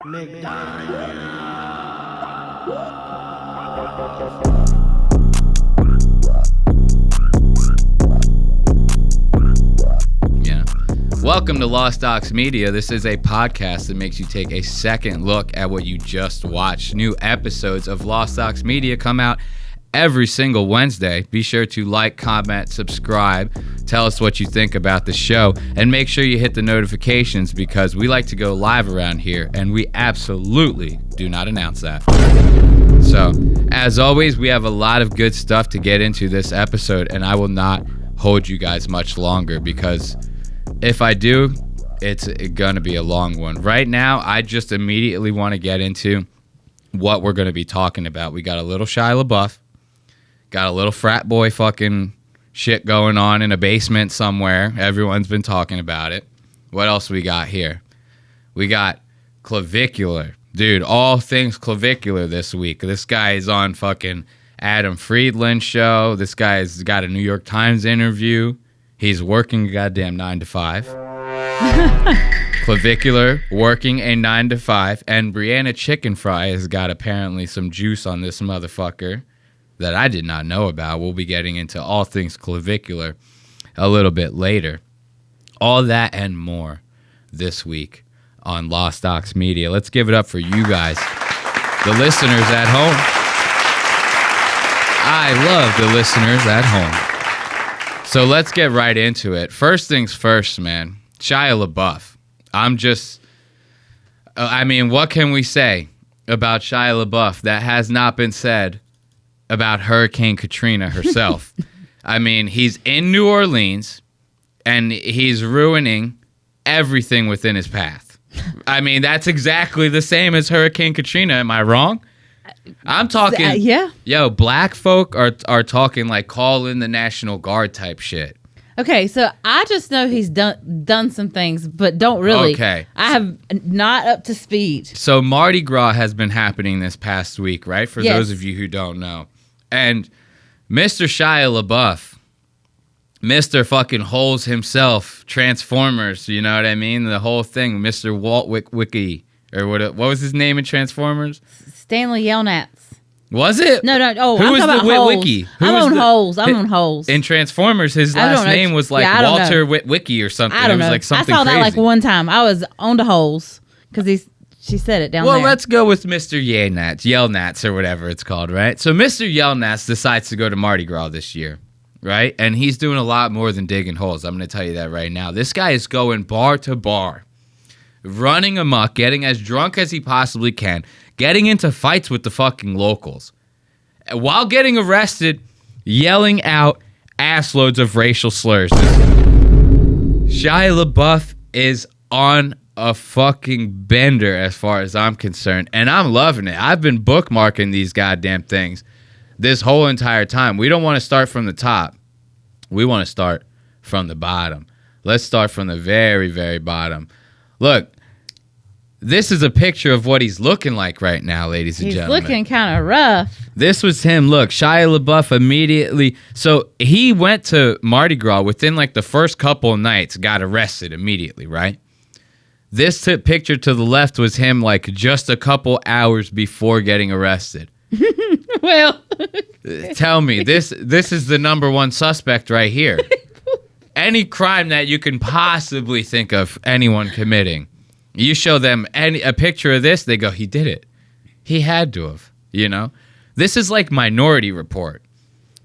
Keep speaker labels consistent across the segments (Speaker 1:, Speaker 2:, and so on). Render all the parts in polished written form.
Speaker 1: Yeah. Welcome to Lost Docs Media. This is a podcast that makes you take a second look at what you just watched. New episodes of Lost Docs Media come out every single Wednesday. Be sure to like, comment, subscribe, tell us what you think about the show, and make sure you hit the notifications because we like to go live around here, and we absolutely do not announce that. So, as always, we have a lot of good stuff to get into this episode, and I will not hold you guys much longer because if I do, it's gonna be a long one. Right now, I just immediately want to get into what we're gonna be talking about. We got a little Shia LeBuff, got a little frat boy fucking shit going on in a basement somewhere. Everyone's been talking about it. What else we got here? We got Clavicular. Dude, all things Clavicular this week. This guy is on fucking Adam Friedland show. This guy's got a New York Times interview. He's working a goddamn 9 to 5. Clavicular working a 9 to 5. And Brianna Chickenfry has got apparently some juice on this motherfucker that I did not know about. We'll be getting into all things Clavicular a little bit later. All that and more this week on Lost Docs Media. Let's give it up for you guys, the listeners at home. I love the listeners at home. So let's get right into it. First things first, man. Shia LeBuff. What can we say about Shia LeBuff that has not been said about Hurricane Katrina herself? I mean, he's in New Orleans, and he's ruining everything within his path. I mean, that's exactly the same as Hurricane Katrina. Am I wrong? I'm talking,
Speaker 2: yeah.
Speaker 1: Yo, black folk are talking like call in the National Guard type shit.
Speaker 2: Okay, so I just know he's done some things, but don't really.
Speaker 1: Okay.
Speaker 2: I have not up to speed.
Speaker 1: So Mardi Gras has been happening this past week, right? For those of you who don't know. And Mr. Shia LeBuff, Mr. fucking Holes himself, Transformers, you know what I mean? The whole thing, Mr. Walt Wiki, or what was his name in Transformers?
Speaker 2: Stanley Yelnats.
Speaker 1: Was it?
Speaker 2: No. Oh,
Speaker 1: Who
Speaker 2: I'm
Speaker 1: was
Speaker 2: talking
Speaker 1: the
Speaker 2: about
Speaker 1: Witwiki?
Speaker 2: I'm on Holes.
Speaker 1: In Transformers, his last name was like Walter Witwiki or something.
Speaker 2: I don't know.
Speaker 1: It was like something
Speaker 2: I saw
Speaker 1: crazy.
Speaker 2: that like one time. I was on the Holes because she said it down there.
Speaker 1: Well, let's go with Mr. Yelnats or whatever it's called, right? So Mr. Yelnats decides to go to Mardi Gras this year, right? And he's doing a lot more than digging holes. I'm going to tell you that right now. This guy is going bar to bar, running amok, getting as drunk as he possibly can, getting into fights with the fucking locals, while getting arrested, yelling out assloads of racial slurs. Shia LeBuff is on a fucking bender as far as I'm concerned, and I'm loving it. I've been bookmarking these goddamn things this whole entire time. We don't want to start from the top. We want to start from the bottom. Let's start from the very, very bottom. Look, this is a picture of what he's looking like right now, ladies and gentlemen.
Speaker 2: He's looking kind of rough.
Speaker 1: This was him. Look, Shia LeBuff immediately. So he went to Mardi Gras within like the first couple of nights, got arrested immediately, right? This picture to the left was him like just a couple hours before getting arrested.
Speaker 2: Well,
Speaker 1: tell me, this is the number one suspect right here. Any crime that you can possibly think of anyone committing. You show them a picture of this, they go, he did it. He had to have, you know? This is like Minority Report.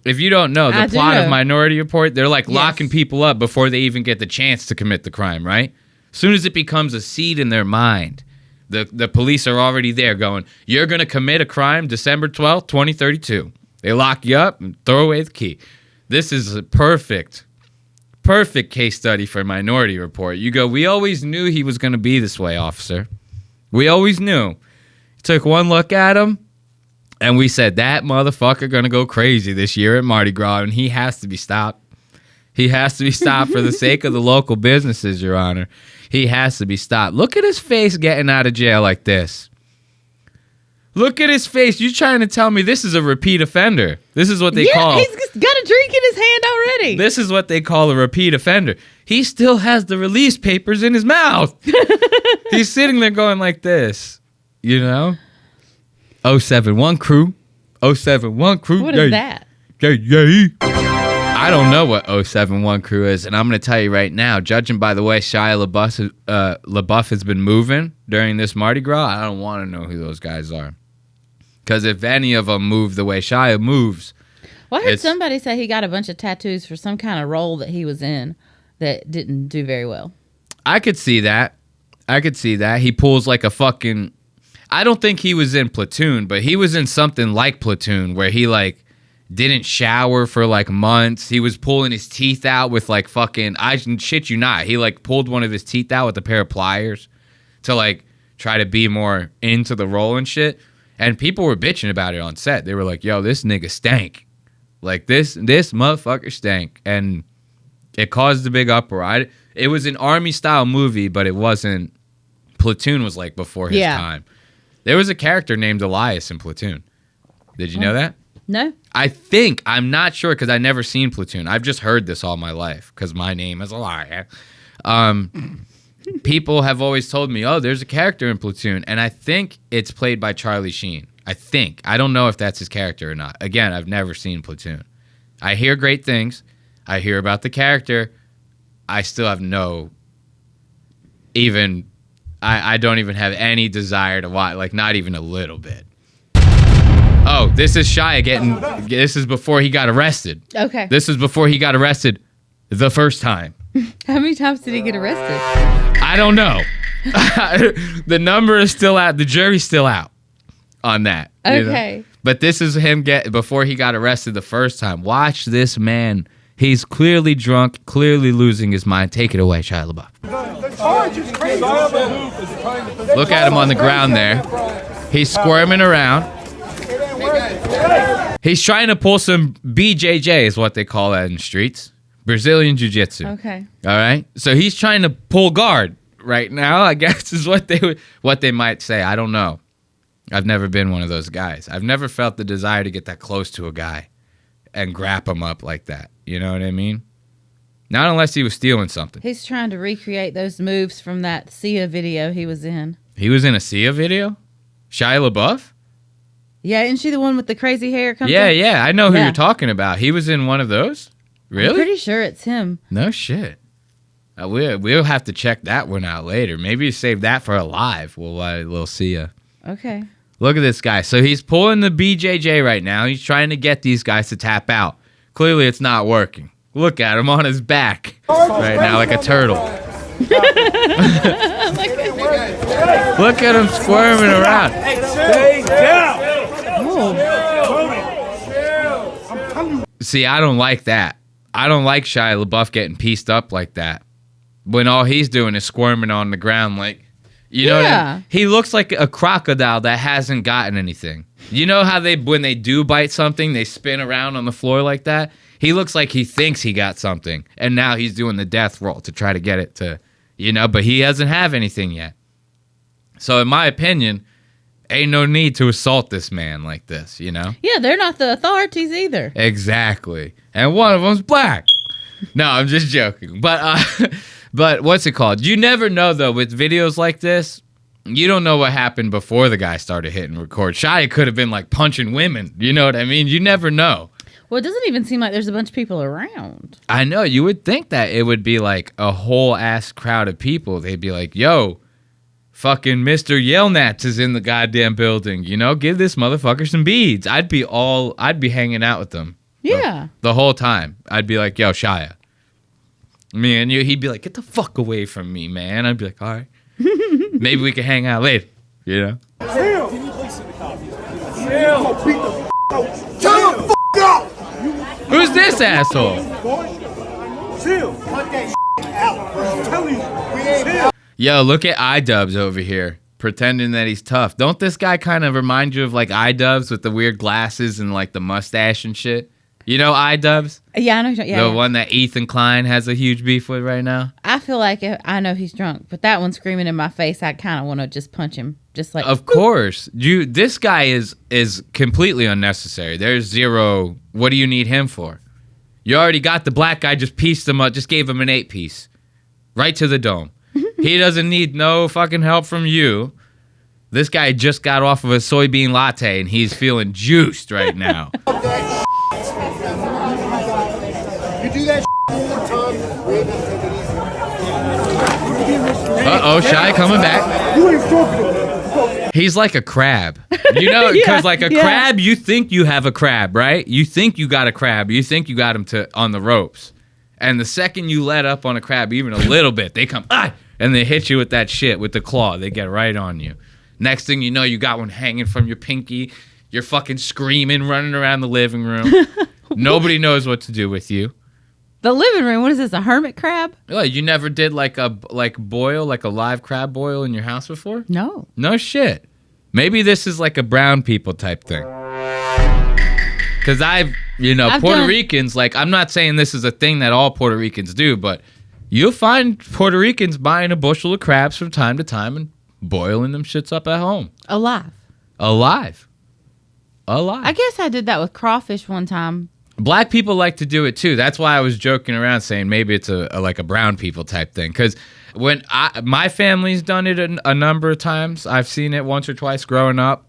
Speaker 1: If you don't know, the plot of Minority Report, they're like locking people up before they even get the chance to commit the crime, right? As soon as it becomes a seed in their mind, the police are already there going, you're going to commit a crime December 12th, 2032. They lock you up and throw away the key. This is a perfect case study for Minority Report. You go, we always knew he was going to be this way, officer. We always knew. Took one look at him, and we said, that motherfucker going to go crazy this year at Mardi Gras, and he has to be stopped. He has to be stopped for the sake of the local businesses, Your Honor. He has to be stopped. Look at his face getting out of jail like this. Look at his face. You trying to tell me this is a repeat offender? This is what they call...
Speaker 2: Yeah, he's got a drink in his hand already.
Speaker 1: This is what they call a repeat offender. He still has the release papers in his mouth. He's sitting there going like this. You know? 071 crew. 071 crew.
Speaker 2: What is that?
Speaker 1: Yeah. I don't know what 071 crew is, and I'm going to tell you right now, judging by the way Shia LaBeouf has been moving during this Mardi Gras, I don't want to know who those guys are. Because if any of them move the way Shia moves...
Speaker 2: Well, I heard somebody say he got a bunch of tattoos for some kind of role that he was in that didn't do very well.
Speaker 1: I could see that. He pulls like a fucking... I don't think he was in Platoon, but he was in something like Platoon where he like didn't shower for like months. He was pulling his teeth out with like fucking... I shit you not. He like pulled one of his teeth out with a pair of pliers to like try to be more into the role and shit. And people were bitching about it on set. They were like, yo, this nigga stank. Like, this motherfucker stank. And it caused a big uproar. It was an army-style movie, but it wasn't... Platoon was, like, before his time. There was a character named Elias in Platoon. Did you know that?
Speaker 2: No.
Speaker 1: I'm not sure, because I never seen Platoon. I've just heard this all my life, because my name is Elias. People have always told me, oh, there's a character in Platoon, and I think it's played by Charlie Sheen. I don't know if that's his character or not. Again, I've never seen Platoon. I hear great things. I hear about the character. I still have I don't even have any desire to watch, like not even a little bit. Oh, this is Shia this is before he got arrested.
Speaker 2: Okay.
Speaker 1: This is before he got arrested the first time.
Speaker 2: How many times did he get arrested?
Speaker 1: I don't know. The number is still out. The jury's still out on that.
Speaker 2: Okay.
Speaker 1: Know? But this is him before he got arrested the first time. Watch this man. He's clearly drunk, clearly losing his mind. Take it away, Shia LaBeouf. Look at him on the ground there. He's squirming around. He's trying to pull some BJJ is what they call that in the streets. Brazilian Jiu-Jitsu.
Speaker 2: Okay.
Speaker 1: All right? So he's trying to pull guard right now, I guess is what they might say. I don't know. I've never been one of those guys. I've never felt the desire to get that close to a guy and grab him up like that. You know what I mean? Not unless he was stealing something.
Speaker 2: He's trying to recreate those moves from that Shia video he was in.
Speaker 1: He was in a Shia video? Shia LaBeouf?
Speaker 2: Yeah, isn't she the one with the crazy hair?
Speaker 1: Yeah. I know who you're talking about. He was in one of those? Really?
Speaker 2: I'm pretty sure it's him.
Speaker 1: No shit. We'll have to check that one out later. Maybe save that for a live. We'll see ya.
Speaker 2: Okay.
Speaker 1: Look at this guy. So he's pulling the BJJ right now. He's trying to get these guys to tap out. Clearly, it's not working. Look at him on his back right now like a turtle. Look at him squirming around.
Speaker 3: Stay down.
Speaker 1: See, I don't like that. I don't like Shia LaBeouf getting pieced up like that. When all he's doing is squirming on the ground like, you know what I mean? He looks like a crocodile that hasn't gotten anything. You know how when they do bite something, they spin around on the floor like that? He looks like he thinks he got something, and now he's doing the death roll to try to get it to, but he doesn't have anything yet. So in my opinion, ain't no need to assault this man like this,
Speaker 2: Yeah, they're not the authorities either.
Speaker 1: Exactly. And one of them's black. No, I'm just joking. But what's it called? You never know, though, with videos like this, you don't know what happened before the guy started hitting record. Shia could have been, like, punching women. You know what I mean? You never know.
Speaker 2: Well, it doesn't even seem like there's a bunch of people around.
Speaker 1: I know. You would think that it would be, like, a whole-ass crowd of people. They'd be like, yo, fucking Mr. Yelnats is in the goddamn building. Give this motherfucker some beads. I'd be hanging out with them.
Speaker 2: Yeah.
Speaker 1: The whole time. I'd be like, yo, Shia. Me and you, he'd be like, get the fuck away from me, man. I'd be like, all right. Maybe we can hang out later.
Speaker 3: Chill. Can you please send the copy? Chill. Beat the Tell the up.
Speaker 1: Who's this asshole?
Speaker 3: Chill. Cut that out, bro. I'm telling you. Chill.
Speaker 1: Yo, look at iDubbbz over here, pretending that he's tough. Don't this guy kind of remind you of like iDubbbz with the weird glasses and like the mustache and shit? You know iDubbbz?
Speaker 2: Yeah, I know. Yeah,
Speaker 1: the one that Ethan Klein has a huge beef with right now?
Speaker 2: I feel like I know he's drunk, but that one screaming in my face, I kind of want to just punch him. Just like,
Speaker 1: of course. This guy is completely unnecessary. There's zero, what do you need him for? You already got the black guy, just pieced him up, just gave him an 8-piece. Right to the dome. He doesn't need no fucking help from you. This guy just got off of a soybean latte and he's feeling juiced right now.
Speaker 3: You do that one more time, we're gonna take it easy.
Speaker 1: Uh-oh, Shia coming back.
Speaker 3: You ain't talking.
Speaker 1: He's like a crab. You know, because like a crab, you think you have a crab, right? You think you got a crab. You think you got him on the ropes. And the second you let up on a crab, even a little bit, they come, and they hit you with that shit, with the claw. They get right on you. Next thing you know, you got one hanging from your pinky. You're fucking screaming, running around the living room. Nobody knows what to do with you.
Speaker 2: The living room. What is this? A hermit crab?
Speaker 1: Oh, you never did like a live crab boil in your house before?
Speaker 2: No.
Speaker 1: No shit. Maybe this is like a brown people type thing. Because Puerto Ricans, like, I'm not saying this is a thing that all Puerto Ricans do, but you'll find Puerto Ricans buying a bushel of crabs from time to time and boiling them shits up at home.
Speaker 2: Alive.
Speaker 1: I
Speaker 2: guess I did that with crawfish one time.
Speaker 1: Black people like to do it too. That's why I was joking around saying maybe it's like a brown people type thing. Because when my family's done it a number of times, I've seen it once or twice growing up.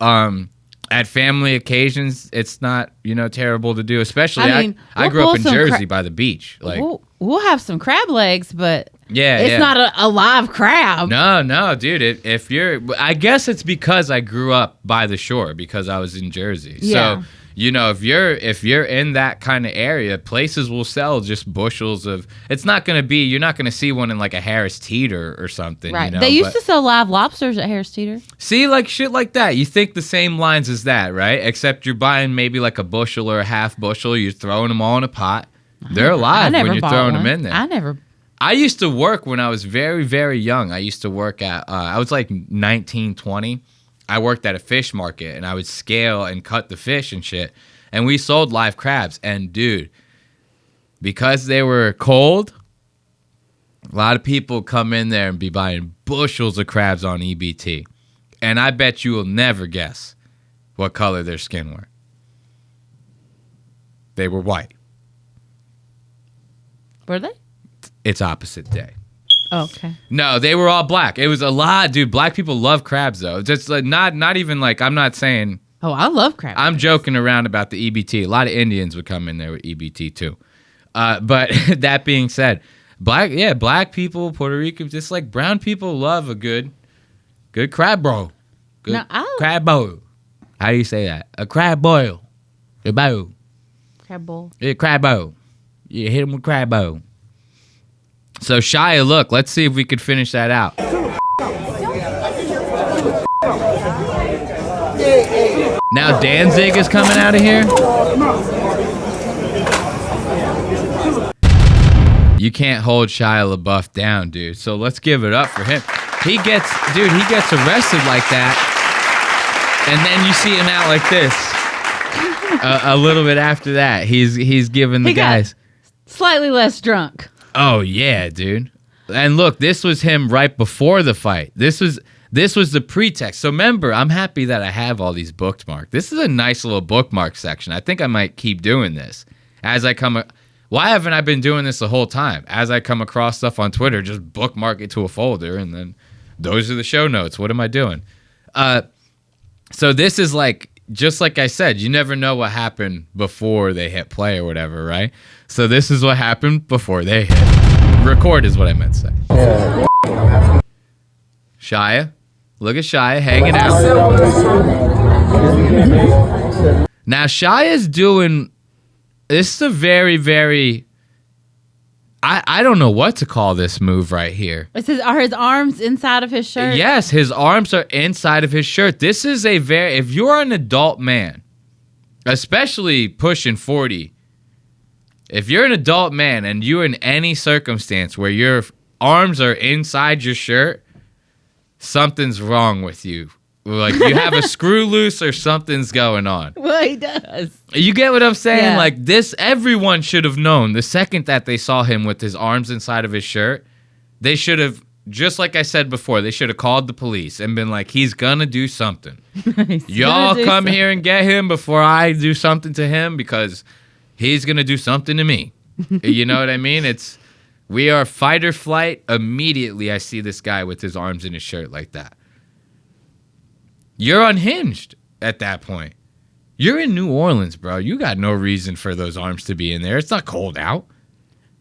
Speaker 1: At family occasions, it's not terrible to do. Especially I grew up in Jersey by the beach. Like
Speaker 2: we'll have some crab legs, but it's not a live crab.
Speaker 1: No, dude. I guess it's because I grew up by the shore because I was in Jersey.
Speaker 2: Yeah.
Speaker 1: So if you're in that kind of area, places will sell just bushels of. It's not going to be. You're not going to see one in like a Harris Teeter or something.
Speaker 2: Right. They used to sell live lobsters at Harris Teeter.
Speaker 1: See, like shit like that. You think the same lines as that, right? Except you're buying maybe like a bushel or a half bushel. You're throwing them all in a pot. They're alive when you're throwing them in there. I used to work when I was very, very young. I used to work at. I was like 19, 20. I worked at a fish market, and I would scale and cut the fish and shit. And we sold live crabs. And, dude, because they were cold, a lot of people come in there and be buying bushels of crabs on EBT. And I bet you will never guess what color their skin were. They were white.
Speaker 2: Were they?
Speaker 1: It's opposite day.
Speaker 2: Oh, okay.
Speaker 1: No, they were all black. It was a lot, dude. Black people love crabs, though. Just like not even like I'm not saying.
Speaker 2: Oh, I love crabs.
Speaker 1: I'm joking around about the EBT. A lot of Indians would come in there with EBT too. But that being said, black people, Puerto Rican, just like brown people love a good crab boil. Good crab boil. How do you say that? A crab boil. A boil.
Speaker 2: Crab bowl.
Speaker 1: Yeah, crab boil. You hit them with crab boil. So, Shia, look, let's see if we could finish that out. Now Danzig is coming out of here. You can't hold Shia LaBeouf down, dude. So let's give it up for him. He gets arrested like that. And then you see him out like this. A little bit after that, he's giving the guys
Speaker 2: slightly less drunk.
Speaker 1: Oh yeah, dude. And look, this was him right before the fight. This was the pretext. So remember, I'm happy that I have all these bookmarked. This is a nice little bookmark section. I think I might keep doing this as I come. Why haven't I been doing this the whole time? As I come across stuff on Twitter, just bookmark it to a folder, and then those are the show notes. What am I doing? So this is like. Just like I said, you never know what happened before they hit play or whatever, right? So this is what happened before they hit. Record is what I meant to say. Shia. Look at Shia hanging out. Now, Shia's doing... This is a very, very... I don't know what to call this move right here.
Speaker 2: Are his arms inside of his shirt?
Speaker 1: Yes, his arms are inside of his shirt. This is a very... If you're an adult man, especially pushing 40, if you're an adult man and you're in any circumstance where your arms are inside your shirt, something's wrong with you. Like you have a screw loose or something's going on.
Speaker 2: Well, he does.
Speaker 1: You get what I'm saying?
Speaker 2: Yeah.
Speaker 1: Like this, everyone should have known the second that they saw him with his arms inside of his shirt. They should have, just like I said before, they should have called the police and been like, he's gonna do something. Y'all come here and get him before I do something to him because he's gonna do something to me. You know what I mean? We are fight or flight. Immediately I see this guy with his arms in his shirt like that. You're unhinged at that point. You're in New Orleans, bro. You got no reason for those arms to be in there. It's not cold out.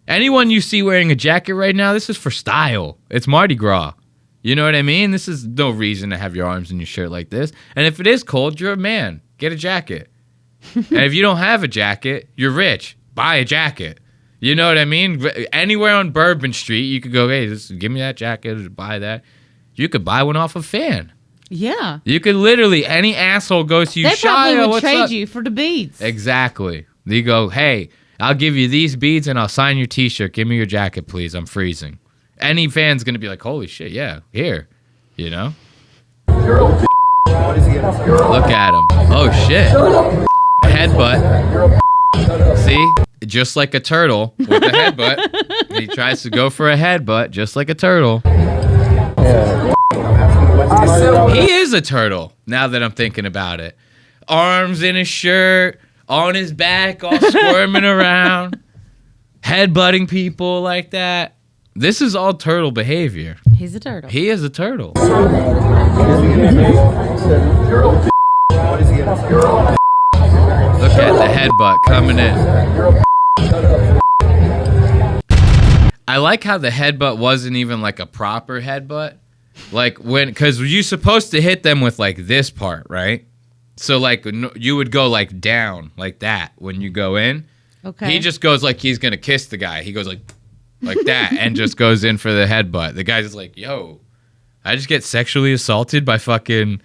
Speaker 1: Anyone you see wearing a jacket right now, this is for style. It's Mardi Gras. You know what I mean? This is no reason to have your arms in your shirt like this. And if it is cold, you're a man. Get a jacket. And if you don't have a jacket, you're rich. Buy a jacket. You know what I mean? Anywhere on Bourbon Street, you could go, hey, just give me that jacket or buy that. You could buy one off a fan.
Speaker 2: Yeah.
Speaker 1: You could literally, any asshole goes to you,
Speaker 2: They probably
Speaker 1: Shia,
Speaker 2: would
Speaker 1: what's
Speaker 2: trade
Speaker 1: up?
Speaker 2: you for the beads.
Speaker 1: Exactly. You go, hey, I'll give you these beads and I'll sign your t-shirt. Give me your jacket, please. I'm freezing. Any fan's going to be like, holy shit, yeah, here. You know? Look at him. Oh, shit. A headbutt. See? Just like a turtle with a headbutt. He tries to go for a headbutt just like a turtle. He is a turtle, now that I'm thinking about it. Arms in his shirt, on his back, all squirming around, headbutting people like that. This is all turtle behavior.
Speaker 2: He's a turtle.
Speaker 1: He is a turtle. Look at the headbutt coming in. I like how the headbutt wasn't even like a proper headbutt. Like because you're supposed to hit them with like this part, right? So like you would go like down like that when you go in.
Speaker 2: Okay.
Speaker 1: He just goes like he's going to kiss the guy. He goes like that and just goes in for the headbutt. The guy's just like, yo, I just get sexually assaulted by fucking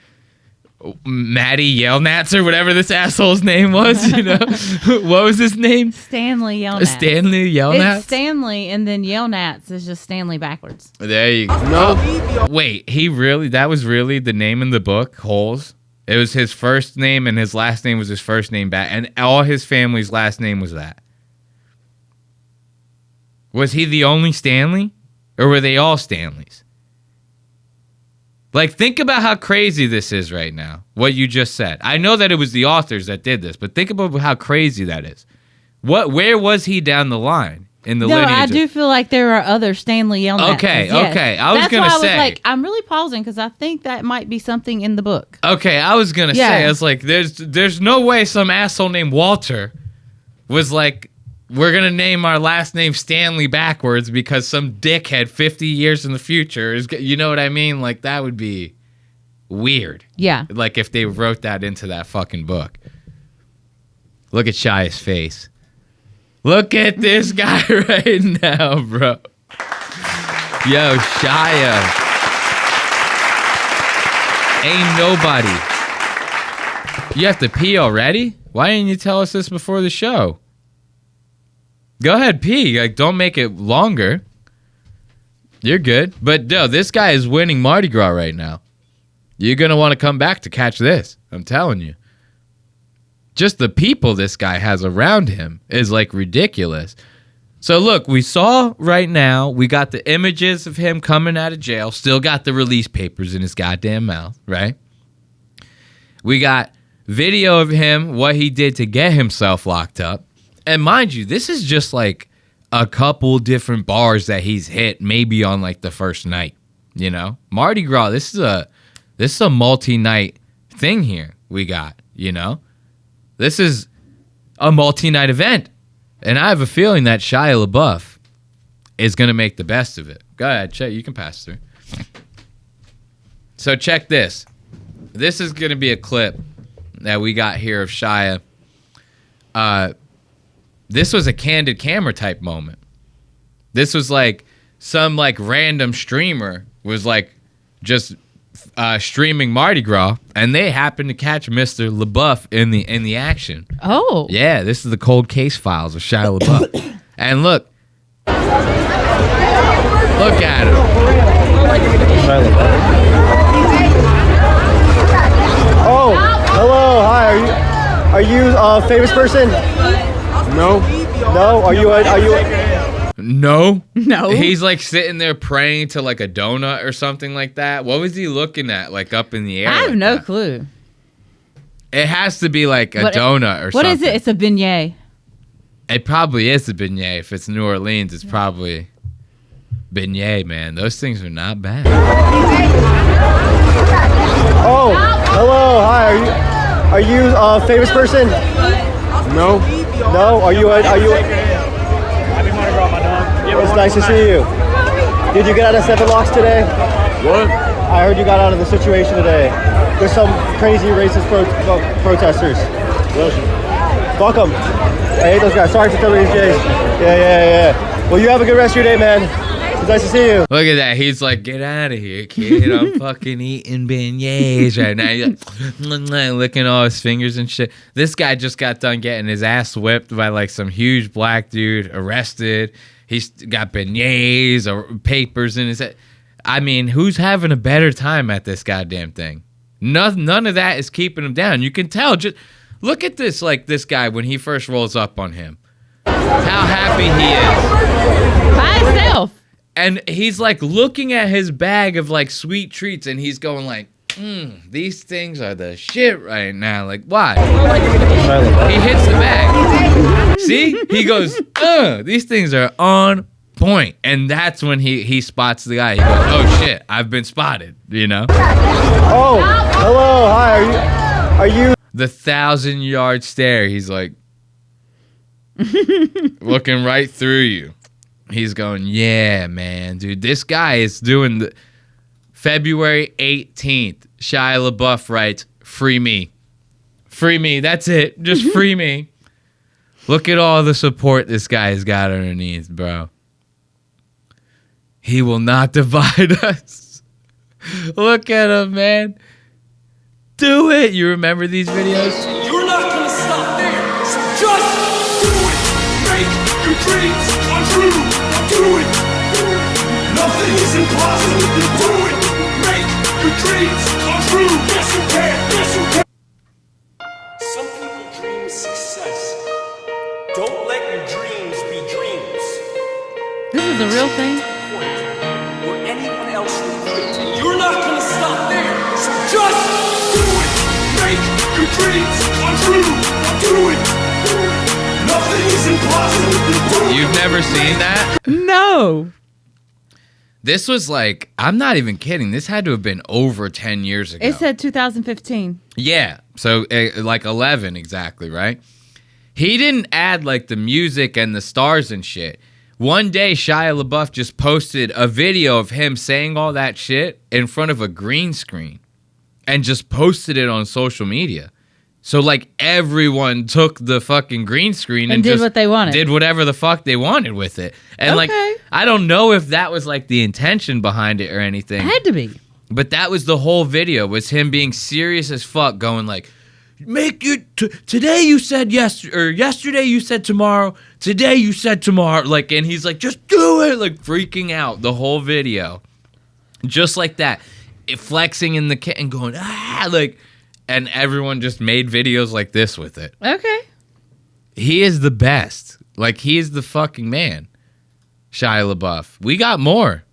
Speaker 1: Maddie Yelnats or whatever this asshole's name was, you know? What was his name?
Speaker 2: Stanley Yelnats.
Speaker 1: Stanley Yelnats?
Speaker 2: It's Stanley, and then Yelnats is just Stanley backwards.
Speaker 1: There you go. No. Wait, that was really the name in the book, Holes? It was his first name, and his last name was his first name back, and all his family's last name was that. Was he the only Stanley? Or were they all Stanleys? Like, think about how crazy this is right now, what you just said. I know that it was the authors that did this, but think about how crazy that is. Where was he down the line in the lineage?
Speaker 2: No, I do feel like there are other Stanley Yelnats.
Speaker 1: Okay.
Speaker 2: I
Speaker 1: was going to say.
Speaker 2: I was like, I'm really pausing because I think that might be something in the book.
Speaker 1: Okay, I was going to say, I was like, there's no way some asshole named Walter was like, we're going to name our last name Stanley backwards because some dickhead 50 years in the future is, you know what I mean? Like, that would be weird.
Speaker 2: Yeah.
Speaker 1: Like, if they wrote that into that fucking book. Look at Shia's face. Look at this guy right now, bro. Yo, Shia. Ain't nobody. You have to pee already? Why didn't you tell us this before the show? Go ahead, pee. Like, don't make it longer. You're good. But, no, this guy is winning Mardi Gras right now. You're going to want to come back to catch this. I'm telling you. Just the people this guy has around him is, like, ridiculous. So, look, we saw right now, we got the images of him coming out of jail. Still got the release papers in his goddamn mouth, right? We got video of him, what he did to get himself locked up. And mind you, this is just like a couple different bars that he's hit maybe on like the first night, you know? Mardi Gras, this is a multi-night thing here we got, you know? This is a multi-night event. And I have a feeling that Shia LaBeouf is going to make the best of it. Go ahead, check. You can pass through. So check this. This is going to be a clip that we got here of Shia. This was a candid camera type moment. This was like some like random streamer was like just streaming Mardi Gras, and they happened to catch Mr. LeBuff in the action.
Speaker 2: Oh.
Speaker 1: Yeah, this is the cold case files of Shia LaBeouf. And look. Look at him.
Speaker 4: Oh, hello, hi. Are you a famous person? No. No? Are you?
Speaker 1: No.
Speaker 2: No.
Speaker 1: He's like sitting there praying to like a donut or something like that. What was he looking at, like up in the air?
Speaker 2: I have
Speaker 1: like
Speaker 2: no
Speaker 1: that?
Speaker 2: clue.
Speaker 1: It has to be like a donut or something.
Speaker 2: What is it? It's a beignet.
Speaker 1: It probably is a beignet. If it's New Orleans, it's probably beignet, man. Those things are not bad.
Speaker 4: Oh, hello, hi. Are you a famous person?
Speaker 3: No.
Speaker 4: No. Are you?
Speaker 3: Happy Mardi Gras, my dog.
Speaker 4: It's nice to see you. Did you get out of 7 locks today?
Speaker 3: What?
Speaker 4: I heard you got out of the situation today. There's some crazy racist protesters. Fuck them. I hate those guys. Sorry for telling these Jays. Yeah. Well, you have a good rest of your day, man. It's nice to see you.
Speaker 1: Look at that. He's like, get out of here, kid. I'm fucking eating beignets right now. He's like, licking all his fingers and shit. This guy just got done getting his ass whipped by like some huge black dude, arrested. He's got beignets or papers in his head. I mean, who's having a better time at this goddamn thing? None of that is keeping him down. You can tell. Just look at this, like this guy when he first rolls up on him. How happy he is.
Speaker 2: By himself.
Speaker 1: And he's like looking at his bag of like sweet treats and he's going like, these things are the shit right now. Like, why? He hits the bag. See? He goes, these things are on point. And that's when he spots the guy. He goes, oh shit, I've been spotted, you know?
Speaker 4: Oh, hello, hi. Are you?
Speaker 1: The 1,000-yard stare. He's like looking right through you. He's going, yeah, man, dude. This guy is doing the February 18th. Shia LeBuff writes, free me. Free me. That's it. Just free me. Look at all the support this guy has got underneath, bro. He will not divide us. Look at him, man. Do it. You remember these videos?
Speaker 3: You're not gonna stop there, so just do it. Make your dreams come true. Do it. Nothing is impossible. Do it. Make your dreams come true. Yes, you can. Yes, you can. Some people dream of success. Don't let your dreams be dreams.
Speaker 2: This is a real thing.
Speaker 3: Where anyone else will quit. You're not gonna stop there, so just do it. Make your dreams come true. Do it. Nothing is impossible.
Speaker 1: You've never seen that?
Speaker 2: No.
Speaker 1: This was like, I'm not even kidding. This had to have been over 10 years ago.
Speaker 2: It said 2015.
Speaker 1: Yeah. So like 11 exactly, right? He didn't add like the music and the stars and shit. One day, Shia LaBeouf just posted a video of him saying all that shit in front of a green screen and just posted it on social media. So, like, everyone took the fucking green screen and
Speaker 2: did
Speaker 1: just
Speaker 2: what they wanted.
Speaker 1: Did whatever the fuck they wanted with it. And, like,
Speaker 2: Okay.
Speaker 1: I don't know if that was, like, the intention behind it or anything.
Speaker 2: Had to be.
Speaker 1: But that was the whole video, was him being serious as fuck, going like, make you today you said yes, or yesterday you said tomorrow, today you said tomorrow, like, and he's like, just do it, like, freaking out the whole video, just like that, flexing in the kit and going like, and everyone just made videos like this with it.
Speaker 2: Okay.
Speaker 1: He is the best, like, he is the fucking man, Shia LaBeouf. We got more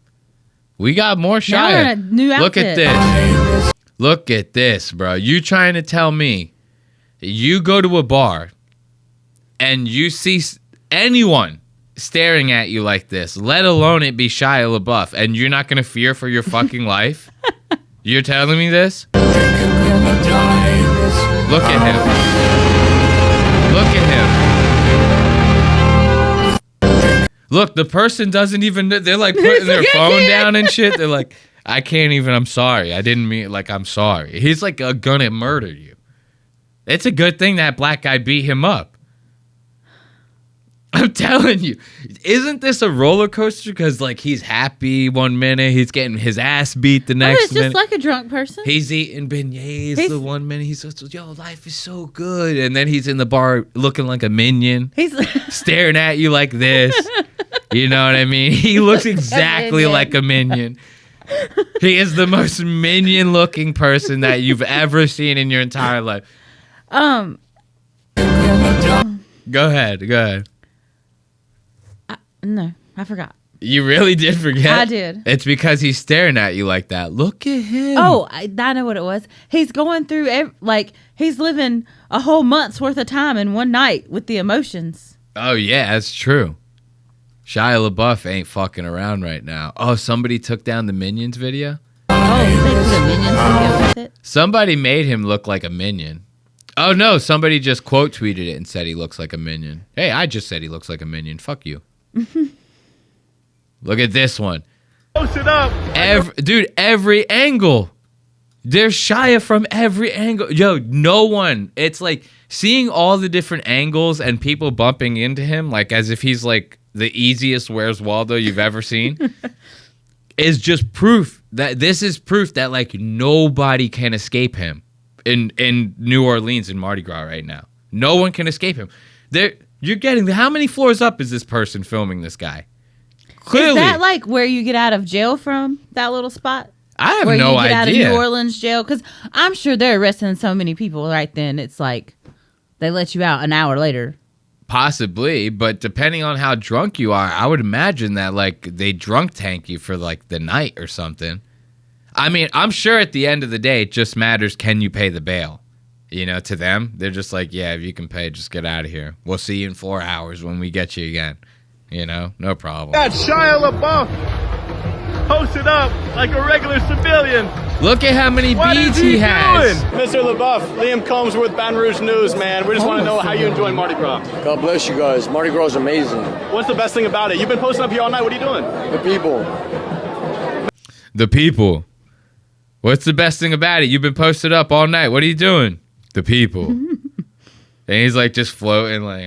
Speaker 1: Shia.
Speaker 2: Now we're in a new
Speaker 1: Look at
Speaker 2: outfit.
Speaker 1: this. Look at this, bro. You trying to tell me you go to a bar and you see anyone staring at you like this, let alone it be Shia LaBeouf, and you're not going to fear for your fucking life? You're telling me this? Look at him. Look at him. Look, the person doesn't even, they're like putting their phone down and shit. They're like, I can't even, I'm sorry. I didn't mean, like, I'm sorry. He's like gonna murder you. It's a good thing that black guy beat him up. I'm telling you. Isn't this a roller coaster? Because, like, he's happy one minute, he's getting his ass beat the next
Speaker 2: it's
Speaker 1: minute.
Speaker 2: just like a drunk person.
Speaker 1: He's eating beignets the one minute. He's like, yo, life is so good. And then he's in the bar looking like a minion.
Speaker 2: He's
Speaker 1: staring at you like this. You know what I mean? He looks exactly like a minion. He is the most minion-looking person that you've ever seen in your entire life. Go ahead.
Speaker 2: No, I forgot.
Speaker 1: You really did forget?
Speaker 2: I did.
Speaker 1: It's because he's staring at you like that. Look at him.
Speaker 2: Oh, I know what it was. He's going through, he's living a whole month's worth of time in one night with the emotions.
Speaker 1: Oh, yeah, that's true. Shia LaBeouf ain't fucking around right now. Oh, somebody took down the Minions video?
Speaker 2: they put a minion to go with it.
Speaker 1: Somebody made him look like a minion. Oh, no. Somebody just quote tweeted it and said he looks like a minion. Hey, I just said he looks like a minion. Fuck you. Look at this one.
Speaker 4: Post it up.
Speaker 1: Every angle. There's Shia from every angle. Yo, no one. It's like seeing all the different angles and people bumping into him, like as if he's like the easiest Where's Waldo you've ever seen, is just proof that this is proof that like nobody can escape him in New Orleans in Mardi Gras right now. No one can escape him. You're getting how many floors up is this person filming this guy? Clearly.
Speaker 2: Is that like where you get out of jail from, that little spot?
Speaker 1: I have
Speaker 2: where
Speaker 1: no
Speaker 2: you get
Speaker 1: idea.
Speaker 2: out of New Orleans jail? Because I'm sure they're arresting so many people right then. It's like they let you out an hour later.
Speaker 1: Possibly, but depending on how drunk you are, I would imagine that like they drunk tank you for like the night or something. I mean, I'm sure at the end of the day, it just matters, can you pay the bail? You know, to them, they're just like, yeah, if you can pay, just get out of here. We'll see you in 4 hours when we get you again. You know, no problem.
Speaker 4: That's Shia LeBuff posted up like a regular civilian.
Speaker 1: Look at how many beads he has.
Speaker 4: Mr. LeBuff, Liam Combs with Baton Rouge News, man. We just want to know how you enjoy Mardi Gras.
Speaker 5: God bless you guys. Mardi Gras is amazing.
Speaker 4: What's the best thing about it? You've been posting up here all night. What are you doing?
Speaker 5: The people.
Speaker 1: The people. What's the best thing about it? You've been posted up all night. What are you doing? The people. And he's like just floating like,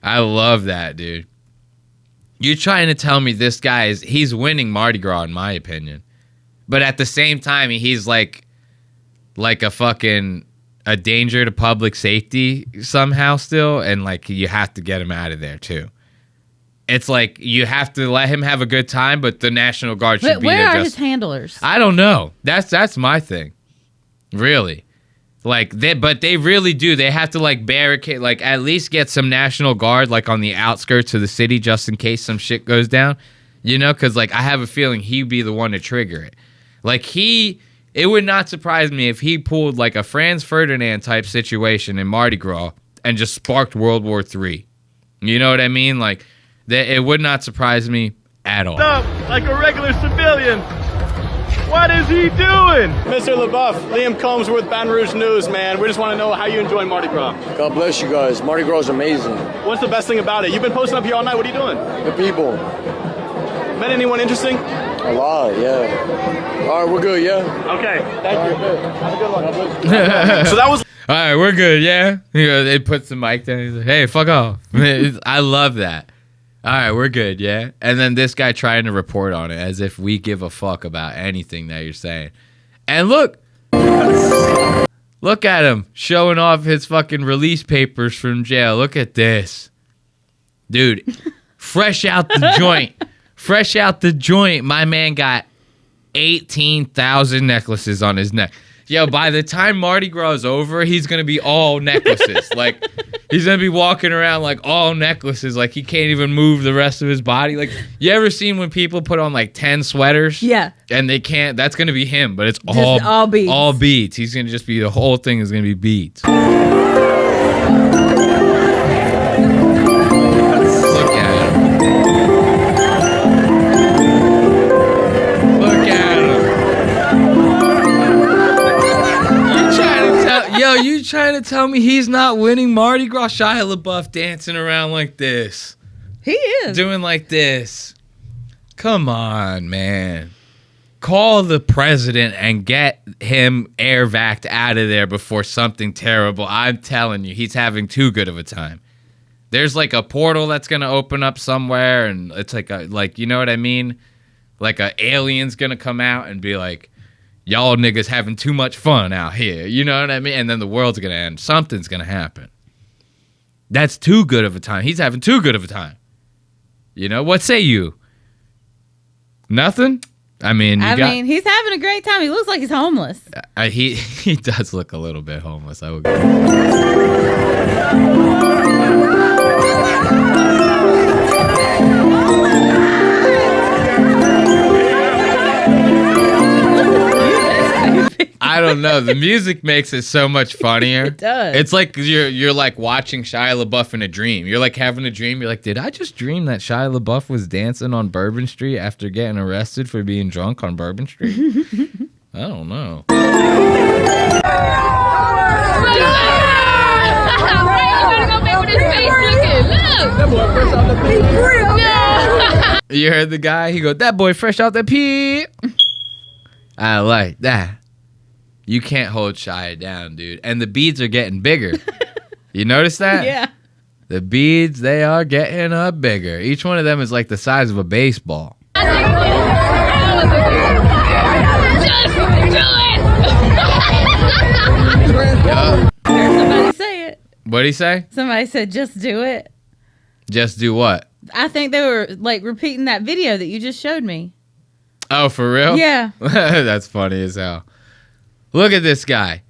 Speaker 1: I love that, dude. You're trying to tell me this guy he's winning Mardi Gras in my opinion. But at the same time, he's like a danger to public safety somehow still. And like, you have to get him out of there too. It's like, you have to let him have a good time, but the National Guard should be there.
Speaker 2: Where are his handlers?
Speaker 1: I don't know. That's my thing. Really. Like, they really do. They have to like barricade, like at least get some National Guard like on the outskirts of the city just in case some shit goes down. You know, because like I have a feeling he'd be the one to trigger it. Like it would not surprise me if he pulled like a Franz Ferdinand type situation in Mardi Gras and just sparked World War III. You know what I mean? Like, it would not surprise me at all.
Speaker 4: Up like a regular civilian. What is he doing? Mr. LeBuff, Liam Combs with Baton Rouge News, man. We just want to know how you enjoy Mardi Gras.
Speaker 5: God bless you guys. Mardi Gras is amazing.
Speaker 4: What's the best thing about it? You've been posting up here all night. What are you doing?
Speaker 5: The people.
Speaker 4: Met anyone interesting?
Speaker 5: A lot, yeah. All right, we're good, yeah?
Speaker 4: Okay, thank you. Have a good one. So that was...
Speaker 1: All right, we're good, yeah? You know, they put the mic down. He's like, hey, fuck off. I love that. All right, we're good, yeah? And then this guy trying to report on it as if we give a fuck about anything that you're saying. And look at him showing off his fucking release papers from jail. Look at this. Dude, fresh out the joint. Fresh out the joint, my man got 18,000 necklaces on his neck. Yo, by the time Mardi Gras is over, he's going to be all necklaces. Like, he's going to be walking around like all necklaces. Like, he can't even move the rest of his body. Like, you ever seen when people put on like 10 sweaters?
Speaker 2: Yeah.
Speaker 1: And they can't, that's going to be him, but it's
Speaker 2: Just
Speaker 1: all
Speaker 2: beads.
Speaker 1: All beads. He's going to just be, the whole thing is going to be beads. Yo, you trying to tell me he's not winning Mardi Gras? Shia LeBuff dancing around like this.
Speaker 2: He is.
Speaker 1: Doing like this. Come on, man. Call the president and get him air vac'd out of there before something terrible. I'm telling you, he's having too good of a time. There's like a portal that's going to open up somewhere, and it's like you know what I mean? Like a alien's going to come out and be like, y'all niggas having too much fun out here. You know what I mean? And then the world's going to end. Something's going to happen. That's too good of a time. He's having too good of a time. You know? What say you? Nothing? I mean,
Speaker 2: he's having a great time. He looks like he's homeless.
Speaker 1: He does look a little bit homeless. I would go. I I don't know. The music makes it so much funnier.
Speaker 2: It does.
Speaker 1: It's like you're like watching Shia LaBeouf in a dream. You're like having a dream. You're like, did I just dream that Shia LaBeouf was dancing on Bourbon Street after getting arrested for being drunk on Bourbon Street? I don't know. You heard the guy? He go, that boy fresh out the pee. I like that. You can't hold Shia down, dude. And the beads are getting bigger. You notice that?
Speaker 2: Yeah.
Speaker 1: The beads, they are getting bigger. Each one of them is like the size of a baseball.
Speaker 6: Just do it.
Speaker 1: Yeah.
Speaker 2: Heard somebody say it.
Speaker 1: What'd he say?
Speaker 2: Somebody said, just do it.
Speaker 1: Just do what?
Speaker 2: I think they were like repeating that video that you just showed me.
Speaker 1: Oh, for real?
Speaker 2: Yeah.
Speaker 1: That's funny as hell. Look at this guy.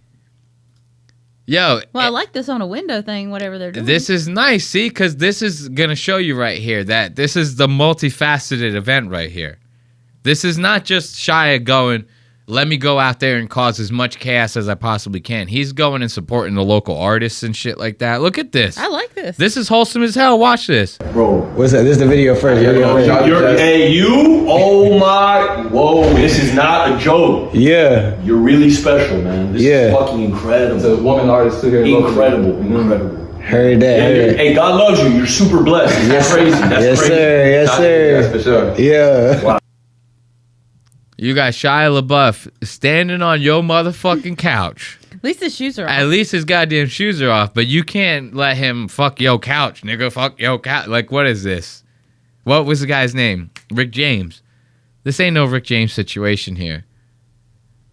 Speaker 1: Yo.
Speaker 2: Well, I like this on a window thing, whatever they're doing.
Speaker 1: This is nice, see? Because this is going to show you right here that this is the multifaceted event right here. This is not just Shia going, let me go out there and cause as much chaos as I possibly can. He's going and supporting the local artists and shit like that. Look at this.
Speaker 2: I like this.
Speaker 1: This is wholesome as hell. Watch this.
Speaker 7: Bro,
Speaker 8: What's that? This is the video first.
Speaker 7: hey, you? Oh my, whoa, this is not a joke.
Speaker 8: Yeah.
Speaker 7: You're really special, man. This is fucking incredible.
Speaker 8: It's a woman artist too here.
Speaker 7: Incredible, incredible.
Speaker 8: Heard that.
Speaker 7: Yeah, hey, God loves you. You're super blessed. That's crazy. That's
Speaker 8: Yes,
Speaker 7: crazy.
Speaker 8: sir. Yes, sir.
Speaker 7: That's for sure.
Speaker 8: Yeah.
Speaker 7: Wow.
Speaker 1: You got Shia LaBeouf standing on your motherfucking couch.
Speaker 2: At least his shoes are off.
Speaker 1: At least his goddamn shoes are off, but you can't let him fuck your couch, nigga. Fuck your couch. Like, what is this? What was the guy's name? Rick James. This ain't no Rick James situation here.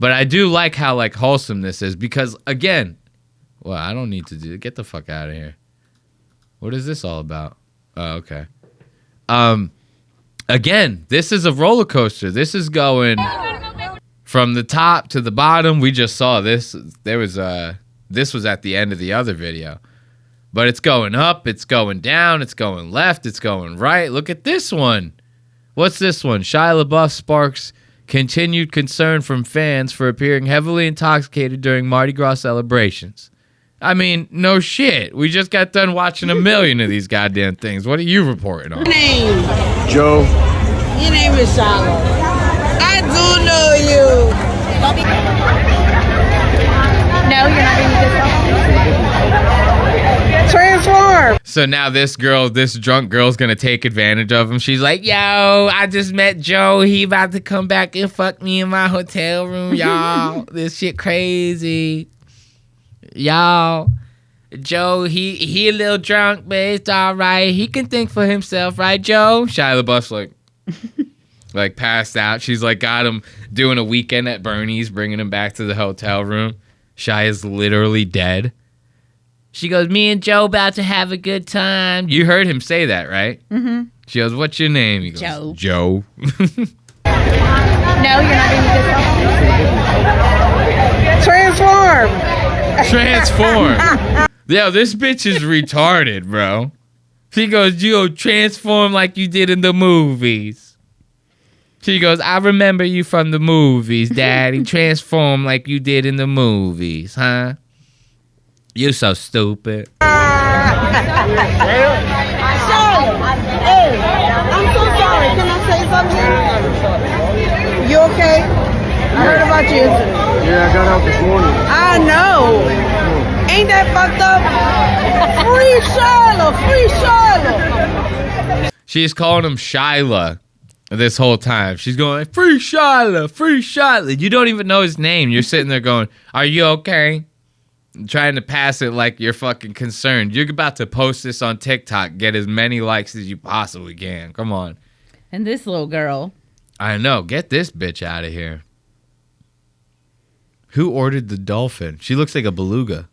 Speaker 1: But I do like how, like, wholesome this is because, again, well, I don't need to do it. Get the fuck out of here. What is this all about? Oh, okay. Again, this is a roller coaster. This is going from the top to the bottom. We just saw this. This was at the end of the other video. But it's going up, it's going down, it's going left, it's going right. Look at this one. What's this one? Shia LaBeouf sparks continued concern from fans for appearing heavily intoxicated during Mardi Gras celebrations. I mean, no shit. We just got done watching 1 million of these goddamn things. What are you reporting on?
Speaker 9: Name?
Speaker 7: Joe.
Speaker 9: Your name is Charlotte. I do know you.
Speaker 6: No, you're not being this.
Speaker 9: Transform.
Speaker 1: So now this drunk girl's gonna take advantage of him. She's like, yo, I just met Joe. He about to come back and fuck me in my hotel room, y'all. This shit crazy. Y'all, Joe, he a little drunk, but it's all right. He can think for himself, right, Joe? Shia LaBeouf's like passed out. She's like got him doing a weekend at Bernie's, bringing him back to the hotel room. Shia's literally dead. She goes, me and Joe about to have a good time. You heard him say that, right? Mm-hmm. She goes, what's your name? He goes,
Speaker 2: Joe.
Speaker 1: Joe.
Speaker 6: No, you're not being this.
Speaker 9: Transform.
Speaker 1: Transform. Yo, this bitch is retarded, bro. She goes, you transform like you did in the movies. She goes, I remember you from the movies, Daddy. Transform like you did in the movies, huh? You so stupid.
Speaker 9: Charlotte. Hey, I'm so sorry. Can I say something? You okay? I heard about you.
Speaker 4: Yeah, I got out this morning.
Speaker 9: I know. Ain't that fucked up? Free Charlotte. Free Charlotte.
Speaker 1: She's calling him Shyla this whole time. She's going, free Shyla, free Shyla. You don't even know his name. You're sitting there going, are you okay? Trying to pass it like you're fucking concerned. You're about to post this on TikTok, get as many likes as you possibly can. Come on.
Speaker 2: And this little girl.
Speaker 1: I know. Get this bitch out of here. Who ordered the dolphin? She looks like a beluga.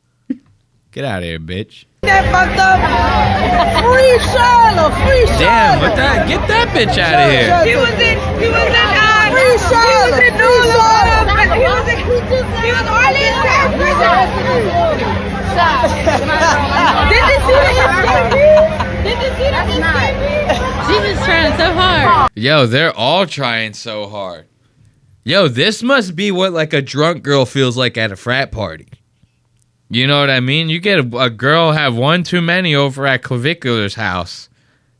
Speaker 1: Get out of here, bitch.
Speaker 9: Ain't that fucked up? Free Charlotte. Free
Speaker 1: Damn,
Speaker 9: Charlotte.
Speaker 1: get that bitch out of here.
Speaker 9: He was in free Charlotte. He was in he was Orleans. Did you see the
Speaker 2: She's just trying so hard.
Speaker 1: Yo, they're all trying so hard. Yo, this must be what like a drunk girl feels like at a frat party. You know what I mean? You get a girl have one too many over at Clavicular's house,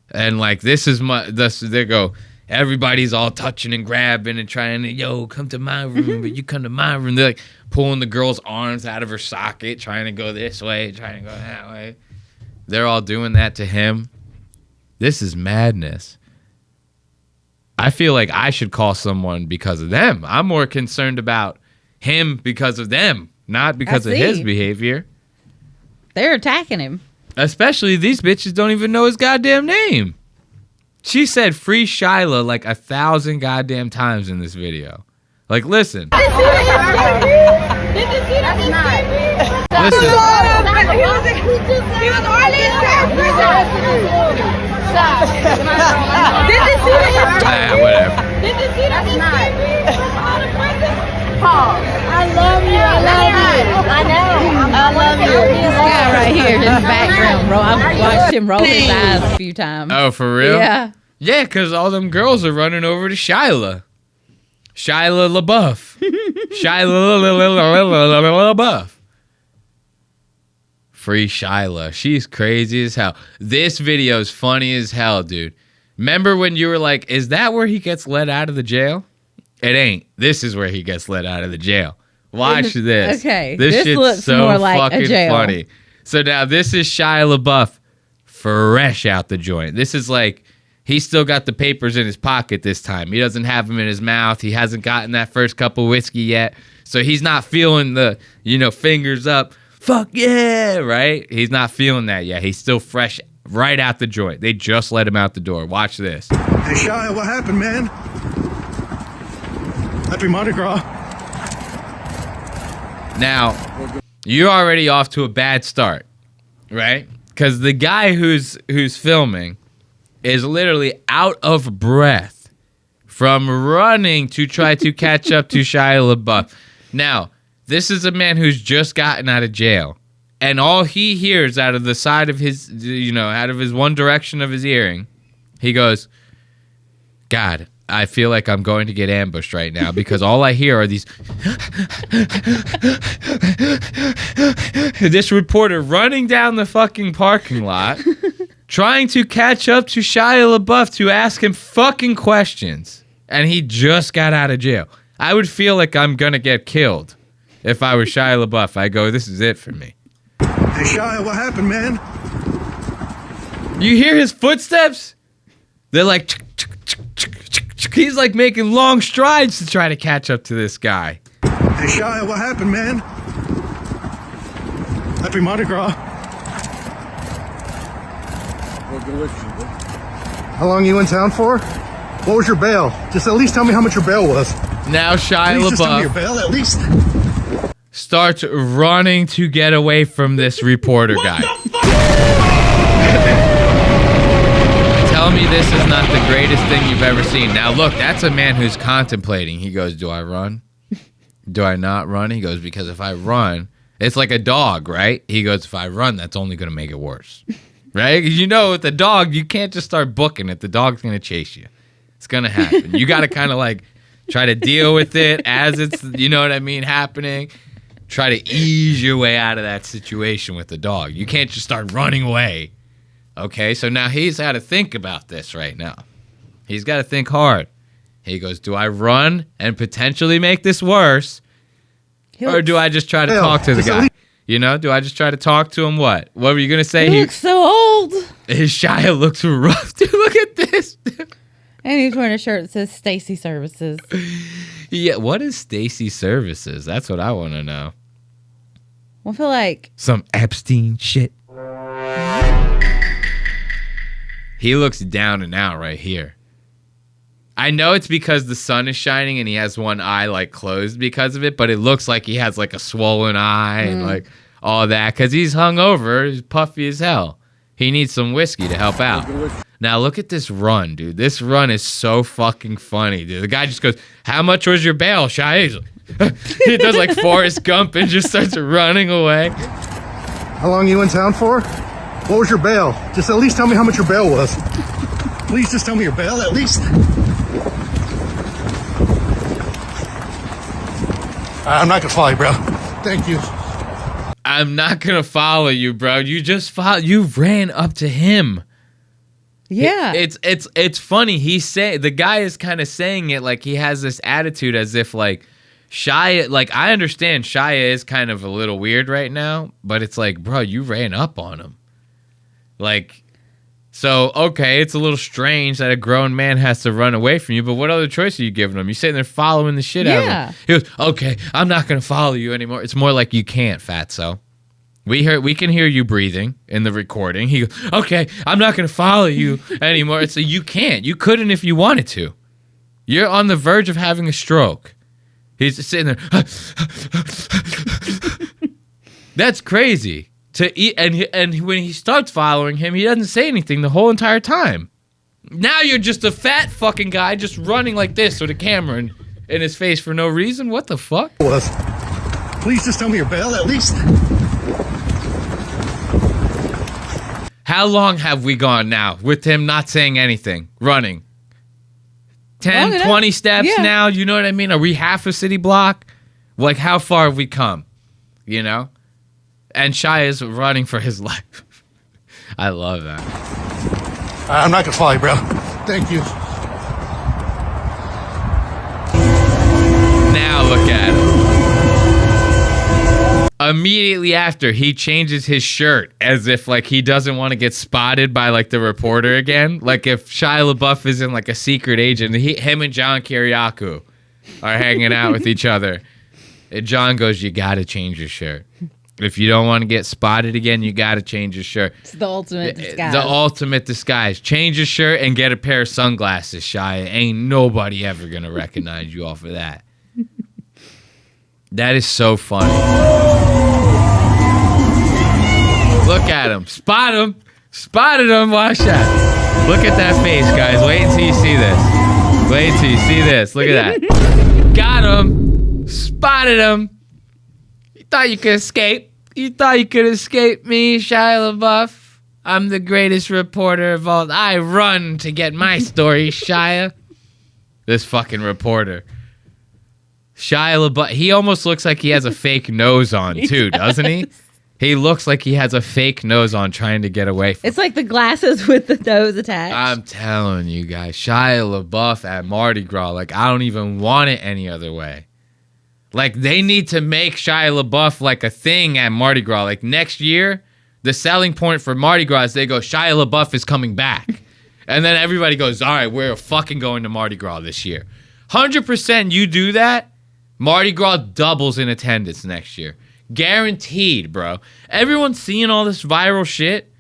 Speaker 1: and like they go, everybody's all touching and grabbing and trying to, yo, come to my room, but you come to my room. They're like pulling the girl's arms out of her socket, trying to go this way, trying to go that way. They're all doing that to him. This is madness. I feel like I should call someone because of them. I'm more concerned about him because of them, not because of his behavior.
Speaker 2: They're attacking him.
Speaker 1: Especially these bitches don't even know his goddamn name. She said free Shia like 1,000 goddamn times in this video. Like, listen.
Speaker 6: Did you see that?
Speaker 1: Listen.
Speaker 6: He was already in
Speaker 1: Whatever.
Speaker 6: Did you see that? I love you. I love you.
Speaker 2: This guy right here in the background, bro. I've watched him roll his eyes a few times.
Speaker 1: Oh, for real?
Speaker 2: Yeah.
Speaker 1: Yeah, because all them girls are running over to Shia. Shia LeBuff. Shia LeBuff. Free Shia. She's crazy as hell. This video is funny as hell, dude. Remember when you were like, is that where he gets let out of the jail? It ain't. This is where he gets let out of the jail. Watch this.
Speaker 2: Okay.
Speaker 1: This shit's
Speaker 2: looks
Speaker 1: so
Speaker 2: more like a
Speaker 1: fucking
Speaker 2: jail.
Speaker 1: funny. So now this is Shia LaBeouf fresh out the joint. This is like, he's still got the papers in his pocket this time. He doesn't have them in his mouth. He hasn't gotten that first cup of whiskey yet. So he's not feeling the, fingers up. Fuck yeah, right? He's not feeling that yet. He's still fresh right out the joint. They just let him out the door. Watch this.
Speaker 4: Hey, Shia, what happened, man? Happy Mardi Gras.
Speaker 1: Now, you're already off to a bad start, right? Because the guy who's filming is literally out of breath from running to try to catch up to Shia LaBeouf. Now, this is a man who's just gotten out of jail, and all he hears out of the side of his, out of his one direction of his hearing, he goes, God, I feel like I'm going to get ambushed right now because all I hear are these. This reporter running down the fucking parking lot, trying to catch up to Shia LaBeouf to ask him fucking questions. And he just got out of jail. I would feel like I'm going to get killed if I were Shia LaBeouf. I go, this is it for me.
Speaker 4: Hey, Shia, what happened, man?
Speaker 1: You hear his footsteps? They're like, he's like making long strides to try to catch up to this guy.
Speaker 4: Hey, Shia, what happened, man? Happy Mardi Gras. How long you in town for? What was your bail? Just at least tell me how much your bail was.
Speaker 1: Now Shia
Speaker 4: Please just tell me your
Speaker 1: LaBeouf
Speaker 4: bail, at least.
Speaker 1: starts running to get away from this reporter guy. Tell me this is not the greatest thing you've ever seen. Now, look, that's a man who's contemplating. He goes, do I run? Do I not run? He goes, because if I run, it's like a dog, right? He goes, if I run, that's only going to make it worse. Right? Because with the dog, you can't just start booking it. The dog's going to chase you. It's going to happen. You got to kind of like try to deal with it as it's, happening. Try to ease your way out of that situation with the dog. You can't just start running away. Okay, so now he's got to think about this right now. He's got to think hard. He goes, do I run and potentially make this worse? Or do I just try to talk to the guy? Do I just try to talk to him? What were you going to say?
Speaker 2: He looks so old.
Speaker 1: His Shia looks rough. Dude, look at this.
Speaker 2: And he's wearing a shirt that says Stacy Services.
Speaker 1: Yeah, what is Stacy Services? That's what I want to know.
Speaker 2: I feel like
Speaker 1: some Epstein shit. He looks down and out right here. I know it's because the sun is shining and he has one eye like closed because of it, but it looks like he has like a swollen eye and like all that because he's hungover. He's puffy as hell. He needs some whiskey to help out. Now look at this run, dude. This run is so fucking funny, dude. The guy just goes, how much was your bail, Shia? He does like Forrest Gump and just starts running away.
Speaker 4: How long you in town for? What was your bail? Just at least tell me how much your bail was. Please just tell me your bail, at least.
Speaker 3: I'm not gonna follow you, bro. Thank you.
Speaker 1: I'm not gonna follow you, bro. You just you ran up to him.
Speaker 2: Yeah.
Speaker 1: It's funny. The guy is kind of saying it like he has this attitude as if like Shia, like I understand Shia is kind of a little weird right now, but it's like, bro, you ran up on him. Like, so, okay, it's a little strange that a grown man has to run away from you, but what other choice are you giving him? You're sitting there following the shit out of him. He goes, okay, I'm not going to follow you anymore. It's more like you can't, Fatso. We can hear you breathing in the recording. He goes, okay, I'm not going to follow you anymore. It's like, you can't. You couldn't if you wanted to. You're on the verge of having a stroke. He's just sitting there. That's crazy. To eat, and when he starts following him, he doesn't say anything the whole entire time. Now you're just a fat fucking guy just running like this with a camera in his face for no reason. What the fuck?
Speaker 3: Please just tell me your bail at least.
Speaker 1: How long have we gone now with him not saying anything, running? 10, 20 steps now, you know what I mean? Are we half a city block? Like, how far have we come? You know? And Shia is running for his life. I love that.
Speaker 3: I'm not gonna follow you, bro. Thank you.
Speaker 1: Now look at him. Immediately after, he changes his shirt as if like he doesn't want to get spotted by like the reporter again. Like if Shia LaBeouf isn't like a secret agent, him and John Kiriakou are hanging out with each other. And John goes, you gotta change your shirt. If you don't want to get spotted again, you got to change your shirt.
Speaker 2: It's the ultimate disguise.
Speaker 1: The ultimate disguise. Change your shirt and get a pair of sunglasses, Shia. Ain't nobody ever going to recognize you off of that. That is so funny. Look at him. Spot him. Spotted him. Watch that. Look at that face, guys. Wait until you see this. Wait until you see this. Look at that. Got him. Spotted him. Thought you could escape. You thought you could escape me, Shia LaBeouf. I'm the greatest reporter of all. I run to get my story, Shia. This fucking reporter. Shia LaBeouf. He almost looks like he has a fake nose on, too, doesn't he? He looks like he has a fake nose on trying to get away from
Speaker 2: It's like the glasses with the nose attached.
Speaker 1: I'm telling you guys, Shia LaBeouf at Mardi Gras, like, I don't even want it any other way. Like, they need to make Shia LaBeouf like a thing at Mardi Gras. Like, next year, the selling point for Mardi Gras is they go, Shia LaBeouf is coming back. And then everybody goes, all right, we're fucking going to Mardi Gras this year. 100% you do that, Mardi Gras doubles in attendance next year. Guaranteed, bro. Everyone's seeing all this viral shit.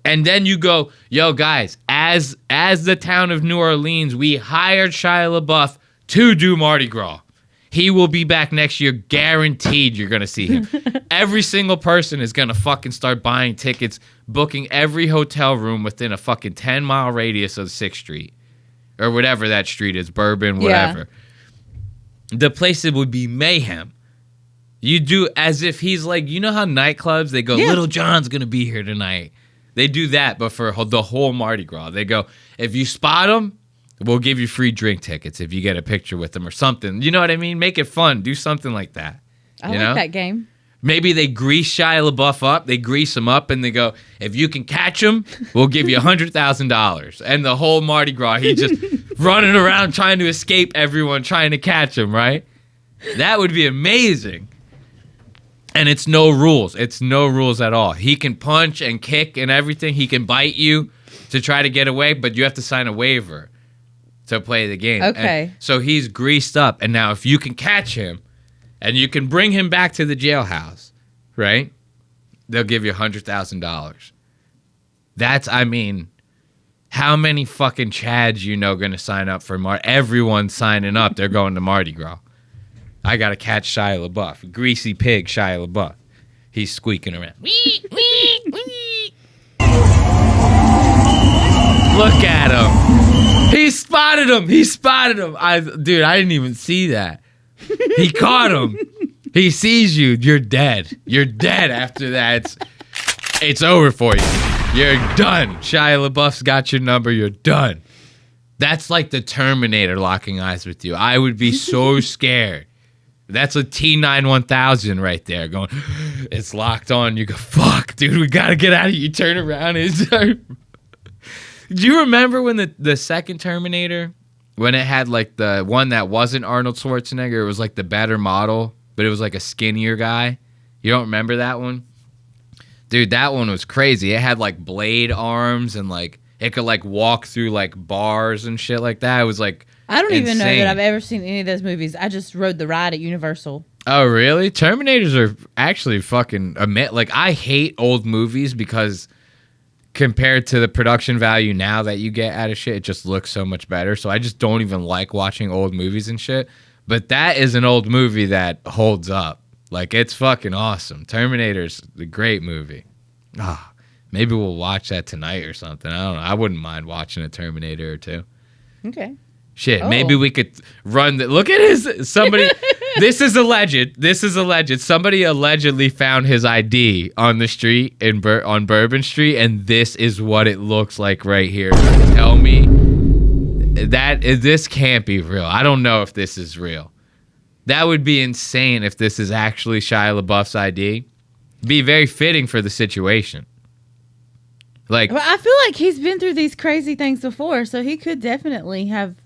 Speaker 1: And then you go, yo, guys, as the town of New Orleans, we hired Shia LaBeouf to do Mardi Gras. He will be back next year. Guaranteed you're going to see him. Every single person is going to fucking start buying tickets, booking every hotel room within a fucking 10-mile radius of 6th Street. Or whatever that street is, Bourbon, whatever. Yeah. The place it would be mayhem. You do as if he's like, you know how nightclubs, they go, Little John's going to be here tonight. They do that, but for the whole Mardi Gras. They go, if you spot him, we'll give you free drink tickets if you get a picture with them or something. You know what I mean? Make it fun. Do something like that.
Speaker 2: I like that game.
Speaker 1: Maybe they grease Shia LaBeouf up. They grease him up and they go, if you can catch him, we'll give you $100,000. And the whole Mardi Gras, he's just running around trying to escape everyone trying to catch him, right? That would be amazing. And it's no rules. It's no rules at all. He can punch and kick and everything. He can bite you to try to get away, but you have to sign a waiver to play the game.
Speaker 2: Okay.
Speaker 1: And so he's greased up. And now if you can catch him and you can bring him back to the jailhouse, right? They'll give you $100,000. That's, I mean, how many fucking Chads you know going to sign up for Mardi? Everyone's signing up. They're going to Mardi Gras. I got to catch Shia LaBeouf. Greasy pig Shia LaBeouf. He's squeaking around. Look at him. He spotted him. He spotted him. Dude, I didn't even see that. He caught him. He sees you. You're dead. You're dead after that. It's over for you. You're done. Shia LaBeouf's got your number. You're done. That's like the Terminator locking eyes with you. I would be so scared. That's a T9 1000 right there going, it's locked on. You go, fuck, dude, we got to get out of here. You turn around. Do you remember when the second Terminator, when it had like the one that wasn't Arnold Schwarzenegger, it was like the better model, but it was like a skinnier guy? You don't remember that one? Dude, that one was crazy. It had like blade arms and like it could like walk through like bars and shit like that. It was like
Speaker 2: I don't even know
Speaker 1: insane.
Speaker 2: that I've ever seen any of those movies. I just rode the ride at Universal.
Speaker 1: Oh, really? Terminators are actually fucking like I hate old movies because compared to the production value now that you get out of shit, it just looks so much better. So I just don't even like watching old movies and shit. But that is an old movie that holds up. Like, it's fucking awesome. Terminator's a great movie. Maybe we'll watch that tonight or something. I don't know. I wouldn't mind watching a Terminator or two.
Speaker 2: Okay.
Speaker 1: Shit, maybe we could run the... Look at somebody... This is alleged. Somebody allegedly found his ID on the street on Bourbon Street, and this is what it looks like right here. Tell me this can't be real. I don't know if this is real. That would be insane if this is actually Shia LaBeouf's ID. Be very fitting for the situation. Like,
Speaker 2: well, I feel like he's been through these crazy things before, so he could definitely have...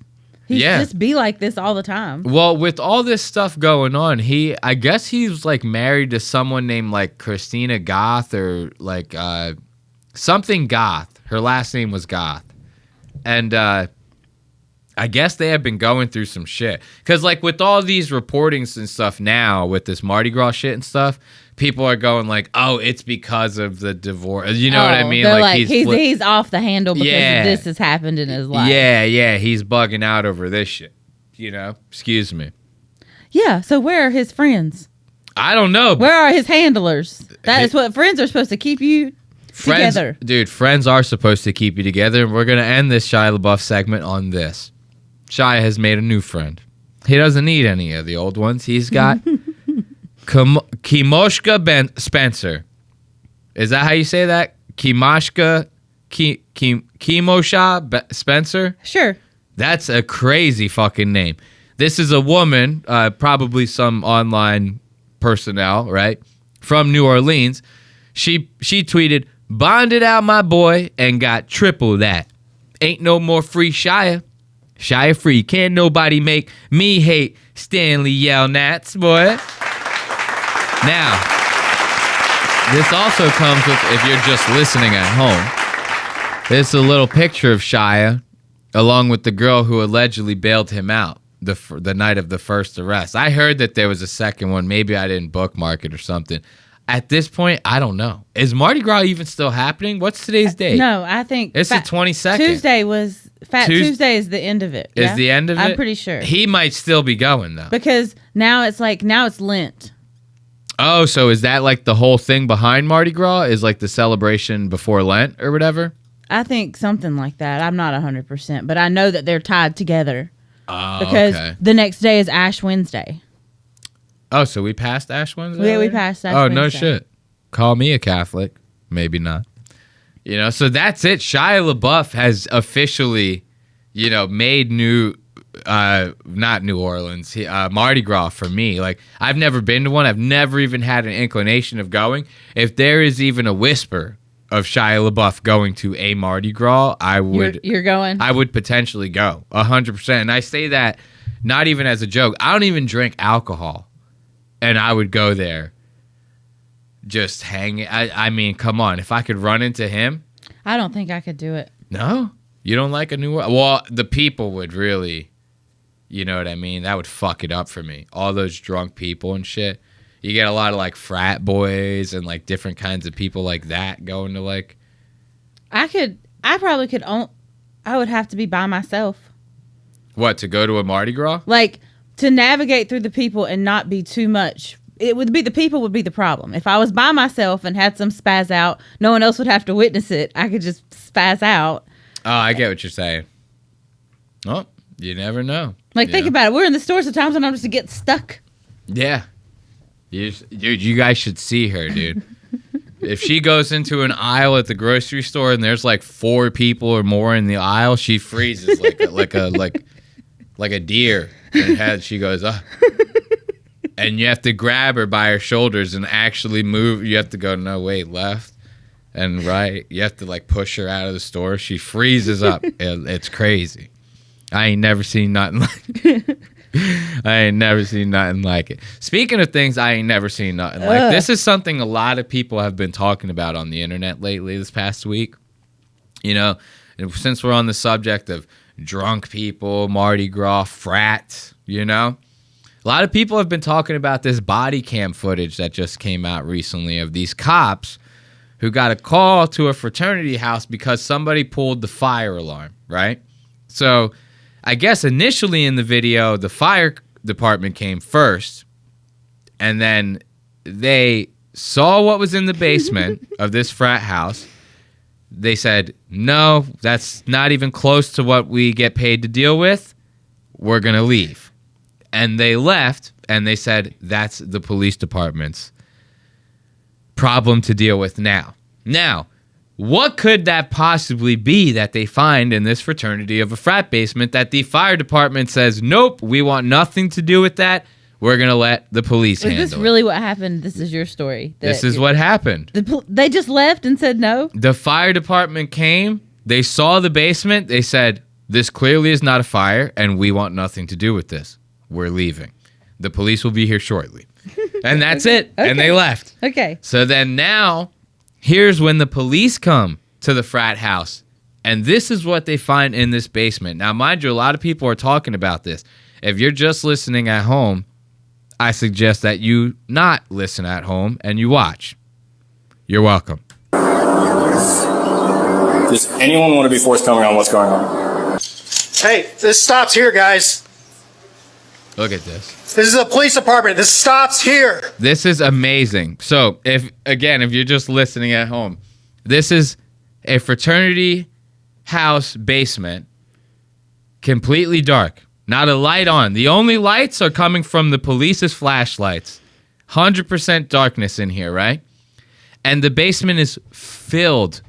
Speaker 2: just be like this all the time.
Speaker 1: Well, with all this stuff going on, I guess he's like married to someone named like Christina Goth or like something Goth. Her last name was Goth. And I guess they have been going through some shit. Because like with all these reportings and stuff now, with this Mardi Gras shit and stuff, people are going like, oh, it's because of the divorce. You know what I mean?
Speaker 2: They're like he's off the handle because this has happened in his life.
Speaker 1: Yeah, he's bugging out over this shit. You know? Excuse me.
Speaker 2: Yeah, so where are his friends?
Speaker 1: I don't know.
Speaker 2: Where are his handlers? That is what friends are supposed to keep you together.
Speaker 1: Dude, friends are supposed to keep you together, and we're going to end this Shia LaBeouf segment on this. Shia has made a new friend. He doesn't need any of the old ones. He's got Kimoshka Spencer. Is that how you say that? Kimosha Spencer?
Speaker 2: Sure.
Speaker 1: That's a crazy fucking name. This is a woman, probably some online personnel, right? From New Orleans. She tweeted, "Bonded out my boy and got triple that. Ain't no more free Shia. Shia free. Can't nobody make me hate Stanley Yell Nats, boy." Now, this also comes with, if you're just listening at home, this is a little picture of Shia along with the girl who allegedly bailed him out the night of the first arrest. I heard that there was a second one. Maybe I didn't bookmark it or something. At this point, I don't know. Is Mardi Gras even still happening? What's today's date?
Speaker 2: No, I think
Speaker 1: it's the 22nd.
Speaker 2: Tuesday was Tuesday is the end of it.
Speaker 1: Is the end of it?
Speaker 2: I'm pretty sure.
Speaker 1: He might still be going though.
Speaker 2: Because now it's Lent.
Speaker 1: Oh, so is that like the whole thing behind Mardi Gras is like the celebration before Lent or whatever?
Speaker 2: I think something like that. I'm not 100%, but I know that they're tied together.
Speaker 1: Oh,
Speaker 2: because the next day is Ash Wednesday.
Speaker 1: Oh, so we passed Ash Wednesday?
Speaker 2: Yeah, we passed Ash Wednesday.
Speaker 1: Oh, no shit. Call me a Catholic. Maybe not. You know, so that's it. Shia LaBeouf has officially, made not New Orleans, Mardi Gras for me. Like, I've never been to one. I've never even had an inclination of going. If there is even a whisper of Shia LaBeouf going to a Mardi Gras, I would...
Speaker 2: You're going?
Speaker 1: I would potentially go, 100%. And I say that not even as a joke. I don't even drink alcohol. And I would go there, just hang. I mean, come on. If I could run into him.
Speaker 2: I don't think I could do it.
Speaker 1: No? You don't like a New Orleans? Well, the people would really, you know what I mean? That would fuck it up for me. All those drunk people and shit. You get a lot of like frat boys and like different kinds of people like that going to like.
Speaker 2: I probably could. I would have to be by myself.
Speaker 1: What, to go to a Mardi Gras?
Speaker 2: Like, to navigate through the people and not be too much. It would be the people would be the problem. If I was by myself and had some spaz out, no one else would have to witness it. I could just spaz out.
Speaker 1: Oh, I get what you're saying. Oh, you never know.
Speaker 2: Like, think about it. We're in the store sometimes and I'm just to get stuck.
Speaker 1: Yeah. Dude, you guys should see her, dude. If she goes into an aisle at the grocery store and there's like 4 people or more in the aisle, she freezes like a deer. And she goes, and you have to grab her by her shoulders and actually move. You have to go, no, wait, left and right. You have to like push her out of the store. She freezes up. It's crazy. I ain't never seen nothing like it. I ain't never seen nothing like it. Speaking of things I ain't never seen nothing like, this is something a lot of people have been talking about on the internet lately this past week. You know, since we're on the subject of drunk people, Mardi Gras, Frat, you know, a lot of people have been talking about this body cam footage that just came out recently of these cops who got a call to a fraternity house because somebody pulled the fire alarm, right? So I guess initially in the video, the fire department came first, and then they saw what was in the basement of this frat house. They said, no, that's not even close to what we get paid to deal with. We're going to leave. And they left, and they said, that's the police department's problem to deal with now. Now, what could that possibly be that they find in this fraternity of a frat basement that the fire department says, nope, we want nothing to do with that. We're going to let the police handle it.
Speaker 2: Is this really what happened? This is your story.
Speaker 1: This is what happened.
Speaker 2: They just left and said no?
Speaker 1: The fire department came. They saw the basement. They said, this clearly is not a fire, and we want nothing to do with this. We're leaving. The police will be here shortly. And that's it.
Speaker 2: Okay.
Speaker 1: And they left.
Speaker 2: Okay.
Speaker 1: So then now, here's when the police come to the frat house, and this is what they find in this basement. Now, mind you, a lot of people are talking about this. If you're just listening at home, I suggest that you not listen at home and you watch. You're welcome.
Speaker 10: Does anyone want to be forthcoming on what's going on?
Speaker 11: Hey, this stops here, guys.
Speaker 1: Look at this.
Speaker 11: This is a police department. This stops here.
Speaker 1: This is amazing. So, if you're just listening at home, this is a fraternity house basement, completely dark, not a light on. The only lights are coming from the police's flashlights. 100% darkness in here, right? And the basement is filled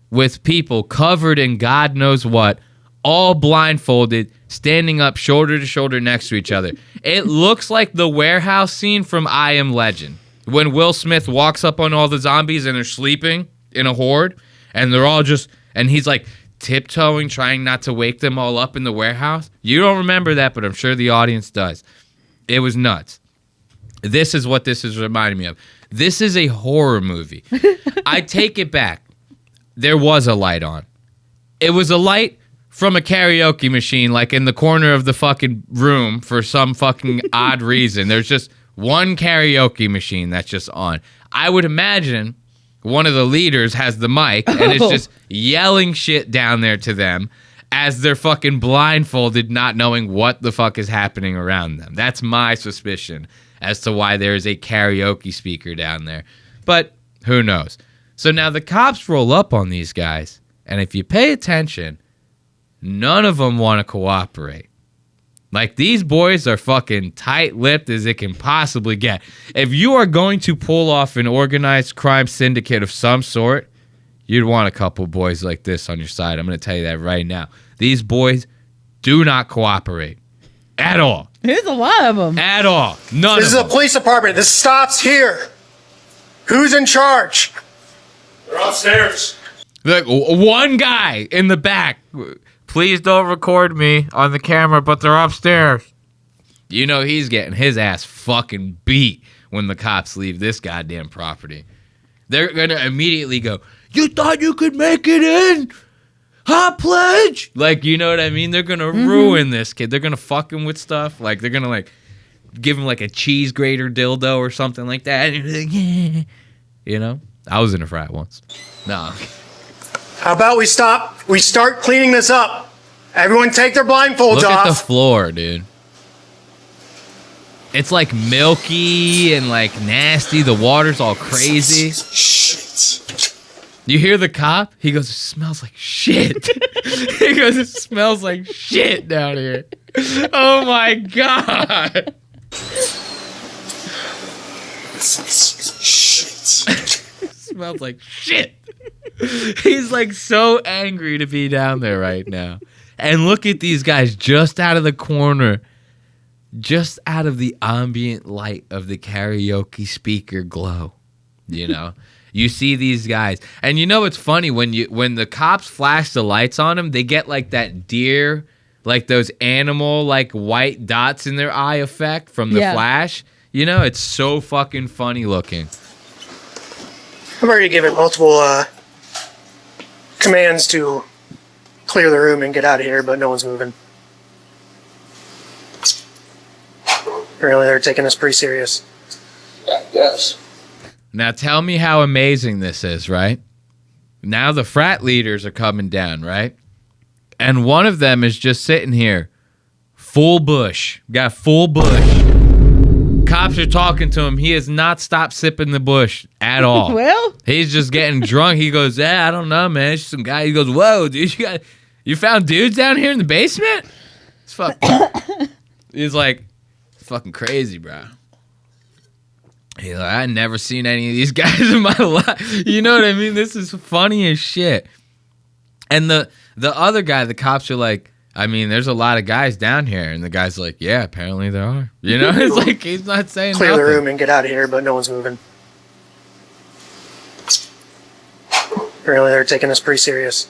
Speaker 1: with people covered in God knows what, all blindfolded, standing up shoulder to shoulder next to each other. It looks like the warehouse scene from I Am Legend, when Will Smith walks up on all the zombies and they're sleeping in a horde, and they're all just, and he's like tiptoeing, trying not to wake them all up in the warehouse. You don't remember that, but I'm sure the audience does. It was nuts. This is what this is reminding me of. This is a horror movie. I take it back. There was a light on. It was a light from a karaoke machine, like in the corner of the fucking room for some fucking odd reason. There's just one karaoke machine that's just on. I would imagine one of the leaders has the mic and is just yelling shit down there to them as they're fucking blindfolded, not knowing what the fuck is happening around them. That's my suspicion as to why there is a karaoke speaker down there. But who knows? So now the cops roll up on these guys, and if you pay attention, none of them want to cooperate. Like, these boys are fucking tight-lipped as it can possibly get. If you are going to pull off an organized crime syndicate of some sort, you'd want a couple boys like this on your side. I'm going to tell you that right now. These boys do not cooperate at all.
Speaker 2: There's a lot of them.
Speaker 1: At all. None of them.
Speaker 11: This is a police department. This stops here. Who's in charge?
Speaker 10: They're upstairs.
Speaker 1: Look, one guy in the back. Please don't record me on the camera, but they're upstairs. You know he's getting his ass fucking beat when the cops leave this goddamn property. They're going to immediately go, you thought you could make it in? Hot pledge? Like, you know what I mean? They're going to ruin this kid. They're going to fuck him with stuff. Like, they're going to, like, give him, like, a cheese grater dildo or something like that. And you're like, yeah. You know? I was in a frat once. No.
Speaker 11: How about we start cleaning this up? Everyone take their blindfolds
Speaker 1: Look
Speaker 11: off.
Speaker 1: at the floor, dude. It's like milky and like nasty. The water's all crazy.
Speaker 11: Shit.
Speaker 1: You hear the cop? He goes, it smells like shit. He goes, it smells like shit down here. Oh my God.
Speaker 11: Shit.
Speaker 1: Smells like shit. He's like so angry to be down there right now. And look at these guys just out of the corner just out of the ambient light of the karaoke speaker glow, you know. You see these guys, and you know it's funny when the cops flash the lights on them, they get like that deer, like those animal like white dots in their eye effect from the flash. You know, it's so fucking funny looking.
Speaker 11: I've already given multiple commands to clear the room and get out of here, but no one's moving. Apparently they're taking this pretty serious.
Speaker 5: Yeah, yes.
Speaker 1: Now tell me how amazing this is, right? Now the frat leaders are coming down, right? And one of them is just sitting here, full bush, got full bush. Cops are talking to him. He has not stopped sipping the bush at all.
Speaker 2: Well,
Speaker 1: he's just getting drunk. He goes, "Yeah, I don't know, man. It's just some guy." He goes, "Whoa, dude, you found dudes down here in the basement?" It's fucking. He's like, "Fucking crazy, bro." He's like, "I never seen any of these guys in my life." You know what I mean? This is funny as shit. And the other guy, the cops are like, "I mean, there's a lot of guys down here," and the guy's like, "Yeah, apparently there are." You know, it's like he's not saying
Speaker 11: Clear
Speaker 1: nothing.
Speaker 11: the room and get out of here, but no one's moving. Apparently they're taking this pretty serious.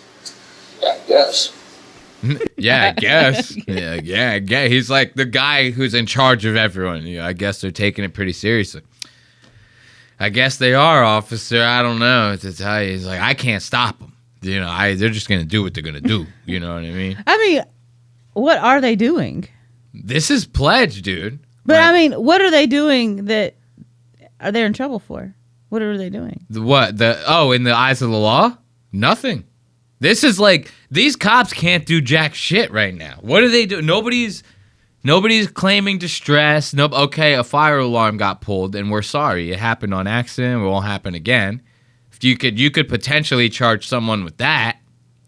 Speaker 5: Yeah, yes.
Speaker 1: Yeah, I guess. Yeah, I guess. He's like the guy who's in charge of everyone. You know, I guess they're taking it pretty seriously. I guess they are, officer. I don't know to tell you. He's like, I can't stop them. You know, they're just going to do what they're going to do. You know what I mean?
Speaker 2: I mean, what are they doing?
Speaker 1: This is pledge, dude.
Speaker 2: But
Speaker 1: like,
Speaker 2: I mean, what are they doing that are they in trouble for? What are they doing?
Speaker 1: In the eyes of the law? Nothing. This is like, these cops can't do jack shit right now. What do they do? Nobody's claiming distress. Okay, a fire alarm got pulled, and we're sorry. It happened on accident. It won't happen again. You could potentially charge someone with that,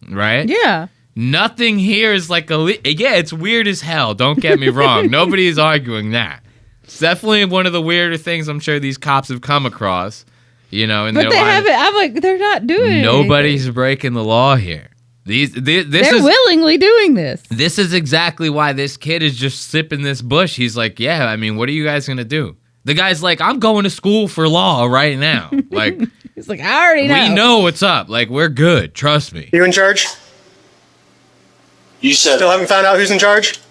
Speaker 1: right?
Speaker 2: Yeah.
Speaker 1: Nothing here is like it's weird as hell. Don't get me wrong. Nobody's arguing that. It's definitely one of the weirder things I'm sure these cops have come across. You know, in
Speaker 2: but they haven't. I'm like, they're not doing.
Speaker 1: Nobody's breaking the law here. They're
Speaker 2: willingly doing this.
Speaker 1: This is exactly why this kid is just sipping this bush. He's like, yeah, I mean, what are you guys gonna do? The guy's like, I'm going to school for law right now. Like,
Speaker 2: he's like, I already know.
Speaker 1: We know what's up. Like, we're good. Trust me.
Speaker 11: You in charge?
Speaker 5: You said.
Speaker 11: Still haven't found out who's in charge?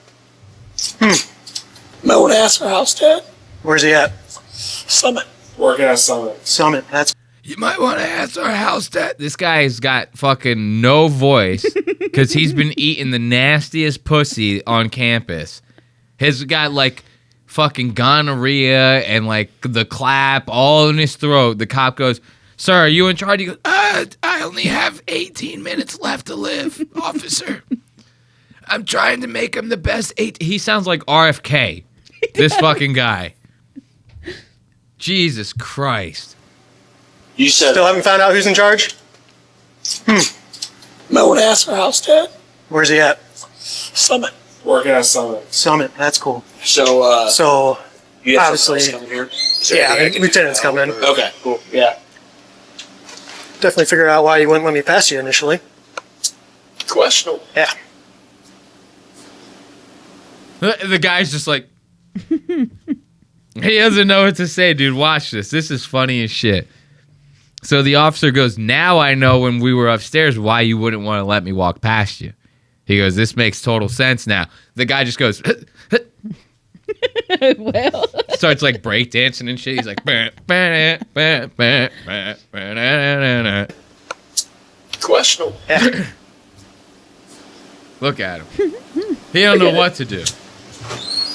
Speaker 5: Might want to ask our house dad.
Speaker 11: Where's he at?
Speaker 5: Summit. Working at Summit.
Speaker 11: Summit. That's.
Speaker 1: You might want to ask our house dad. This guy's got fucking no voice because he's been eating the nastiest pussy on campus. He's got like fucking gonorrhea and like the clap all in his throat. The cop goes, "Sir, are you in charge?" He goes, I only have 18 minutes left to live, officer. I'm trying to make him the best. He sounds like RFK, this fucking guy. Jesus Christ.
Speaker 5: You said.
Speaker 11: Still haven't found out who's in charge?
Speaker 5: Might want to ask our house dad.
Speaker 11: Where's he at?
Speaker 5: Summit. Working at Summit.
Speaker 11: Summit. That's cool.
Speaker 5: So you have
Speaker 11: obviously,
Speaker 5: coming here?
Speaker 11: yeah, lieutenant's coming.
Speaker 5: Okay, cool. Yeah.
Speaker 11: Definitely figure out why you wouldn't let me pass you initially.
Speaker 5: Questionable.
Speaker 11: Yeah.
Speaker 1: The guy's just like, he doesn't know what to say, dude. Watch this. This is funny as shit. So the officer goes, now I know when we were upstairs why you wouldn't want to let me walk past you. He goes, this makes total sense now. The guy just goes,
Speaker 2: well,
Speaker 1: starts like breakdancing and shit. He's like,
Speaker 5: questionable.
Speaker 11: Yeah.
Speaker 1: Look at him. He don't know what to do.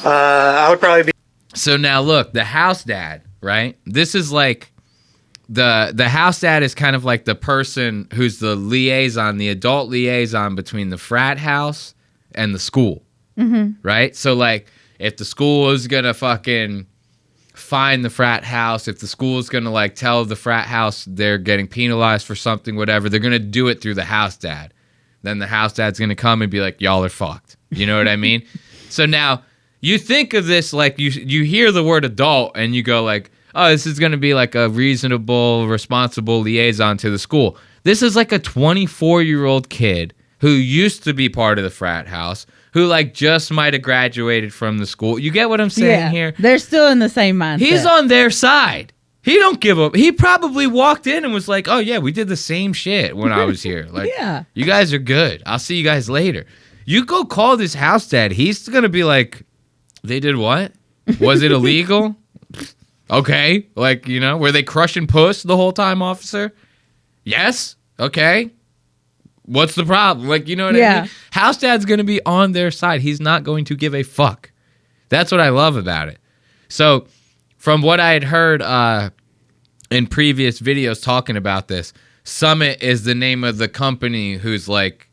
Speaker 11: I would probably be.
Speaker 1: So now look, the house dad, right? This is like the house dad is kind of like the person who's the liaison, the adult liaison between the frat house and the school, right? So like if the school is gonna fucking find the frat house, if the school is gonna like tell the frat house they're getting penalized for something, whatever, they're gonna do it through the house dad. Then the house dad's gonna come and be like, y'all are fucked. You know what I mean? So now you think of this like you hear the word adult and you go like, oh, this is going to be like a reasonable, responsible liaison to the school. This is like a 24-year-old kid who used to be part of the frat house, who like just might have graduated from the school. You get what I'm saying here?
Speaker 2: They're still in the same mindset.
Speaker 1: He's on their side. He don't give up. He probably walked in and was like, "Oh yeah, we did the same shit when I was here. Like, you guys are good. I'll see you guys later." You go call this house dad. He's gonna be like, "They did what? Was it illegal? Okay, like were they crushing puss the whole time, officer? Yes. Okay." What's the problem? Like, you know what I mean? House dad's going to be on their side. He's not going to give a fuck. That's what I love about it. So, from what I had heard in previous videos talking about this, Summit is the name of the company who's like,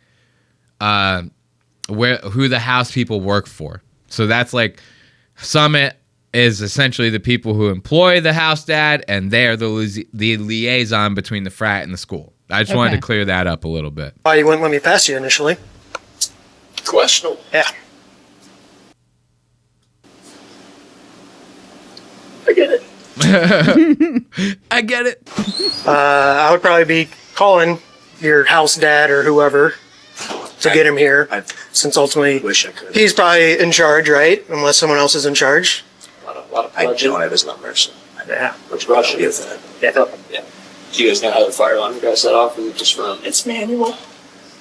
Speaker 1: who the house people work for. So that's like, Summit is essentially the people who employ the house dad, and they're the liaison between the frat and the school. I just wanted to clear that up a little bit.
Speaker 11: Why you wouldn't let me pass you initially?
Speaker 5: Questionable.
Speaker 11: Yeah.
Speaker 5: I get it.
Speaker 1: I get it.
Speaker 11: I would probably be calling your house dad or whoever to get him here, since ultimately
Speaker 5: Wish I could.
Speaker 11: he's probably in charge, right? Unless someone else is in charge.
Speaker 5: I don't have his number, so.
Speaker 11: Yeah.
Speaker 5: Which probably should give that. Yeah. Do you guys know how the fire alarm guy set off? Or just from? It's manual.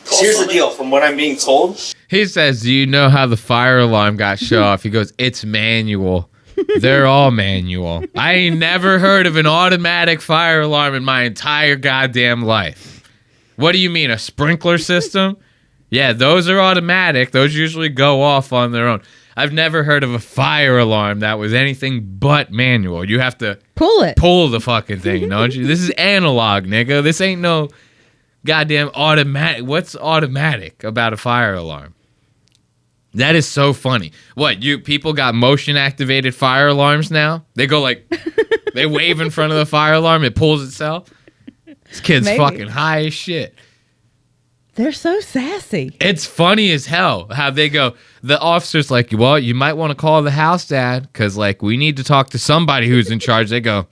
Speaker 5: Here's the deal. From what I'm being told,
Speaker 1: He says, "Do you know how the fire alarm got shut off?" He goes, "It's manual. They're all manual. I ain't never heard of an automatic fire alarm in my entire goddamn life." What do you mean, a sprinkler system? Yeah, those are automatic. Those usually go off on their own. I've never heard of a fire alarm that was anything but manual. You have to pull the fucking thing, don't you? This is analog, nigga. This ain't no goddamn automatic. What's automatic about a fire alarm? That is so funny. What, people got motion activated fire alarms now? They go like, they wave in front of the fire alarm, it pulls itself. This kid's fucking high as shit.
Speaker 2: They're so sassy.
Speaker 1: It's funny as hell how they go. The officer's like, "Well, you might want to call the house dad because, like, we need to talk to somebody who's in charge." They go,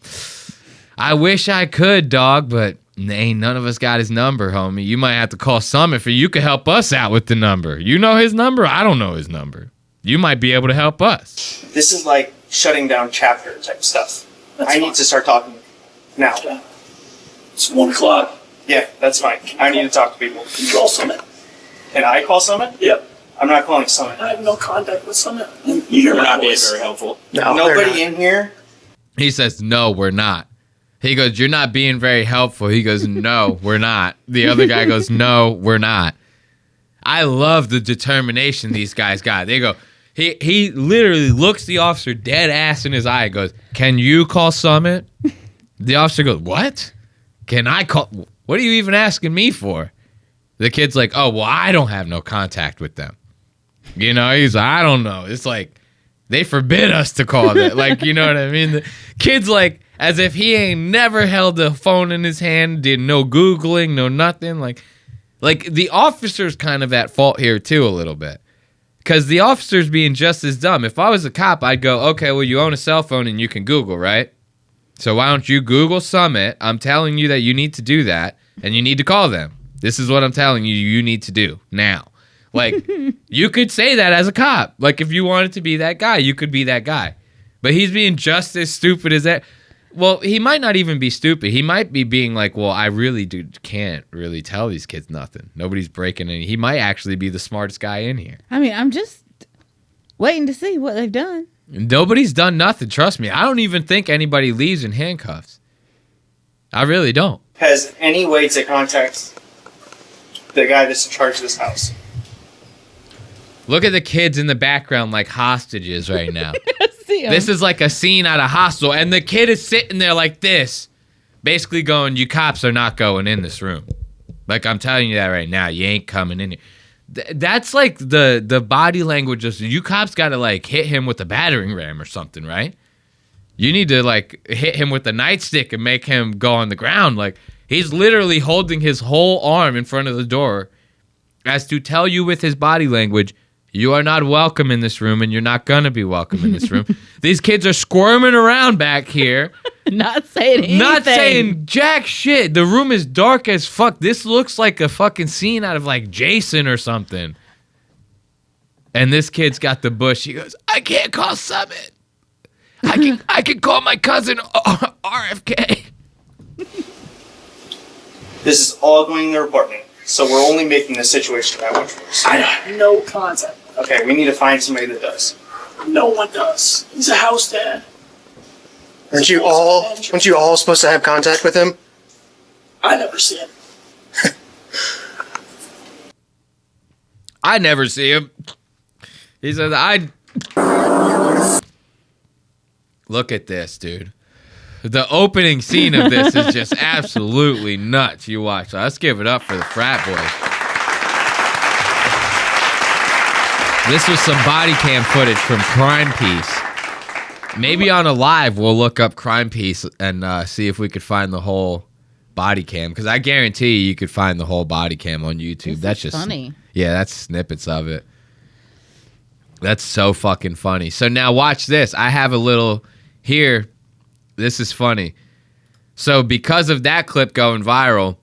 Speaker 1: "I wish I could, dog, but ain't none of us got his number, homie. You might have to call Summit for you could help us out with the number. You know his number? I don't know his number. You might be able to help us."
Speaker 12: This is like shutting down chapter type stuff. I need to start talking now.
Speaker 5: it's 1 o'clock.
Speaker 12: Yeah, that's fine. I need to talk to people.
Speaker 5: Can you call Summit?
Speaker 12: Can I call Summit?
Speaker 5: Yep.
Speaker 12: I'm not calling Summit.
Speaker 5: I have no contact with Summit. You're not being very helpful.
Speaker 11: No,
Speaker 12: nobody in here.
Speaker 1: He says, "No, we're not." He goes, "You're not being very helpful." He goes, "No, we're not." The other guy goes, "No, we're not." I love the determination these guys got. They go, he literally looks the officer dead ass in his eye and goes, "Can you call Summit?" The officer goes, "What? Can I call? What are you even asking me for?" The kid's like, "Oh, well, I don't have no contact with them." He's like, "I don't know." It's like, they forbid us to call that. Like, you know what I mean? The kid's like, as if he ain't never held a phone in his hand, did no Googling, no nothing. Like the officer's kind of at fault here too a little bit. Because the officer's being just as dumb. If I was a cop, I'd go, "Okay, well, you own a cell phone and you can Google, right? So why don't you Google Summit? I'm telling you that you need to do that, and you need to call them. This is what I'm telling you need to do now." Like, you could say that as a cop. Like, if you wanted to be that guy, you could be that guy. But he's being just as stupid as that. Well, he might not even be stupid. He might be being like, "Well, I really can't really tell these kids nothing. Nobody's breaking any." He might actually be the smartest guy in here.
Speaker 2: I mean, I'm just waiting to see what they've done.
Speaker 1: Nobody's done nothing. Trust me. I don't even think anybody leaves in handcuffs. I really don't.
Speaker 12: Has any way to contact the guy that's in charge of this house?
Speaker 1: Look at the kids in the background like hostages right now.
Speaker 2: See 'em.
Speaker 1: This is like a scene out of Hostel, and the kid is sitting there like this, basically going, "You cops are not going in this room. Like, I'm telling you that right now. You ain't coming in here." That's like the body language of, you cops got to like hit him with a battering ram or something, right? You need to like hit him with a nightstick and make him go on the ground. Like, he's literally holding his whole arm in front of the door as to tell you with his body language, you are not welcome in this room, and you're not going to be welcome in this room. These kids are squirming around back here.
Speaker 2: Not saying anything.
Speaker 1: Not saying jack shit. The room is dark as fuck. This looks like a fucking scene out of like Jason or something. And this kid's got the bush. He goes, I can't call Summit. I can call my cousin RFK.
Speaker 12: This is all going in the apartment, so we're only making the situation that much worse.
Speaker 13: I have no contact.
Speaker 12: Okay, we need to find somebody that does.
Speaker 13: No one does. He's a house dad.
Speaker 11: Aren't you all supposed to have contact with him?
Speaker 13: I never see him.
Speaker 1: I never see him. He says, Look at this, dude. The opening scene of this is just absolutely nuts. You watch. So let's give it up for the Frat Boys. This was some body cam footage from Crime Piece. Maybe on a live, we'll look up Crime Piece and see if we could find the whole body cam. Because I guarantee you could find the whole body cam on YouTube. That's just
Speaker 2: funny.
Speaker 1: Yeah, that's snippets of it. That's so fucking funny. So now watch this. I have a little here. This is funny. So because of that clip going viral,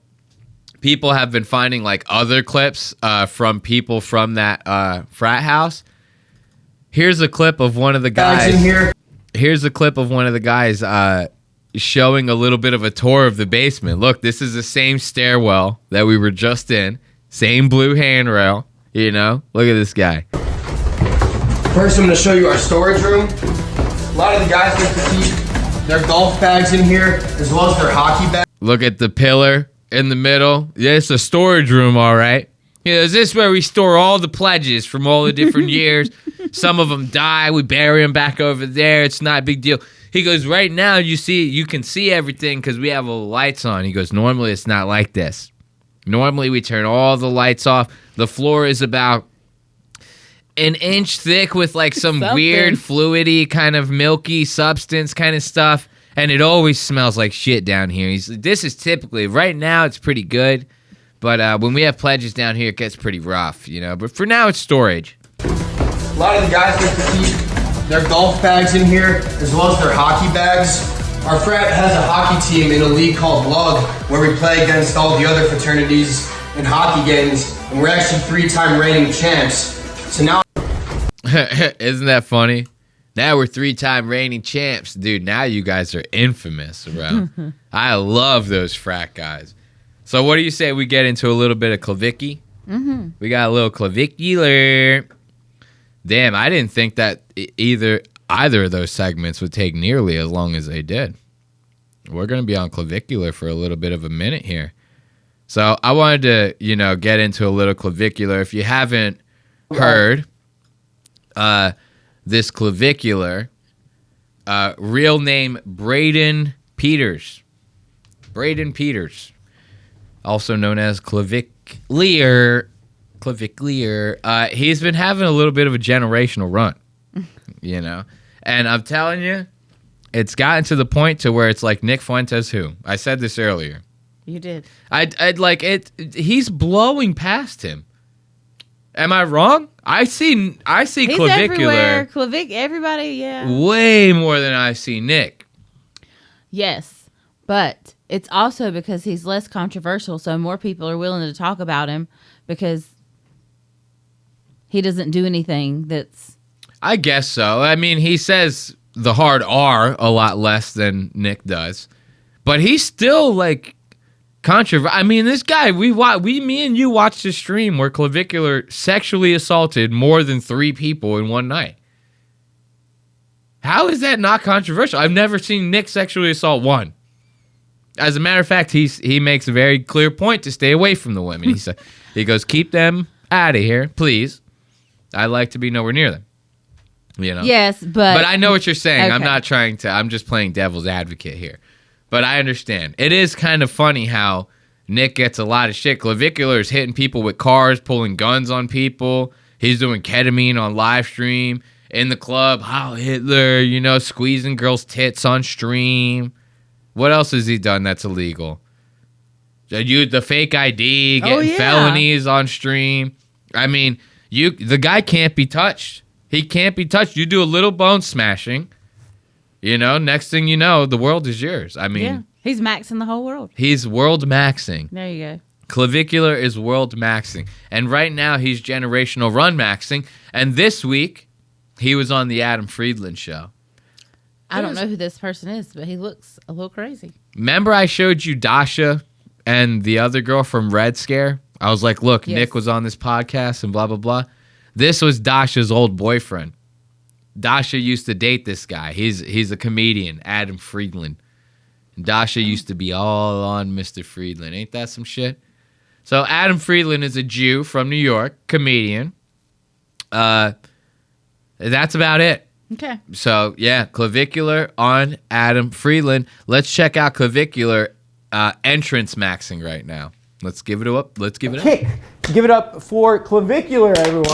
Speaker 1: people have been finding like other clips from people from that frat house. Here's a clip of one of the guys. Here's a clip of one of the guys showing a little bit of a tour of the basement. Look, this is the same stairwell that we were just in. Same blue handrail, you know? Look at this guy.
Speaker 8: First, I'm going to show you our storage room. A lot of the guys like to keep their golf bags in here, as well as their hockey bags.
Speaker 1: Look at the pillar in the middle. Yeah, it's a storage room, all right. You know, is this where we store all the pledges from all the different years? Some of them die. We bury them back over there. It's not a big deal. He goes, right now, you can see everything because we have all the lights on. He goes, normally it's not like this. Normally we turn all the lights off. The floor is about an inch thick with like some weird fluidy kind of milky substance kind of stuff. And it always smells like shit down here. This is typically, right now it's pretty good. But when we have pledges down here, it gets pretty rough, you know. But for now, it's storage.
Speaker 8: A lot of the guys like to keep their golf bags in here, as well as their hockey bags. Our frat has a hockey team in a league called Lug, where we play against all the other fraternities in hockey games, and we're actually 3-time reigning champs. So now...
Speaker 1: Isn't that funny? Now we're 3-time reigning champs. Dude, now you guys are infamous around. I love those frat guys. So what do you say we get into a little bit of clavicky?
Speaker 2: Mm-hmm.
Speaker 1: We got a little clavicular. Damn, I didn't think that either of those segments would take nearly as long as they did. We're going to be on clavicular for a little bit of a minute here. So I wanted to, get into a little clavicular. If you haven't heard this clavicular, real name Braden Peters. Braden Peters, also known as Clavicular. He's been having a little bit of a generational run, And I'm telling you, it's gotten to the point to where it's like Nick Fuentes who. I said this earlier.
Speaker 2: You did.
Speaker 1: I'd like it. He's blowing past him. Am I wrong? I see
Speaker 2: He's
Speaker 1: Clavicular.
Speaker 2: Everybody, yeah.
Speaker 1: Way more than I see Nick.
Speaker 2: Yes, but it's also because he's less controversial, so more people are willing to talk about him because he doesn't do anything that's...
Speaker 1: I guess so. I mean, he says the hard R a lot less than Nick does, but he's still like controversial. I mean, this guy, me and you watched a stream where Clavicular sexually assaulted more than 3 people in one night. How is that not controversial? I've never seen Nick sexually assault one. As a matter of fact, he makes a very clear point to stay away from the women. He goes, keep them out of here, please. I'd like to be nowhere near them.
Speaker 2: Yes, but
Speaker 1: I know what you're saying.
Speaker 2: Okay.
Speaker 1: I'm not trying to. I'm just playing devil's advocate here. But I understand. It is kind of funny how Nick gets a lot of shit. Clavicular is hitting people with cars, pulling guns on people. He's doing ketamine on live stream. In the club, Heil Hitler, squeezing girls' tits on stream. What else has he done that's illegal? The fake ID, getting felonies on stream. I mean, the guy can't be touched. He can't be touched. You do a little bone smashing, next thing you know, the world is yours. I mean...
Speaker 2: Yeah, he's maxing the whole world.
Speaker 1: He's world maxing.
Speaker 2: There you go.
Speaker 1: Clavicular is world maxing. And right now he's generational run maxing. And this week he was on the Adam Friedland show.
Speaker 2: I don't know who this person is, but he looks a little crazy.
Speaker 1: Remember I showed you Dasha and the other girl from Red Scare? I was like, look,
Speaker 2: Yes.
Speaker 1: Nick was on this podcast and blah, blah, blah. This was Dasha's old boyfriend. Dasha used to date this guy. He's a comedian, Adam Friedland. And Dasha used to be all on Mr. Friedland. Ain't that some shit? So Adam Friedland is a Jew from New York, comedian. That's about it.
Speaker 2: Okay.
Speaker 1: So, yeah, Clavicular on Adam Friedland. Let's check out Clavicular entrance maxing right now. Let's give it up. Let's give it up.
Speaker 14: Kick. Give it up for Clavicular, everyone.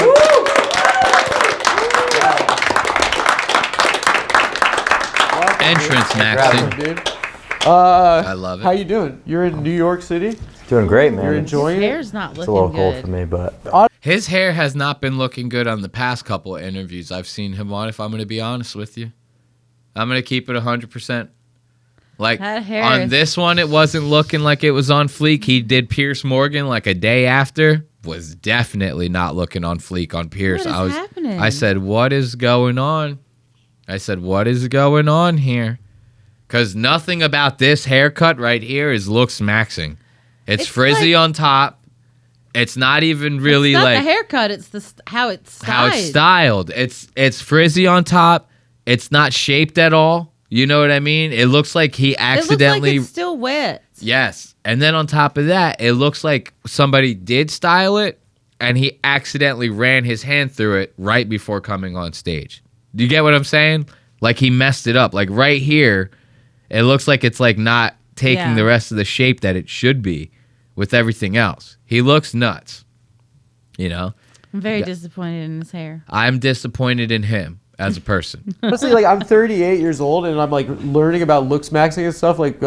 Speaker 1: Entrance maxing.
Speaker 14: Dude.
Speaker 1: I love it.
Speaker 14: How you doing? You're in New York City?
Speaker 15: Doing great, man.
Speaker 14: You're enjoying
Speaker 2: His
Speaker 14: it?
Speaker 2: hair's not
Speaker 15: It's
Speaker 2: looking
Speaker 15: a little
Speaker 2: good.
Speaker 15: cold for me, but
Speaker 1: His hair has not been looking good on the past couple of interviews I've seen him on, if I'm going to be honest with you. I'm going to keep it 100%. Like,
Speaker 2: That hair
Speaker 1: on
Speaker 2: is-
Speaker 1: this one, it wasn't looking like it was on fleek. He did Pierce Morgan like a day after. Was definitely not looking on fleek on Pierce.
Speaker 2: What is happening?
Speaker 1: I said, what is going on? I said, what is going on here? Because nothing about this haircut right here is looks maxing. It's frizzy on top. It's not even really
Speaker 2: it's not
Speaker 1: like
Speaker 2: the haircut. It's the how it's styled.
Speaker 1: how it's styled. It's frizzy on top. It's not shaped at all. You know what I mean? It looks like he accidentally.
Speaker 2: It looks like it's still wet.
Speaker 1: Yes. And then on top of that, it looks like somebody did style it and he accidentally ran his hand through it right before coming on stage. Do you get what I'm saying? Like he messed it up. Like right here, it looks like it's like not taking the rest of the shape that it should be with everything else. He looks nuts. You know?
Speaker 2: I'm very disappointed in his hair.
Speaker 1: I'm disappointed in him as a person.
Speaker 14: Honestly, like I'm 38 years old and I'm like learning about looks maxing and stuff. Like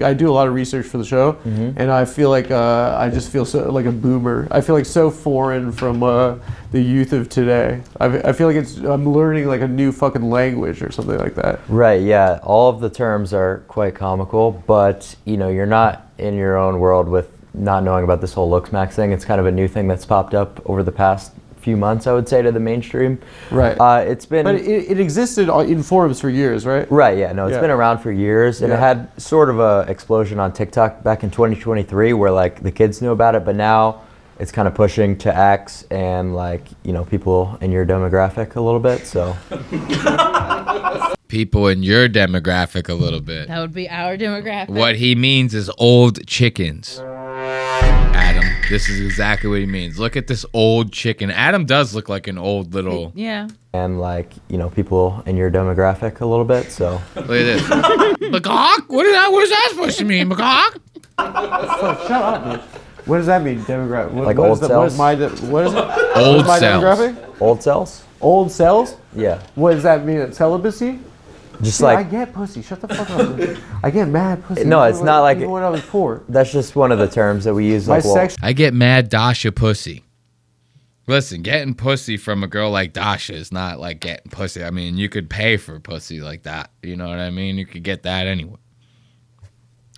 Speaker 14: I do a lot of research for the show, and I feel like I just feel so like a boomer. I feel like so foreign from the youth of today. I feel like I'm learning like a new fucking language or something like that.
Speaker 15: right, yeah, all of the terms are quite comical, but you know, you're not in your own world with not knowing about this whole looks max thing. It's kind of a new thing that's popped up over the past few months, I would say, to the mainstream.
Speaker 14: Right.
Speaker 15: It's been,
Speaker 14: But it existed in forums for years, right?
Speaker 15: right, yeah, no, it's been around for years, and it had sort of a explosion on TikTok back in 2023 where like the kids knew about it, but now it's kind of pushing to X and like, you know, people in your demographic a little bit, so.
Speaker 1: People in your demographic a little bit.
Speaker 2: That would be our demographic.
Speaker 1: What he means is old chickens. Adam, this is exactly what he means. Look at this old chicken. Adam does look like an old little.
Speaker 2: Yeah.
Speaker 15: And like, you know, people in your demographic a little bit, so.
Speaker 1: Look at this. Macaque? What is that supposed to mean, macaque?
Speaker 14: Fuck, shut up, bitch. What does that mean, demographic?
Speaker 15: Like
Speaker 14: what
Speaker 15: old
Speaker 14: is
Speaker 15: cells?
Speaker 14: What is it?
Speaker 1: Old
Speaker 14: What's my
Speaker 1: cells.
Speaker 14: demographic?
Speaker 15: Old cells?
Speaker 14: Old cells?
Speaker 15: Yeah.
Speaker 14: What does that mean? Celibacy?
Speaker 15: Just
Speaker 14: Dude, I
Speaker 15: like,
Speaker 14: get pussy. Shut the fuck up. I get mad pussy.
Speaker 15: No,
Speaker 14: even
Speaker 15: it's not like-
Speaker 14: even when I was poor.
Speaker 15: that's just one of the terms that we use.
Speaker 14: My
Speaker 15: Like, well,
Speaker 14: sex.
Speaker 1: I get mad Dasha pussy. Listen, getting pussy from a girl like Dasha is not like getting pussy. I mean, you could pay for pussy like that. You know what I mean? You could get that anyway.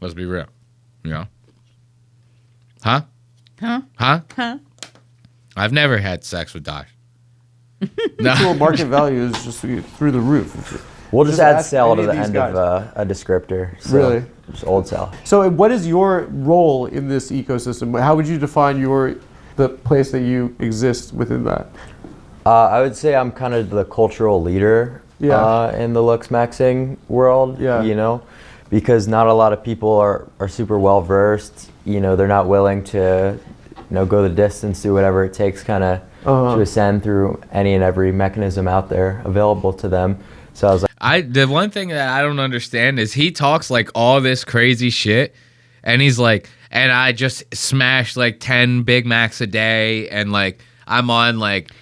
Speaker 1: Let's be real. You know? Huh?
Speaker 2: Huh?
Speaker 1: Huh?
Speaker 2: Huh?
Speaker 1: I've never had sex with Dasha.
Speaker 14: Actual market value is just through the roof.
Speaker 15: we'll just add
Speaker 14: ask
Speaker 15: cell
Speaker 14: any
Speaker 15: to
Speaker 14: of
Speaker 15: the
Speaker 14: these
Speaker 15: end
Speaker 14: guys.
Speaker 15: of a descriptor. So
Speaker 14: Really?
Speaker 15: Just old cell.
Speaker 14: So, what is your role in this ecosystem? How would you define the place that you exist within that?
Speaker 15: I would say I'm kind of the cultural leader in the looks maxing world, you know, because not a lot of people are super well versed. You know, they're not willing to, you know, go the distance, do whatever it takes kind of to ascend through any and every mechanism out there available to them. So I was like,
Speaker 1: The one thing that I don't understand is he talks like all this crazy shit, and he's like, and I just smashed like 10 Big Macs a day, and like I'm on like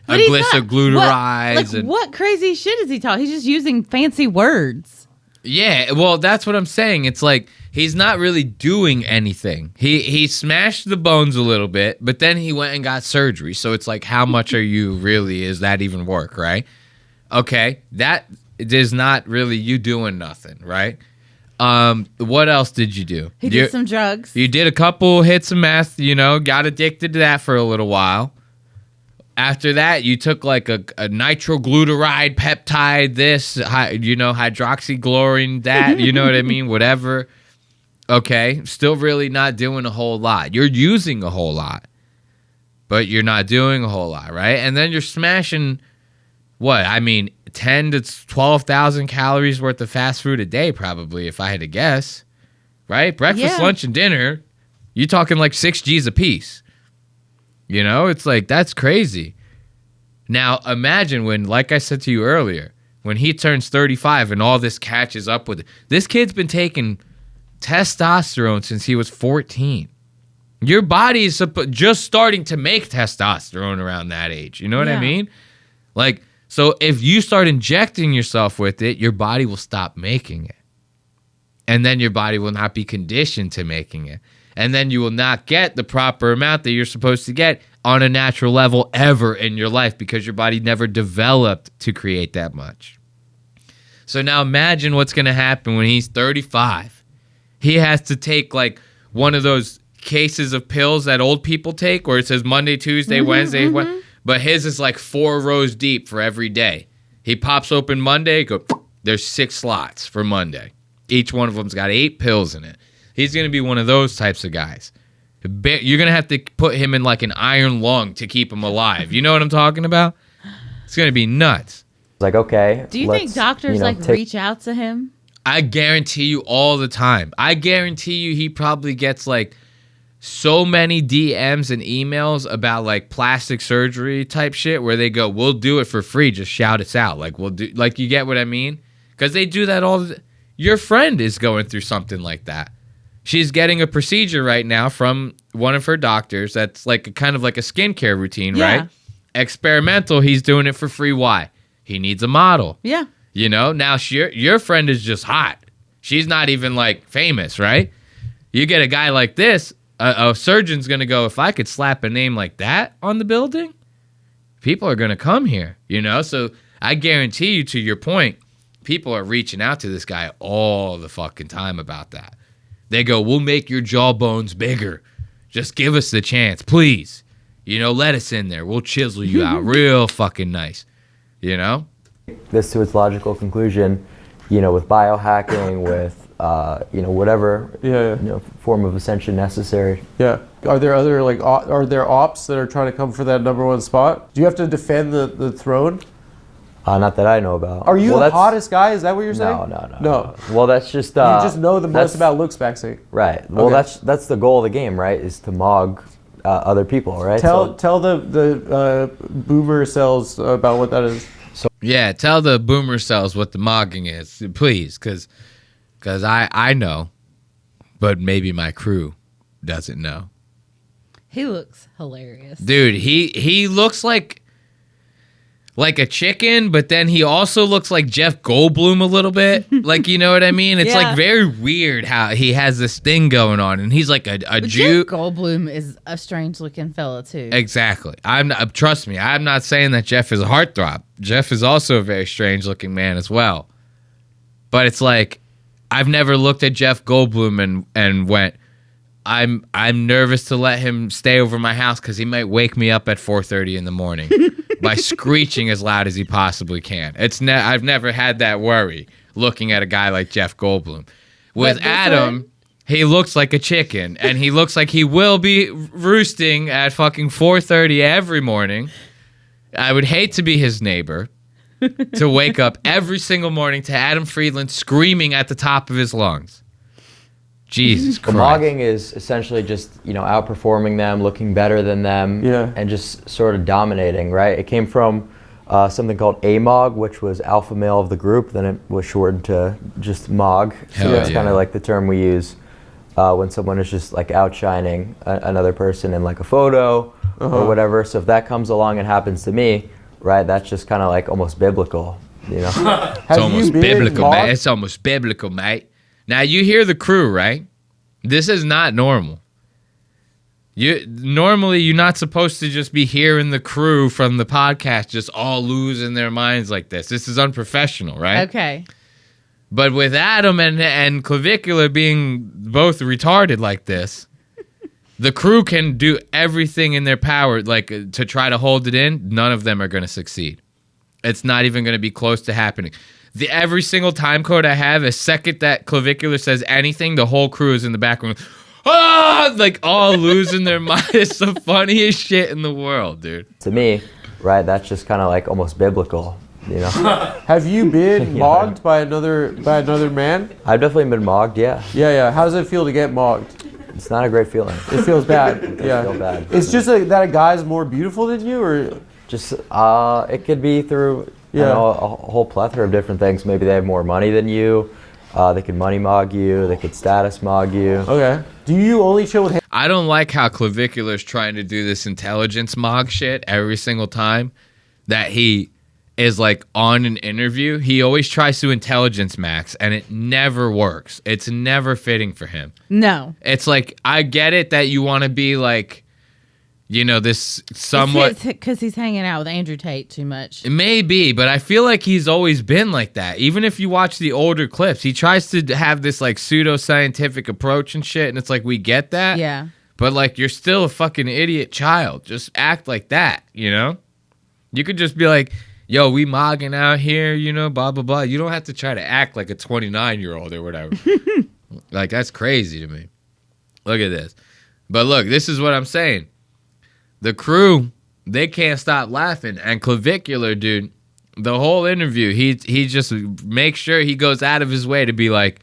Speaker 2: But he's not-
Speaker 1: glycerolglucerides and
Speaker 2: what crazy shit is he talking? He's just using fancy words.
Speaker 1: yeah. Well, that's what I'm saying. It's like he's not really doing anything. He smashed the bones a little bit, but then he went and got surgery. So it's like, how much are you really? Is that even work, right? Okay, that is not really you doing nothing, right? What else did you do?
Speaker 2: He did some drugs.
Speaker 1: You did a couple hits of meth, got addicted to that for a little while. After that, you took like a nitroglutaride peptide, hydroxychloroquine, that, you know what I mean? Whatever. Okay, still really not doing a whole lot. You're using a whole lot, but you're not doing a whole lot, right? And then you're smashing, 10 to 12,000 calories worth of fast food a day, probably, if I had to guess, right? Breakfast, lunch, and dinner, you're talking like 6 G's a piece. It's like, that's crazy. Now, imagine when, like I said to you earlier, when he turns 35 and all this catches up with it. This kid's been taking testosterone since he was 14. Your body is just starting to make testosterone around that age. You know what I mean? Like, so if you start injecting yourself with it, your body will stop making it. And then your body will not be conditioned to making it. And then you will not get the proper amount that you're supposed to get on a natural level ever in your life because your body never developed to create that much. So now imagine what's going to happen when he's 35. He has to take like one of those cases of pills that old people take where it says Monday, Tuesday, Wednesday, but his is like 4 rows deep for every day. He pops open Monday, there's 6 slots for Monday. Each one of them's got 8 pills in it. He's going to be one of those types of guys. You're going to have to put him in like an iron lung to keep him alive. You know what I'm talking about? It's going to be nuts.
Speaker 15: Like, okay.
Speaker 2: Do you think doctors reach out to him?
Speaker 1: I guarantee you all the time. I guarantee you he probably gets like so many DMs and emails about like plastic surgery type shit where they go, we'll do it for free. Just shout us out. Like, we'll do, like, you get what I mean? Because they do that all the Your friend is going through something like that. She's getting a procedure right now from one of her doctors that's like kind of like a skincare routine, right? Experimental. He's doing it for free. Why? He needs a model.
Speaker 2: Yeah.
Speaker 1: Now your friend is just hot. She's not even like famous, right? You get a guy like this, a surgeon's going to go, if I could slap a name like that on the building, people are going to come here, So I guarantee you, to your point, people are reaching out to this guy all the fucking time about that. They go, we'll make your jawbones bigger. Just give us the chance, please. Let us in there. We'll chisel you out real fucking nice.
Speaker 15: This to its logical conclusion, with biohacking, with, whatever form of ascension necessary.
Speaker 14: Yeah. Are there other, are there ops that are trying to come for that #1 spot? Do you have to defend the throne?
Speaker 15: Not that I know about.
Speaker 14: Are you the hottest guy? Is that what you're saying?
Speaker 15: No. Well, that's just...
Speaker 14: you just know the most about looks maxing.
Speaker 15: Right. Well, that's the goal of the game, right? Is to mog other people, right?
Speaker 14: Tell the boomer cells about what that is.
Speaker 1: Yeah, tell the boomer cells what the mogging is, please, because I know, but maybe my crew doesn't know.
Speaker 2: He looks hilarious.
Speaker 1: Dude, he looks like a chicken, but then he also looks like Jeff Goldblum a little bit. Like, you know what I mean? It's like very weird how he has this thing going on, and he's like a Jew.
Speaker 2: Jeff Goldblum is a strange looking fella too.
Speaker 1: Exactly. Trust me, I'm not saying that Jeff is a heartthrob. Jeff is also a very strange looking man as well. But it's like, I've never looked at Jeff Goldblum and went, I'm nervous to let him stay over my house because he might wake me up at 4:30 in the morning by screeching as loud as he possibly can. I've never had that worry looking at a guy like Jeff Goldblum. With Adam, he looks like a chicken, and he looks like he will be roosting at fucking 4:30 every morning. I would hate to be his neighbor, to wake up every single morning to Adam Friedland screaming at the top of his lungs. Jesus Christ.
Speaker 15: Mogging is essentially just, outperforming them, looking better than them, and just sort of dominating, right? It came from something called AMOG, which was alpha male of the group. Then it was shortened to just MOG. So that's kind of like the term we use when someone is just like outshining another person in like a photo or whatever. So if that comes along and happens to me, right, that's just kind of like almost biblical,
Speaker 1: It's almost biblical, mate. It's almost biblical, mate. Now, you hear the crew, right? This is not normal. Normally, you're not supposed to just be hearing the crew from the podcast just all losing their minds like this. This is unprofessional, right?
Speaker 2: Okay.
Speaker 1: But with Adam and Clavicular being both retarded like this, the crew can do everything in their power, like to try to hold it in. None of them are going to succeed. It's not even going to be close to happening. Every single time code I have, a second that Clavicular says anything, the whole crew is in the background, like all losing their mind. It's the funniest shit in the world, dude.
Speaker 15: To me, right, that's just kind of like almost biblical, you know.
Speaker 14: Have you been mogged by another man?
Speaker 15: I've definitely been mogged, yeah.
Speaker 14: Yeah. How does it feel to get mogged?
Speaker 15: It's not a great feeling.
Speaker 14: It feels bad.
Speaker 15: Yeah. Feel bad.
Speaker 14: It's just that a guy's more beautiful than you, or
Speaker 15: just it could be through you know, a whole plethora of different things. Maybe they have more money than you. They could money mog you. They could status mog you.
Speaker 14: Okay. Do you only chill with him?
Speaker 1: I don't like how Clavicular's trying to do this intelligence mog shit every single time that he is like on an interview. He always tries to intelligence max, and it never works. It's never fitting for him.
Speaker 2: No.
Speaker 1: It's like, I get it that you want to be like, you know, this somewhat...
Speaker 2: Because he's hanging out with Andrew Tate too much.
Speaker 1: It may be, but I feel like he's always been like that. Even if you watch the older clips, he tries to have this like pseudo-scientific approach and shit, and it's like, we get that.
Speaker 2: Yeah.
Speaker 1: But like, you're still a fucking idiot child. Just act like that, you know? You could just be like, yo, we mogging out here, you know, blah, blah, blah. You don't have to try to act like a 29-year-old or whatever. Like, that's crazy to me. Look at this. But look, this is what I'm saying. The crew, they can't stop laughing. And Clavicular, dude, the whole interview, he just makes sure he goes out of his way to be like,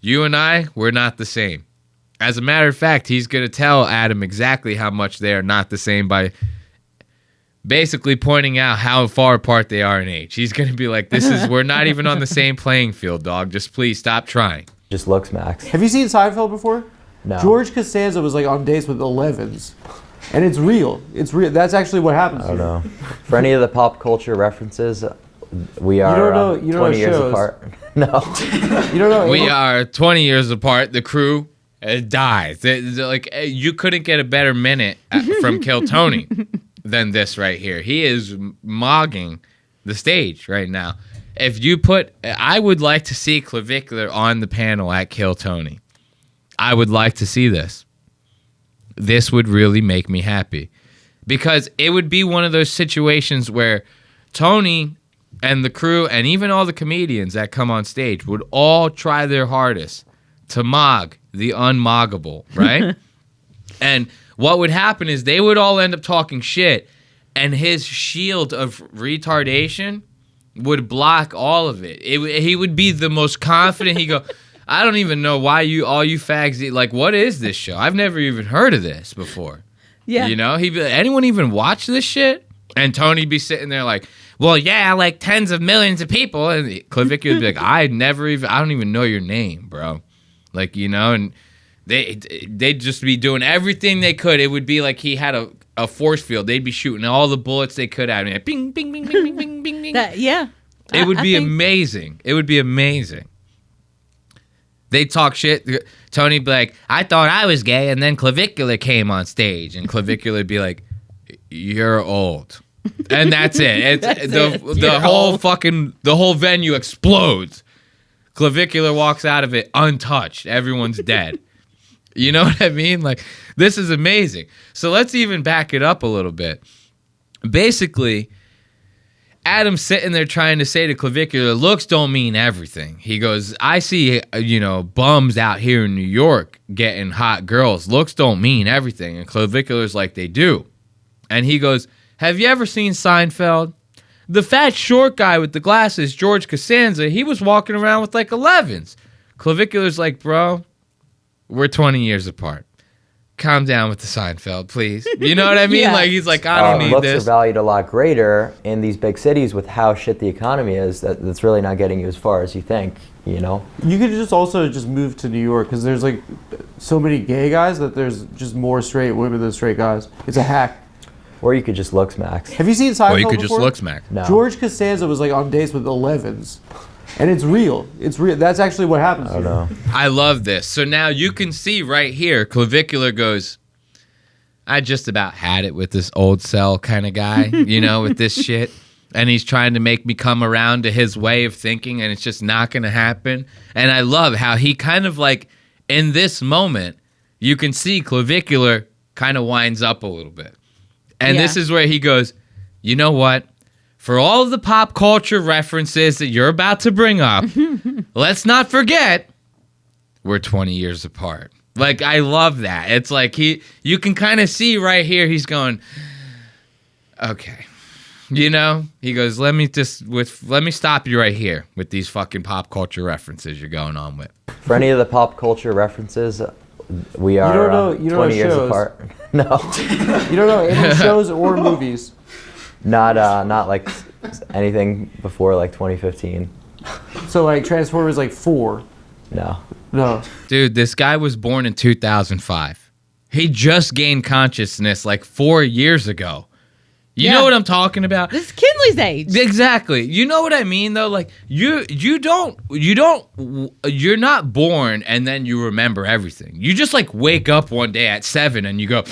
Speaker 1: you and I, we're not the same. As a matter of fact, he's going to tell Adam exactly how much they are not the same by basically pointing out how far apart they are in age. He's going to be like, we're not even on the same playing field, dog. Just please stop trying.
Speaker 15: Just looks max.
Speaker 14: Have you seen Seinfeld before?
Speaker 15: No.
Speaker 14: George Costanza was like on dates with 11s. And it's real. It's real. That's actually what happens.
Speaker 15: I don't know. For any of the pop culture references, we are 20 years apart. No.
Speaker 14: You don't know.
Speaker 1: We are 20 years apart. The crew dies. They're like, you couldn't get a better minute from Kill Tony than this right here. He is mogging the stage right now. If you I would like to see Clavicular on the panel at Kill Tony. I would like to see this. This would really make me happy. Because it would be one of those situations where Tony and the crew and even all the comedians that come on stage would all try their hardest to mog the unmoggable, right? And what would happen is they would all end up talking shit, and his shield of retardation would block all of it. He would be the most confident. He'd go, I don't even know why all you fags, like, what is this show? I've never even heard of this before.
Speaker 2: Yeah.
Speaker 1: You know, he'd be like, anyone even watch this shit? And Tony'd be sitting there like, well, yeah, like tens of millions of people. And Clavicular would be like, I don't even know your name, bro. Like, you know, and they'd just be doing everything they could. It would be like he had a force field. They'd be shooting all the bullets they could at him. Like, bing, bing, bing, bing, bing, bing, bing, bing.
Speaker 2: Yeah.
Speaker 1: It would be amazing. It would be amazing. They talk shit. Tony'd be like, I thought I was gay, and then Clavicular came on stage, and Clavicular would be like, you're old. And that's it. The whole venue explodes. Clavicular walks out of it untouched. Everyone's dead. You know what I mean? Like, this is amazing. So let's even back it up a little bit. Basically, Adam's sitting there trying to say to Clavicular, looks don't mean everything. He goes, I see, bums out here in New York getting hot girls. Looks don't mean everything. And Clavicular's like, they do. And he goes, have you ever seen Seinfeld? The fat short guy with the glasses, George Costanza, he was walking around with like 11s. Clavicular's like, bro, we're 20 years apart. Calm down with the Seinfeld, please. You know what I mean? Yeah. Like, he's like, I don't need
Speaker 15: looks
Speaker 1: this.
Speaker 15: Looks are valued a lot greater in these big cities with how shit the economy is. That's really not getting you as far as you think, you know?
Speaker 14: You could just move to New York because there's like so many gay guys that there's just more straight women than straight guys. It's a hack.
Speaker 15: Or you could just looks max.
Speaker 14: Have you seen Seinfeld
Speaker 1: Or you could
Speaker 14: before?
Speaker 1: just looks max.
Speaker 15: No.
Speaker 14: George Costanza was like on dates with 11s. And it's real. It's real. That's actually what happens.
Speaker 15: I don't know.
Speaker 1: I love this. So now you can see right here, Clavicular goes, I just about had it with this old cell kind of guy, with this shit. and he's trying to make me come around to his way of thinking, and it's just not going to happen. And I love how he kind of like, in this moment, you can see Clavicular kind of winds up a little bit. And this is where he goes, you know what? For all of the pop culture references that you're about to bring up, let's not forget, we're 20 years apart. Like, I love that. It's like you can kind of see right here, he's going, okay. You know, he goes, let me stop you right here with these fucking pop culture references you're going on with.
Speaker 15: For any of the pop culture references, we are
Speaker 14: you don't
Speaker 15: 20
Speaker 14: know
Speaker 15: years
Speaker 14: shows.
Speaker 15: apart. No.
Speaker 14: You don't know any shows or movies?
Speaker 15: Not like anything before like 2015.
Speaker 14: So like Transformers like 4? No.
Speaker 1: Dude, this guy was born in 2005. He just gained consciousness like 4 years ago. You know what I'm talking about?
Speaker 2: This is Kinley's age.
Speaker 1: Exactly. You know what I mean though? Like you're not born and then you remember everything. You just like wake up one day at 7 and you go,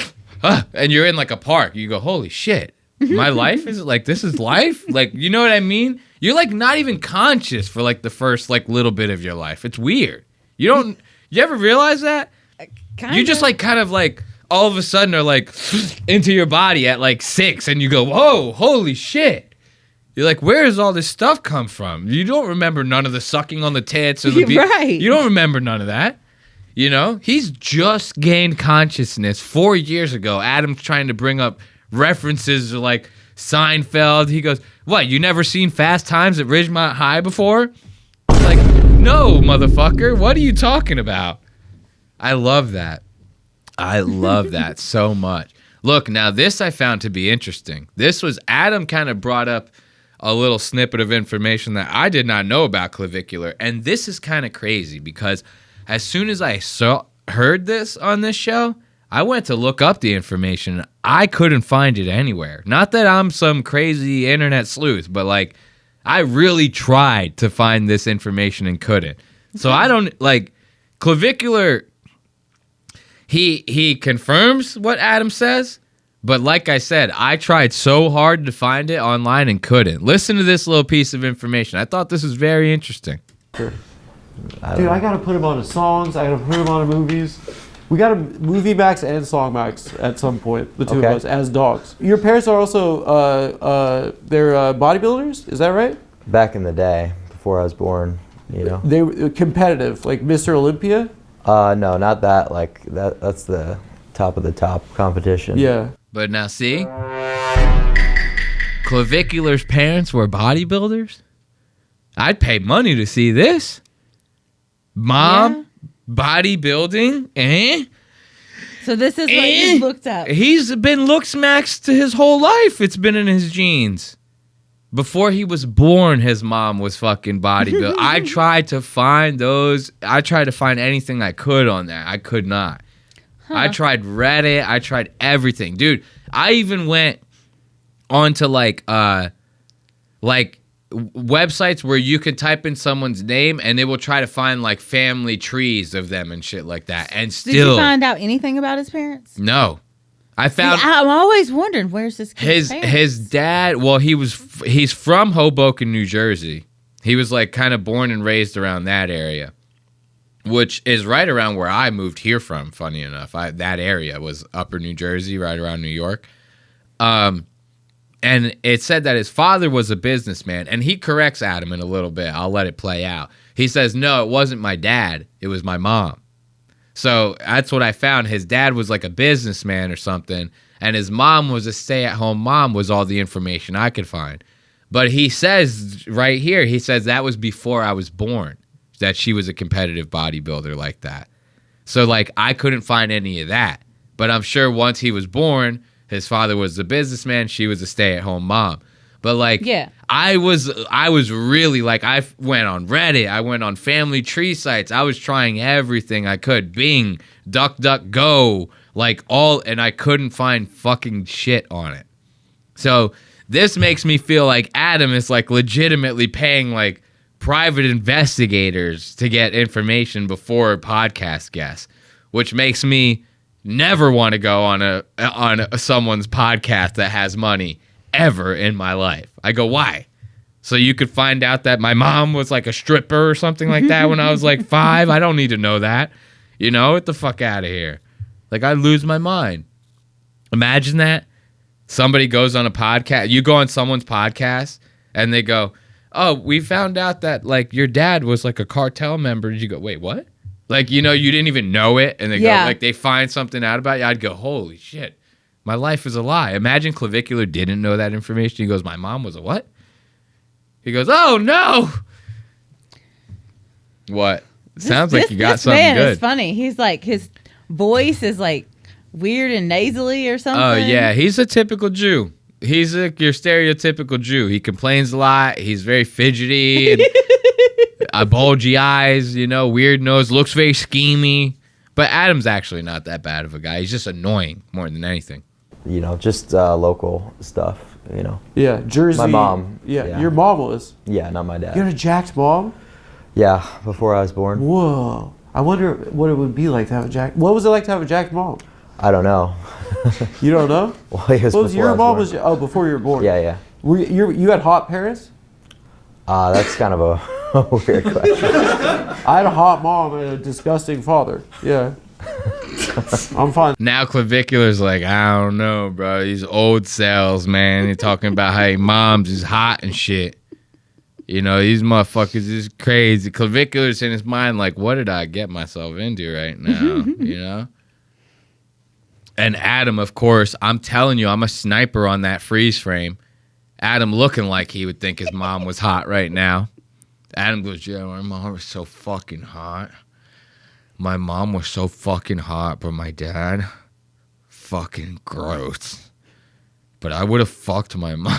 Speaker 1: and you're in like a park. You go, holy shit. My life is like, this is life? Like, you know what I mean? You're like not even conscious for like the first like little bit of your life. It's weird. You ever realize that? You just like kind of like all of a sudden are like into your body at like 6 and you go, whoa, holy shit. You're like, where does all this stuff come from? You don't remember none of the sucking on the tits or the
Speaker 2: right.
Speaker 1: You don't remember none of that. You know, he's just gained consciousness 4 years ago. Adam's trying to bring up references to like Seinfeld. He goes, what, you never seen Fast Times at Ridgemont High before? Like, no, motherfucker. What are you talking about? I love that. I love that so much. Look, now this I found to be interesting. This was Adam kind of brought up a little snippet of information that I did not know about Clavicular. And this is kind of crazy because as soon as I heard this on this show, I went to look up the information. I couldn't find it anywhere. Not that I'm some crazy internet sleuth, but like I really tried to find this information and couldn't. So I don't like Clavicular. He confirms what Adam says, but like I said, I tried so hard to find it online and couldn't. Listen to this little piece of information. I thought this was very interesting.
Speaker 14: Dude, I gotta put him on to songs. I gotta put him on to movies. We got a Movie Max and Song Max at some point, the two of us, as dogs. Your parents are also, they're bodybuilders, is that right?
Speaker 15: Back in the day, before I was born, you know.
Speaker 14: They were competitive, like Mr. Olympia?
Speaker 15: No, not that. Like that's the top of the top competition.
Speaker 14: Yeah.
Speaker 1: But now see, Clavicular's parents were bodybuilders. I'd pay money to see this. Mom, bodybuilding,
Speaker 2: So this is what he looked up.
Speaker 1: He's been looks maxed his whole life. It's been in his genes. Before he was born, his mom was fucking bodybuilding. I tried to find those. I tried to find anything I could on that. I could not. I tried Reddit. I tried everything. Dude, I even went onto like websites where you could type in someone's name and it will try to find like family trees of them and shit like that. And still,
Speaker 2: did you find out anything about his parents?
Speaker 1: No. I found.
Speaker 2: See, I'm always wondering where's this kid's parents?
Speaker 1: His dad. Well, he's from Hoboken, New Jersey. He was like kind of born and raised around that area, which is right around where I moved here from. Funny enough, that area was Upper New Jersey, right around New York. And it said that his father was a businessman, and he corrects Adam in a little bit. I'll let it play out. He says, no, it wasn't my dad. It was my mom. So that's what I found. His dad was like a businessman or something, and his mom was a stay-at-home mom was all the information I could find. But he says right here, he says that was before I was born, that she was a competitive bodybuilder like that. So like I couldn't find any of that. But I'm sure once he was born, his father was a businessman, she was a stay-at-home mom. But like, I was really like, I went on Reddit, I went on family tree sites, I was trying everything I could, Bing, DuckDuckGo, like all, and I couldn't find fucking shit on it. So this makes me feel like Adam is like legitimately paying like private investigators to get information before podcast guests, which makes me never want to go on someone's podcast that has money ever in my life. I go, why? So you could find out that my mom was like a stripper or something like that when I was like 5. I don't need to know that. You know, get the fuck out of here. Like, I'd lose my mind. Imagine that. Somebody goes on a podcast. You go on someone's podcast and they go, oh, we found out that like your dad was like a cartel member. You go, wait, what? Like, you know, you didn't even know it. And they go, like, they find something out about you. I'd go, holy shit. My life is a lie. Imagine Clavicular didn't know that information. He goes, my mom was a what? He goes, oh, no. What? Sounds like you got something
Speaker 2: man
Speaker 1: good.
Speaker 2: It's funny. He's like, his voice is like weird and nasally or something.
Speaker 1: Oh, yeah. He's a typical Jew. He's your stereotypical Jew. He complains a lot. He's very fidgety. And bulgy eyes, you know, weird nose. Looks very schemy. But Adam's actually not that bad of a guy. He's just annoying more than anything.
Speaker 15: You know, just local stuff, you know.
Speaker 14: Yeah, Jersey.
Speaker 15: My mom.
Speaker 14: Yeah, your mom was.
Speaker 15: Yeah, not my dad.
Speaker 14: You had a jacked mom?
Speaker 15: Yeah, before I was born.
Speaker 14: Whoa. I wonder what it would be like to have a jacked... What was it like to have a jacked mom?
Speaker 15: I don't know.
Speaker 14: You don't know?
Speaker 15: Well, it was before
Speaker 14: your mom
Speaker 15: was
Speaker 14: was... Oh, before you were born.
Speaker 15: Yeah, yeah.
Speaker 14: You had hot parents?
Speaker 15: That's kind of a weird question.
Speaker 14: I had a hot mom and a disgusting father. Yeah. I'm fine.
Speaker 1: Now Clavicular's like, I don't know, bro. These old cells, man. They're talking about how your mom's is hot and shit. You know, these motherfuckers is crazy. Clavicular's in his mind like, what did I get myself into right now? You know? And Adam, of course, I'm telling you, I'm a sniper on that freeze frame. Adam looking like he would think his mom was hot right now. Adam goes, yeah, my mom was so fucking hot. My mom was so fucking hot, but my dad, fucking gross. But I would have fucked my mom.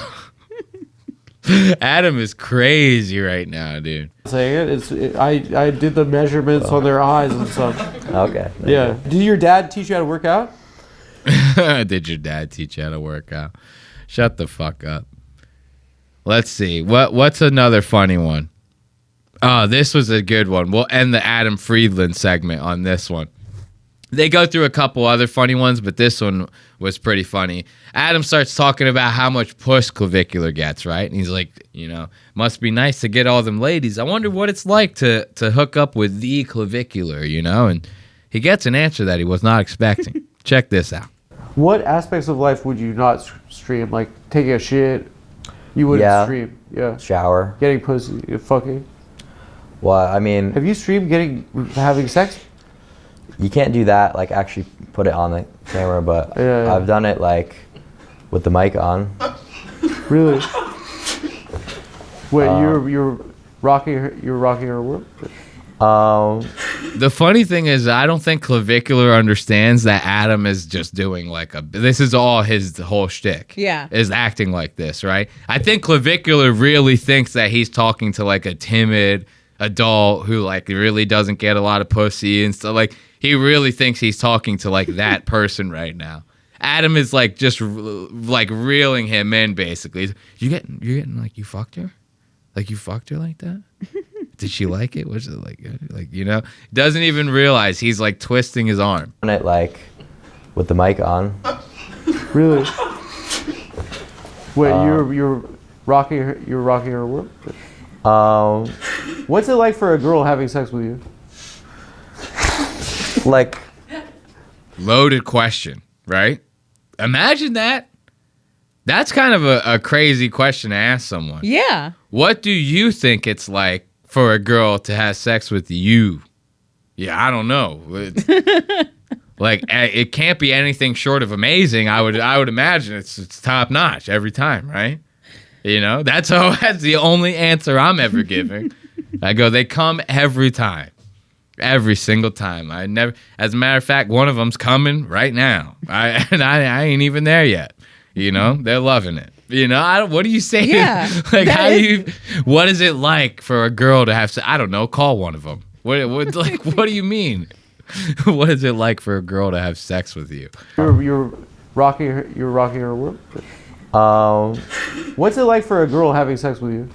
Speaker 1: Adam is crazy right now, dude.
Speaker 14: Saying it, I did the measurements on their eyes and stuff.
Speaker 15: Okay.
Speaker 14: Yeah. Did your dad teach you how to work out?
Speaker 1: Did your dad teach you how to work out? Shut the fuck up. Let's see. What's another funny one? Oh, this was a good one. We'll end the Adam Friedland segment on this one. They go through a couple other funny ones, but this one was pretty funny. Adam starts talking about how much puss Clavicular gets, right? And he's like, you know, must be nice to get all them ladies. I wonder what it's like to hook up with the Clavicular, you know? And he gets an answer that he was not expecting. Check this out.
Speaker 14: What aspects of life would you not stream? Like taking a shit? You wouldn't stream. Yeah.
Speaker 15: Shower.
Speaker 14: Getting pussy. Fucking.
Speaker 15: Well, I mean...
Speaker 14: Have you streamed having sex?
Speaker 15: You can't do that, like actually put it on the camera, but I've done it like with the mic on.
Speaker 14: Really? Wait, you're rocking her world?
Speaker 1: The funny thing is, I don't think Clavicular understands that Adam is just doing like this is all his whole shtick.
Speaker 2: Yeah.
Speaker 1: Is acting like this, right? I think Clavicular really thinks that he's talking to like a timid adult who like really doesn't get a lot of pussy and stuff. Like, he really thinks he's talking to like that person right now. Adam is like just like reeling him in basically. You're getting like, you fucked her? Like, you fucked her like that? Did she like it? Was it like, you know? Doesn't even realize he's like twisting his arm.
Speaker 15: On it like with the mic on.
Speaker 14: Really? Wait, you're rocking her world? What's it like for a girl having sex with you?
Speaker 15: Like,
Speaker 1: loaded question, right? Imagine that. That's kind of a crazy question to ask someone.
Speaker 2: Yeah.
Speaker 1: What do you think it's like for a girl to have sex with you? Yeah, I don't know. Like, it can't be anything short of amazing. I would imagine it's top notch every time, right? You know, that's the only answer I'm ever giving. I go, they come every time. Every single time. I never, as a matter of fact, one of them's coming right now. I ain't even there yet. You know, they're loving it. You know, what do you say?
Speaker 2: Yeah,
Speaker 1: like, what is it like for a girl to have, I don't know, call one of them. What do you mean? What is it like for a girl to have sex with you?
Speaker 14: You're rocking her world? What's it like for a girl having sex with you?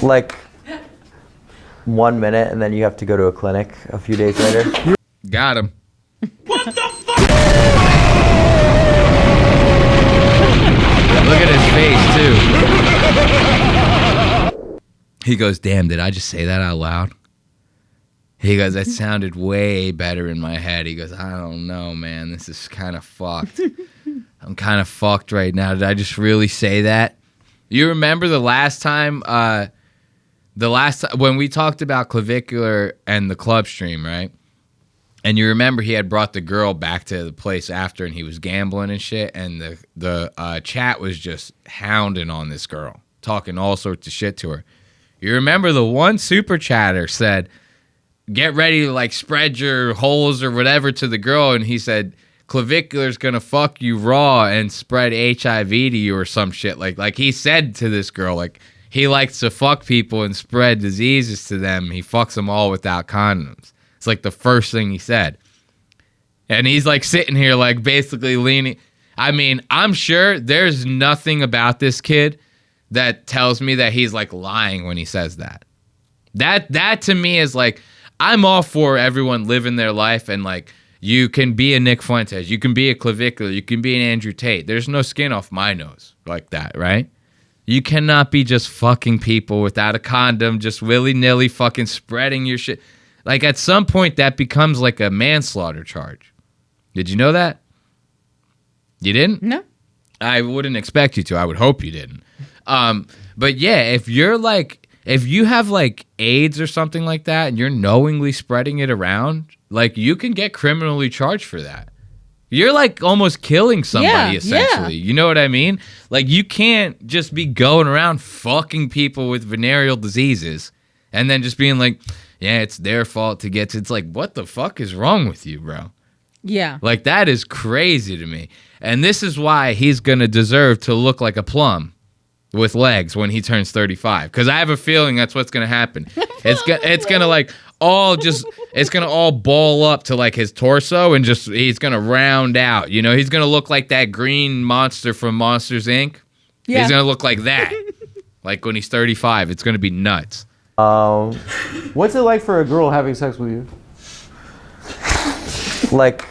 Speaker 15: Like 1 minute, and then you have to go to a clinic a few days later.
Speaker 1: Got him.
Speaker 3: What the fuck?
Speaker 1: too. He goes, damn, did I just say that out loud? He goes, that sounded way better in my head. He goes, I don't know, man. This is kind of fucked. I'm kind of fucked right now. Did I just really say that? You remember the last time when we talked about Clavicular and the club stream, right? And you remember he had brought the girl back to the place after, and he was gambling and shit, and the chat was just hounding on this girl, talking all sorts of shit to her. You remember the one super chatter said, get ready to like spread your holes or whatever to the girl, and he said, Clavicular's gonna fuck you raw and spread HIV to you or some shit. Like he said to this girl, like, he likes to fuck people and spread diseases to them. He fucks them all without condoms. It's like the first thing he said. And he's like sitting here like basically leaning. I mean, I'm sure there's nothing about this kid that tells me that he's like lying when he says that. That to me is like, I'm all for everyone living their life, and like, you can be a Nick Fuentes, you can be a Clavicular, you can be an Andrew Tate. There's no skin off my nose like that, right? You cannot be just fucking people without a condom, just willy-nilly fucking spreading your shit. Like, at some point, that becomes like a manslaughter charge. Did you know that? You didn't?
Speaker 2: No.
Speaker 1: I wouldn't expect you to. I would hope you didn't. But yeah, if you have like AIDS or something like that and you're knowingly spreading it around, like, you can get criminally charged for that. You're like almost killing somebody, essentially. Yeah. You know what I mean? Like, you can't just be going around fucking people with venereal diseases and then just being like, yeah, it's their fault to get to. It's like, what the fuck is wrong with you, bro?
Speaker 2: Yeah.
Speaker 1: Like, that is crazy to me. And this is why he's going to deserve to look like a plum with legs when he turns 35. Because I have a feeling that's what's going to happen. It's going to like it's going to all ball up to like his torso, and just he's going to round out. You know, he's going to look like that green monster from Monsters, Inc. Yeah. He's going to look like that. Like when he's 35. It's going to be nuts.
Speaker 14: What's it like for a girl having sex with you?
Speaker 15: Like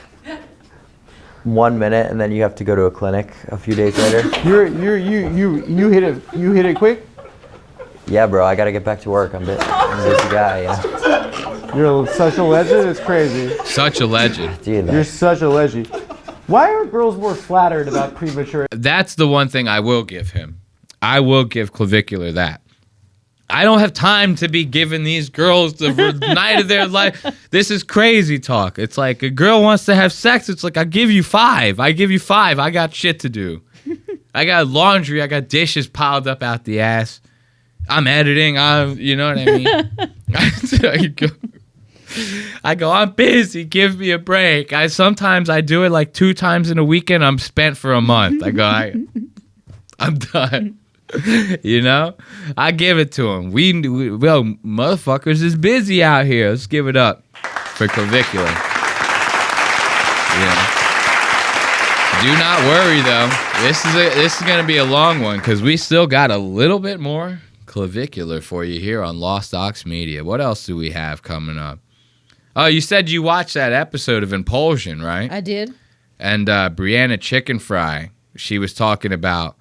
Speaker 15: 1 minute, and then you have to go to a clinic a few days later.
Speaker 14: You hit it quick?
Speaker 15: Yeah, bro. I gotta get back to work. I'm a busy guy. Yeah.
Speaker 14: You're such a legend. It's crazy.
Speaker 1: Such a legend.
Speaker 15: Dude,
Speaker 14: you're such a legend. Why are girls more flattered about premature?
Speaker 1: That's the one thing I will give him. I will give Clavicular that. I don't have time to be giving these girls the night of their life. This is crazy talk. It's like, a girl wants to have sex. It's like, I give you 5. I got shit to do. I got laundry. I got dishes piled up out the ass. I'm editing. You know what I mean? I go, I'm busy. Give me a break. Sometimes I do it like 2 times in a weekend. I'm spent for a month. I go, I'm done. You know, I give it to him. Well, motherfuckers is busy out here. Let's give it up for Clavicular. Yeah. Do not worry though. This is gonna be a long one because we still got a little bit more Clavicular for you here on Lost Ox Media. What else do we have coming up? Oh, you said you watched that episode of Impulsion, right?
Speaker 2: I did.
Speaker 1: And Brianna Chickenfry, she was talking about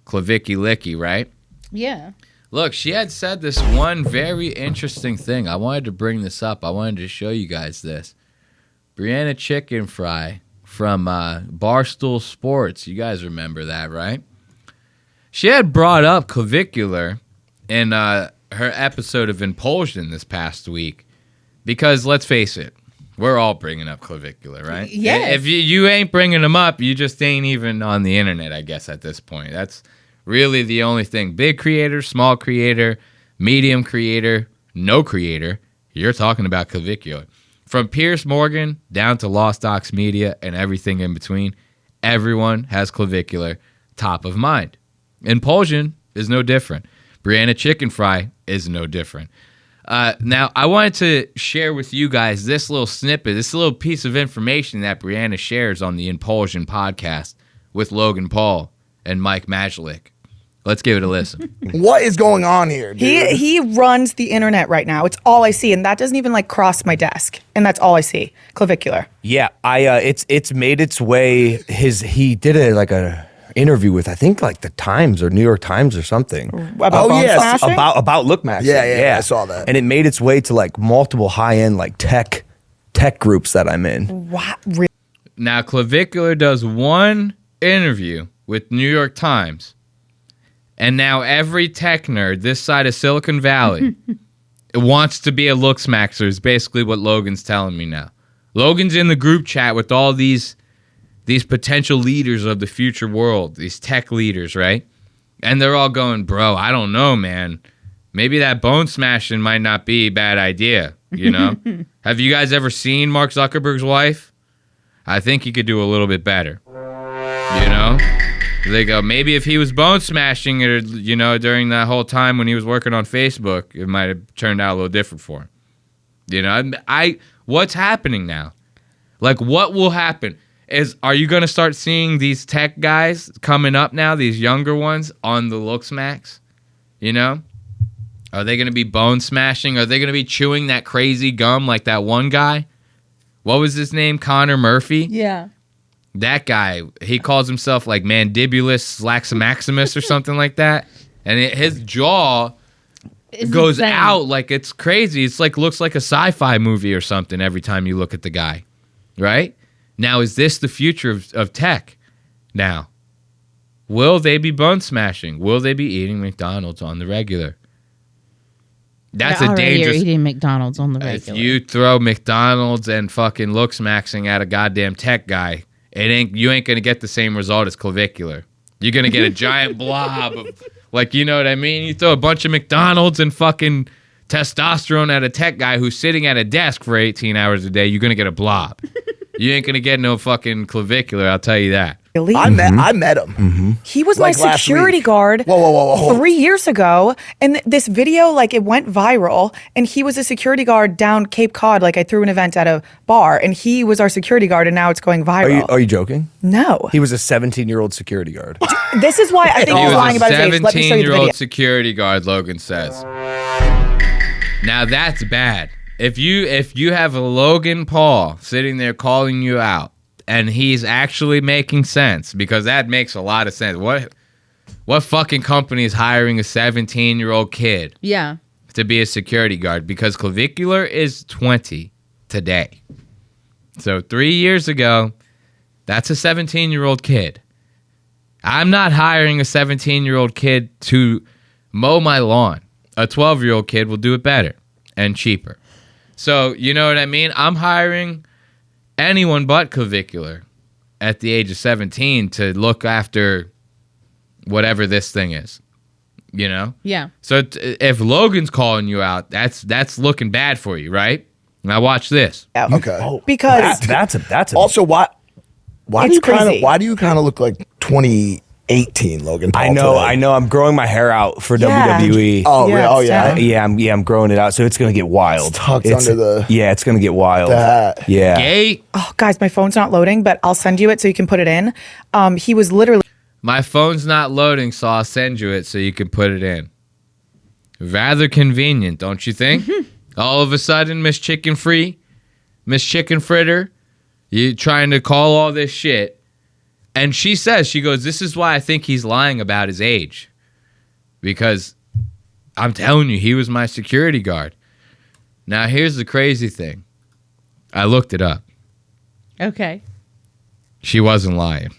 Speaker 1: Claviculicky, right?
Speaker 2: Yeah.
Speaker 1: Look, she had said this one very interesting thing. I wanted to bring this up. I wanted to show you guys this. Brianna Chickenfry from Barstool Sports. You guys remember that, right? She had brought up Clavicular in her episode of Impulsion this past week. Because let's face it, we're all bringing up Clavicular, right?
Speaker 2: Yes.
Speaker 1: If you ain't bringing them up, you just ain't even on the internet, I guess, at this point. That's really the only thing. Big creator, small creator, medium creator, no creator. You're talking about Clavicular. From Piers Morgan down to Lost Ox Media and everything in between, everyone has Clavicular top of mind. Impulsion is no different. Brianna Chickenfry is no different. Now, I wanted to share with you guys this little snippet, this little piece of information that Brianna shares on the Impulsion podcast with Logan Paul and Mike Majlik. Let's give it a listen.
Speaker 16: What is going on here, dude? He runs the internet right now. It's all I see, and that doesn't even like cross my desk, and that's all I see. Clavicular.
Speaker 17: Yeah, it's made its way. He did like a interview with, I think, like the Times or New York Times or something.
Speaker 16: About bone smashing?
Speaker 17: about look maxing.
Speaker 18: Yeah, I saw that.
Speaker 17: And it made its way to like multiple high-end like tech groups that I'm in.
Speaker 16: What?
Speaker 1: Now, Clavicular does one interview with New York Times, and now every tech nerd this side of Silicon Valley wants to be a looks maxer is basically what Logan's telling me now. Logan's in the group chat with all these potential leaders of the future world, these tech leaders, right? And they're all going, bro, I don't know, man. Maybe that bone smashing might not be a bad idea, you know? Have you guys ever seen Mark Zuckerberg's wife? I think he could do a little bit better, you know? They go, maybe if he was bone smashing it, you know, during that whole time when he was working on Facebook, it might have turned out a little different for him. You know, what's happening now? Like, what will happen? Are you going to start seeing these tech guys coming up now, these younger ones, on the looks max? You know? Are they going to be bone smashing? Are they going to be chewing that crazy gum like that one guy? What was his name? Connor Murphy?
Speaker 2: Yeah.
Speaker 1: That guy, he calls himself like Mandibulus Laxamaximus or something like that. And his jaw goes
Speaker 2: insane.
Speaker 1: out like it's crazy. It's like looks like a sci-fi movie or something every time you look at the guy. Right? Now, is this the future of tech? Now, will they be bone smashing? Will they be eating McDonald's on the regular? That's a dangerous.
Speaker 2: You're eating McDonald's on the regular.
Speaker 1: If you throw McDonald's and fucking looks maxing at a goddamn tech guy, you ain't gonna get the same result as Clavicular. You're gonna get a giant blob of, like, you know what I mean? You throw a bunch of McDonald's and fucking testosterone at a tech guy who's sitting at a desk for 18 hours a day, you're gonna get a blob. You ain't gonna get no fucking Clavicular, I'll tell you that.
Speaker 16: Really?
Speaker 18: I met him.
Speaker 17: Mm-hmm.
Speaker 16: He was
Speaker 18: Like
Speaker 16: my
Speaker 18: last
Speaker 16: security
Speaker 18: week.
Speaker 16: guard
Speaker 18: Whoa.
Speaker 16: 3 years ago. And this video, like, it went viral. And he was a security guard down Cape Cod. Like, I threw an event at a bar. And he was our security guard. And now it's going viral.
Speaker 17: Are you joking?
Speaker 16: No.
Speaker 17: He was a 17-year-old security guard.
Speaker 16: This is why I think he's lying about his age. Let me show you the video.
Speaker 1: 17-year-old security guard, Logan says. Now that's bad. If you have a Logan Paul sitting there calling you out, and he's actually making sense, because that makes a lot of sense. What fucking company is hiring a 17-year-old kid to be a security guard? Because Clavicular is 20 today. So 3 years ago, that's a 17-year-old kid. I'm not hiring a 17-year-old kid to mow my lawn. A 12-year-old kid will do it better and cheaper. So, you know what I mean? I'm hiring anyone but Clavicular at the age of 17 to look after whatever this thing is, you know?
Speaker 2: Yeah.
Speaker 1: So if Logan's calling you out, that's looking bad for you, right? Now watch this.
Speaker 18: Okay.
Speaker 16: Because
Speaker 17: that's a
Speaker 18: also why
Speaker 16: It's
Speaker 18: do you
Speaker 16: crazy.
Speaker 18: kind of look like 2018 Logan Paul?
Speaker 17: I know. I'm growing my hair out for
Speaker 16: Yeah.
Speaker 17: WWE.
Speaker 18: Oh, really? Oh, yeah.
Speaker 17: I'm growing it out, so it's gonna get wild.
Speaker 18: It's tucked under the.
Speaker 17: Yeah, it's gonna get wild.
Speaker 18: That.
Speaker 17: Yeah.
Speaker 1: Gay.
Speaker 16: Oh, guys, my phone's not loading, but I'll send you it so you can put it in. He was literally.
Speaker 1: My phone's not loading, so I'll send you it so you can put it in. Rather convenient, don't you think? All of a sudden, Miss Chickenfry, Miss Chicken Fritter, you trying to call all this shit. And she goes, this is why I think he's lying about his age. Because I'm telling you, he was my security guard. Now, here's the crazy thing. I looked it up.
Speaker 2: Okay.
Speaker 1: She wasn't lying.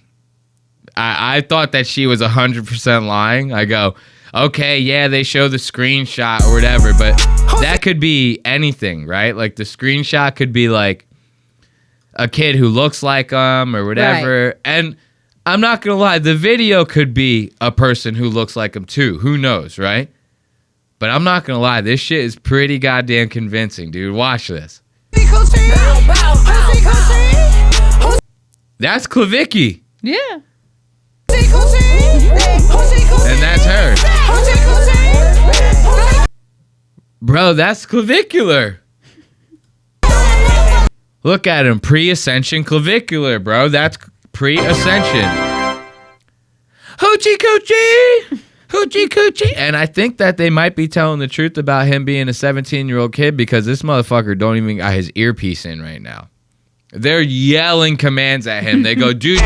Speaker 1: I thought that she was 100% lying. I go, okay, yeah, they show the screenshot or whatever, but that could be anything, right? Like the screenshot could be like a kid who looks like him or whatever. Right. And I'm not going to lie, the video could be a person who looks like him too. Who knows, right? But I'm not going to lie, this shit is pretty goddamn convincing, dude. Watch this. That's Clavicky.
Speaker 2: Yeah.
Speaker 1: And that's her. Bro, that's Clavicular. Look at him. Pre-ascension Clavicular, bro. That's pre-ascension. Hoochie coochie. Hoochie coochie. And I think that they might be telling the truth about him being a 17-year-old kid, because this motherfucker don't even got his earpiece in right now. They're yelling commands at him. They go, dude,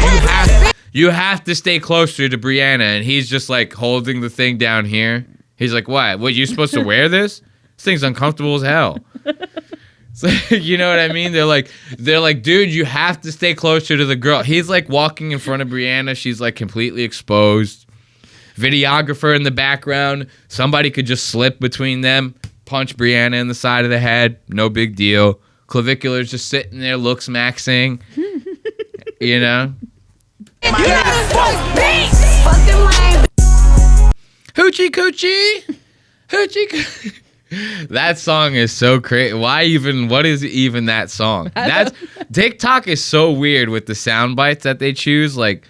Speaker 1: you have to stay closer to Brianna. And he's just like holding the thing down here. He's like, what? What, you supposed to wear this? This thing's uncomfortable as hell. So, you know what I mean? They're like, dude, you have to stay closer to the girl. He's like walking in front of Brianna. She's like completely exposed. Videographer in the background. Somebody could just slip between them, punch Brianna in the side of the head. No big deal. Clavicular's just sitting there, looks maxing. You know? Hoochie coochie. Hoochie coochie. That song is so crazy. What is even that song? TikTok is so weird with the sound bites that they choose. Like,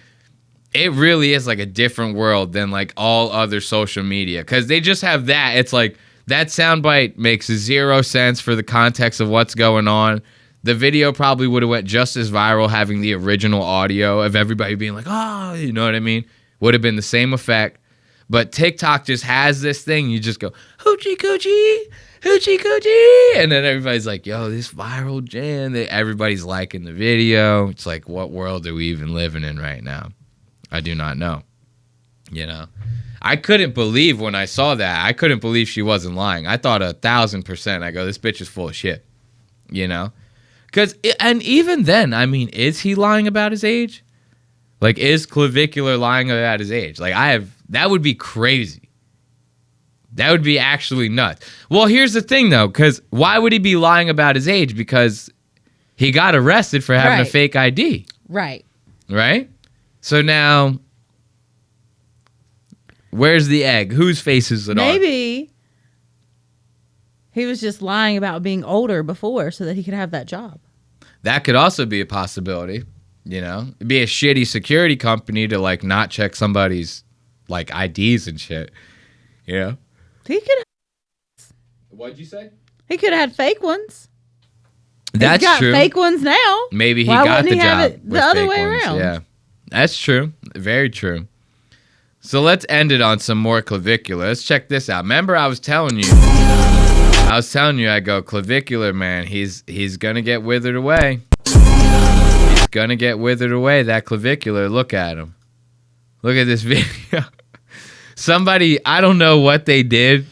Speaker 1: it really is like a different world than like all other social media. Because they just have that. It's like, that soundbite makes 0 sense for the context of what's going on. The video probably would have went just as viral having the original audio of everybody being like, oh, you know what I mean? Would have been the same effect. But TikTok just has this thing. You just go, hoochie coochie, hoochie coochie. And then everybody's like, yo, this viral jam. Everybody's liking the video. It's like, what world are we even living in right now? I do not know. You know? I couldn't believe when I saw that. I couldn't believe she wasn't lying. I thought 1,000%. I go, this bitch is full of shit. You know? And even then, I mean, is he lying about his age? Like, is Clavicular lying about his age? Like, that would be crazy. That would be actually nuts. Well, here's the thing, though, because why would he be lying about his age? Because he got arrested for having a fake ID.
Speaker 2: Right.
Speaker 1: Right? So now, where's the egg? Whose face is it on?
Speaker 2: Maybe he was just lying about being older before so that he could have that job.
Speaker 1: That could also be a possibility. You know, it'd be a shitty security company to like not check somebody's like IDs and shit. You know,
Speaker 2: he could.
Speaker 1: What'd you say?
Speaker 2: He could have had fake ones.
Speaker 1: That's
Speaker 2: He's got
Speaker 1: true.
Speaker 2: Fake ones now.
Speaker 1: Maybe he
Speaker 2: Why
Speaker 1: got
Speaker 2: wouldn't
Speaker 1: the
Speaker 2: he have
Speaker 1: job
Speaker 2: it
Speaker 1: with
Speaker 2: the other
Speaker 1: fake
Speaker 2: way
Speaker 1: ones.
Speaker 2: around?
Speaker 1: Yeah, that's true. Very true. So let's end it on some more Clavicular. Let's check this out. Remember, I was telling you, I go, Clavicular, man, he's gonna get withered away. He's gonna get withered away. That Clavicular, look at him. Look at this video. Somebody, I don't know what they did,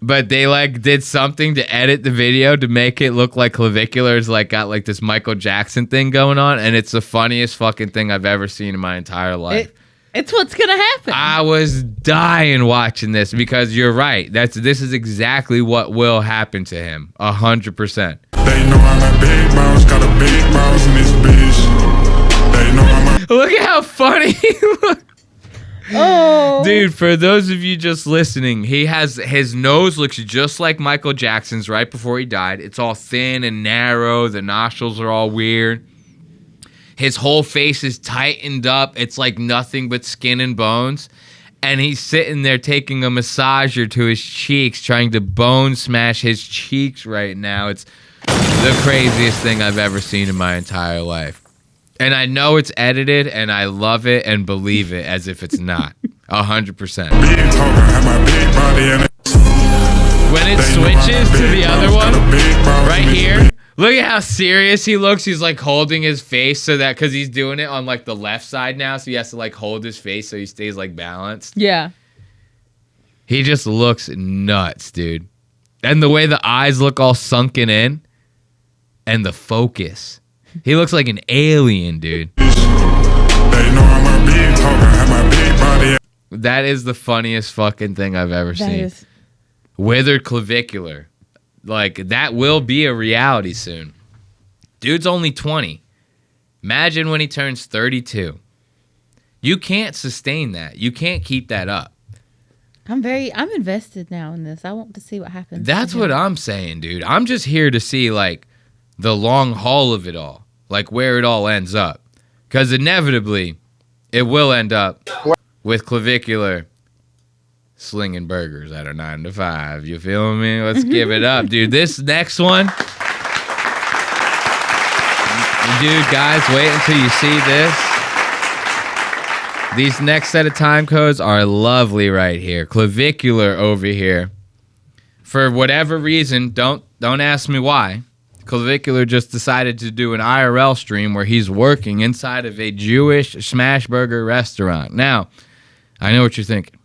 Speaker 1: but they like did something to edit the video to make it look like Clavicular's like got like this Michael Jackson thing going on, and it's the funniest fucking thing I've ever seen in my entire life.
Speaker 2: It's what's gonna happen.
Speaker 1: I was dying watching this because you're right. This is exactly what will happen to him. 100%.
Speaker 3: They know I'm a big mouse, got a big mouse in this bitch. They know I'm a
Speaker 1: Look at how funny he looks.
Speaker 2: Oh,
Speaker 1: dude! For those of you just listening, his nose looks just like Michael Jackson's right before he died. It's all thin and narrow. The nostrils are all weird. His whole face is tightened up. It's like nothing but skin and bones. And he's sitting there taking a massager to his cheeks, trying to bone smash his cheeks right now. It's the craziest thing I've ever seen in my entire life. And I know it's edited, and I love it and believe it as if it's not. 100%. When it switches to the other one, right here, look at how serious he looks. He's like holding his face so that, because he's doing it on like the left side now, so he has to like hold his face so he stays like balanced.
Speaker 2: Yeah.
Speaker 1: He just looks nuts, dude. And the way the eyes look all sunken in, and the focus. He looks like an alien, dude. That is the funniest fucking thing I've ever seen. Withered Clavicular. Like, that will be a reality soon. Dude's only 20. Imagine when he turns 32. You can't sustain that. You can't keep that up.
Speaker 2: I'm invested now in this. I want to see what happens.
Speaker 1: That's what I'm saying, dude. I'm just here to see, like, the long haul of it all. Like, where it all ends up. Because inevitably, it will end up with Clavicular slinging burgers at a 9 to 5. You feel me? Let's give it up, dude. This next one. Dude, guys, wait until you see this. These next set of time codes are lovely right here. Clavicular over here. For whatever reason, don't ask me why. Clavicular just decided to do an IRL stream where he's working inside of a Jewish smash burger restaurant. Now, I know what you're thinking.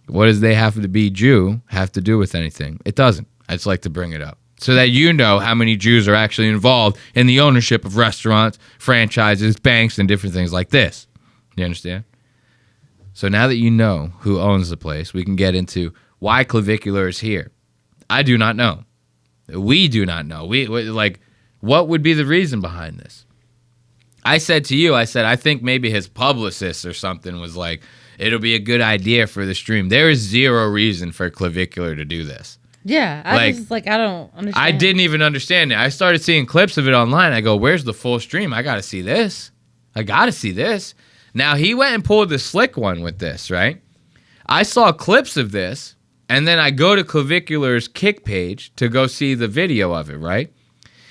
Speaker 1: What does they have to be Jew have to do with anything? It doesn't. I just like to bring it up so that you know how many Jews are actually involved in the ownership of restaurants, franchises, banks, and different things like this. You understand? So now that you know who owns the place, we can get into why Clavicular is here. I do not know. We do not know. What would be the reason behind this? I said to you, I think maybe his publicist or something was like, it'll be a good idea for the stream. There is zero reason for Clavicular to do this.
Speaker 2: Yeah, I don't understand.
Speaker 1: I didn't even understand it. I started seeing clips of it online. I go, where's the full stream? I got to see this. Now, he went and pulled the slick one with this, right? I saw clips of this, and then I go to Clavicular's Kick page to go see the video of it, right?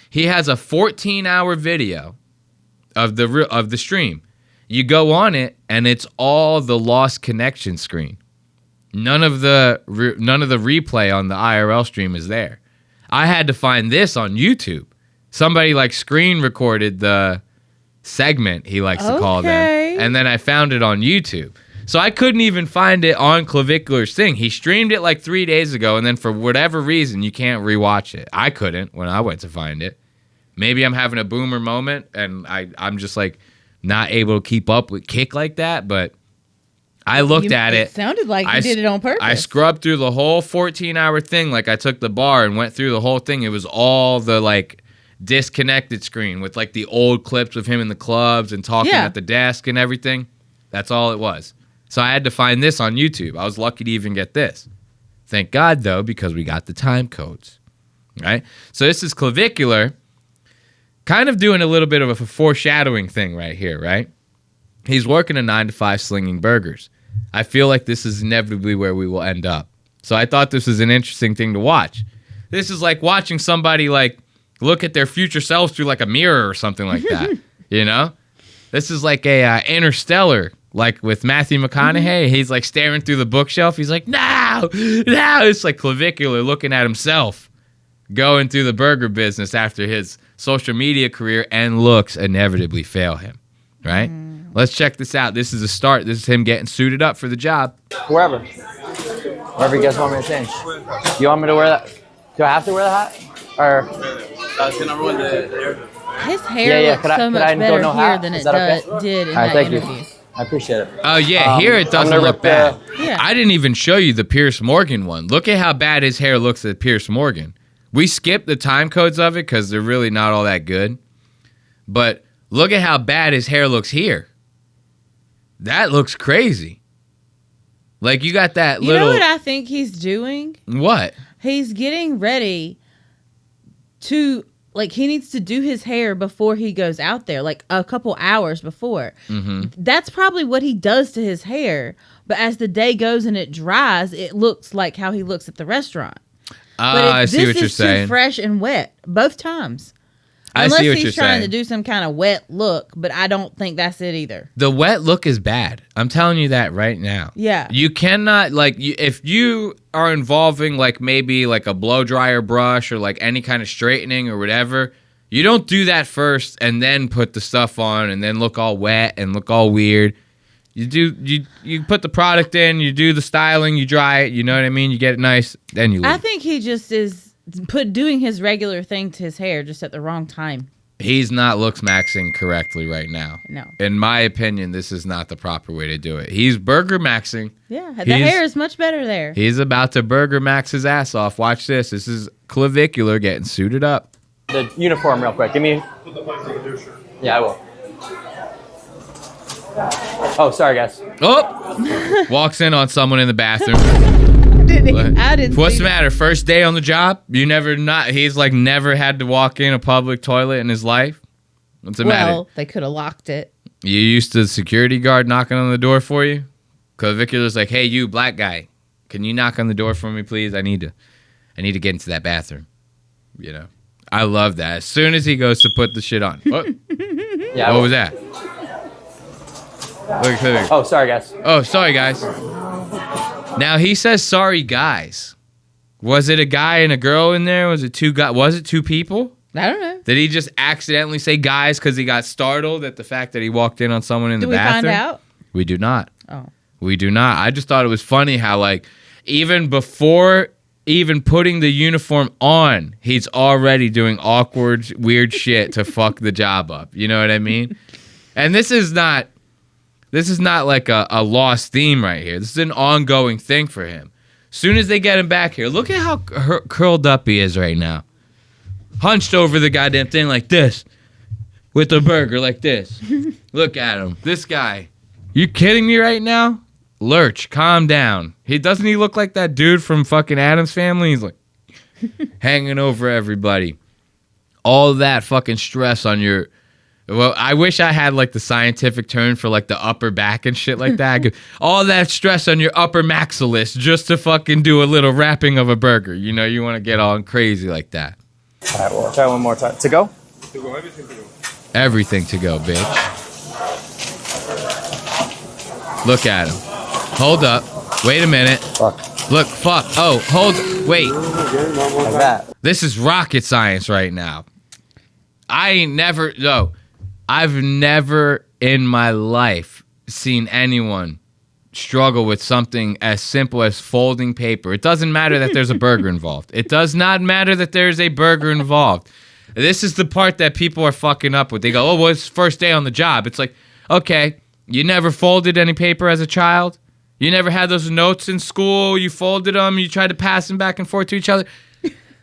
Speaker 1: He has a 14-hour video of the stream. You go on it, and it's all the lost connection screen. None of the replay on the IRL stream is there. I had to find this on YouTube. Somebody screen recorded the segment, he likes to call them, and then I found it on YouTube. So I couldn't even find it on Clavicular's thing. He streamed it 3 days ago, and then for whatever reason, you can't rewatch it. I couldn't when I went to find it. Maybe I'm having a boomer moment, and I'm just not able to keep up with Kick like that, but I looked at it.
Speaker 2: It sounded like you did it on purpose.
Speaker 1: I scrubbed through the whole 14-hour thing. I took the bar and went through the whole thing. It was all the disconnected screen with the old clips of him in the clubs and talking at the desk and everything. That's all it was. So I had to find this on YouTube. I was lucky to even get this. Thank God, though, because we got the time codes. Right? So this is Clavicular kind of doing a little bit of a foreshadowing thing right here, right? He's working a 9-to-5 slinging burgers. I feel like this is inevitably where we will end up. So I thought this was an interesting thing to watch. This is like watching somebody look at their future selves through a mirror or something like that. You know? This is like a Interstellar, with Matthew McConaughey. He's staring through the bookshelf. He's like, no! It's like Clavicular looking at himself going through the burger business after his social media career and looks inevitably fail him. Right? Let's check this out. This is a start. This is him getting suited up for the job.
Speaker 19: Wherever you guys want me to change. You want me to wear that? Do I have to wear the hat? Or
Speaker 2: his hair looks so much better here than it did in that interview.
Speaker 19: I appreciate it.
Speaker 1: Oh, yeah. Here it doesn't look bad. I didn't even show you the Pierce Morgan one. Look at how bad his hair looks at Pierce Morgan. We skipped the time codes of it because they're really not all that good. But look at how bad his hair looks here. That looks crazy. You got that little...
Speaker 2: You know what I think he's doing?
Speaker 1: What?
Speaker 2: He's getting ready to... he needs to do his hair before he goes out there, a couple hours before. Mm-hmm. That's probably what he does to his hair. But as the day goes and it dries, it looks like how he looks at the restaurant.
Speaker 1: I see what you're saying.
Speaker 2: This is too fresh and wet both times.
Speaker 1: Unless
Speaker 2: he's trying to do some kind of wet look, but I don't think that's it either.
Speaker 1: The wet look is bad. I'm telling you that right now.
Speaker 2: Yeah.
Speaker 1: You cannot, if you are involving, maybe a blow dryer brush or, any kind of straightening or whatever, you don't do that first and then put the stuff on and then look all wet and look all weird. You put the product in, you do the styling, you dry it, you know what I mean? You get it nice, then you leave.
Speaker 2: I think he just is doing his regular thing to his hair just at the wrong time.
Speaker 1: He's not looks maxing correctly right now.
Speaker 2: No.
Speaker 1: In my opinion, this is not the proper way to do it. He's burger maxing.
Speaker 2: Yeah, the hair is much better there.
Speaker 1: He's about to burger max his ass off. Watch this. This is Clavicular getting suited up.
Speaker 19: The uniform real quick. Give me... Yeah, I will. Oh, sorry, guys.
Speaker 1: Oh! Walks in on someone in the bathroom.
Speaker 2: I didn't
Speaker 1: What's the matter? First day on the job? He's never had to walk in a public toilet in his life? What's the matter?
Speaker 2: Well, they could have locked it.
Speaker 1: You used to the security guard knocking on the door for you? Clavicular's like, hey, you black guy, can you knock on the door for me, please? I need to get into that bathroom. You know? I love that. As soon as he goes to put the shit on. What?
Speaker 19: Yeah.
Speaker 1: What was that? Look at Clavicular.
Speaker 19: Oh, sorry, guys.
Speaker 1: Oh, sorry, guys. Now, he says, sorry, guys. Was it a guy and a girl in there? Was it two guys? Was it two people?
Speaker 2: I don't know.
Speaker 1: Did he just accidentally say guys because he got startled at the fact that he walked in on someone in the bathroom?
Speaker 2: Do we find out?
Speaker 1: We do not.
Speaker 2: Oh.
Speaker 1: We do not. I just thought it was funny how, like, even before even putting the uniform on, he's already doing awkward, weird shit to fuck the job up. You know what I mean? And this is not like a lost theme right here. This is an ongoing thing for him. Soon as they get him back here, look at how curled up he is right now. Hunched over the goddamn thing like this. With the burger like this. Look at him. This guy. You kidding me right now? Lurch, calm down. Doesn't he look like that dude from fucking Addams Family? He's like hanging over everybody. All that fucking stress on your... Well, I wish I had like the scientific term for like the upper back and shit like that. All that stress on your upper maxillaris just to fucking do a little wrapping of a burger. You know, you want to get all crazy like that.
Speaker 19: All right, we'll try one more time. To go?
Speaker 10: To go, everything to go.
Speaker 1: Everything to go, bitch. Look at him. Hold up. Wait a minute.
Speaker 19: Fuck.
Speaker 1: Look, fuck. Oh, hold. Wait.
Speaker 19: Like that.
Speaker 1: This is rocket science right now. I've never in my life seen anyone struggle with something as simple as folding paper. It doesn't matter that there's a burger involved. It does not matter that there's a burger involved. This is the part that people are fucking up with. They go, oh, well, it's first day on the job. It's like, okay, you never folded any paper as a child? You never had those notes in school? You folded them? You tried to pass them back and forth to each other?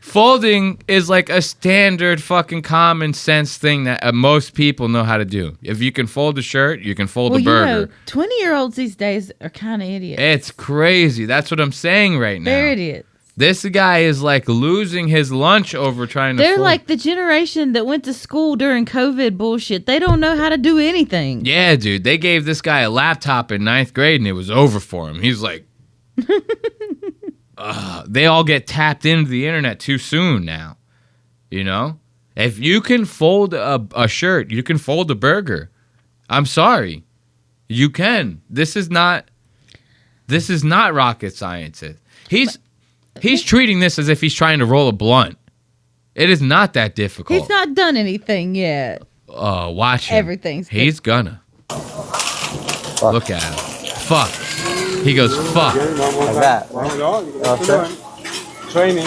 Speaker 1: Folding is like a standard fucking common sense thing that most people know how to do. If you can fold a shirt, you can fold a burger.
Speaker 2: You know, 20-year-olds these days are kind of idiots.
Speaker 1: It's crazy. That's what I'm saying right now.
Speaker 2: They're idiots.
Speaker 1: This guy is like losing his lunch over trying to
Speaker 2: They're
Speaker 1: fold.
Speaker 2: like the generation that went to school during COVID bullshit. They don't know how to do anything.
Speaker 1: Yeah, dude. They gave this guy a laptop in 9th grade and it was over for him. He's like... they all get tapped into the internet too soon now. You know? If you can fold a shirt, you can fold a burger. I'm sorry. You can. This is not rocket science. He's treating this as if he's trying to roll a blunt. It is not that difficult.
Speaker 2: He's not done anything yet.
Speaker 1: Watch him.
Speaker 2: Everything's
Speaker 1: He's gonna.
Speaker 19: Fuck.
Speaker 1: Look at him. Fuck. He goes, fuck.
Speaker 19: Like that.
Speaker 10: Training.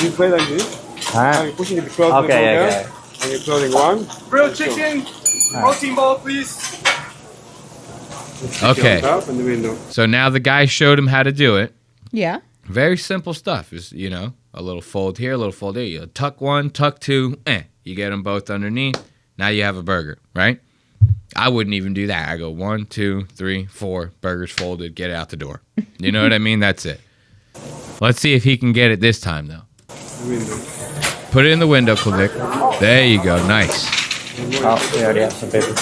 Speaker 10: You play like this.
Speaker 19: Alright.
Speaker 10: You're pushing it across the
Speaker 19: Okay.
Speaker 10: And you're closing one. Grilled chicken. Protein ball, please.
Speaker 1: Okay.
Speaker 10: In the window.
Speaker 1: So now the guy showed him how to do it.
Speaker 2: Yeah.
Speaker 1: Very simple stuff. Is a little fold here, a little fold there. You tuck one, tuck two. You get them both underneath. Now you have a burger, right? I wouldn't even do that. I go 1, 2, 3, 4, burgers folded, get it out the door. You know what I mean? That's it. Let's see if he can get it this time, though. Put it in the window, Clavic. There you go. Nice.
Speaker 19: Oh, we already have some paper.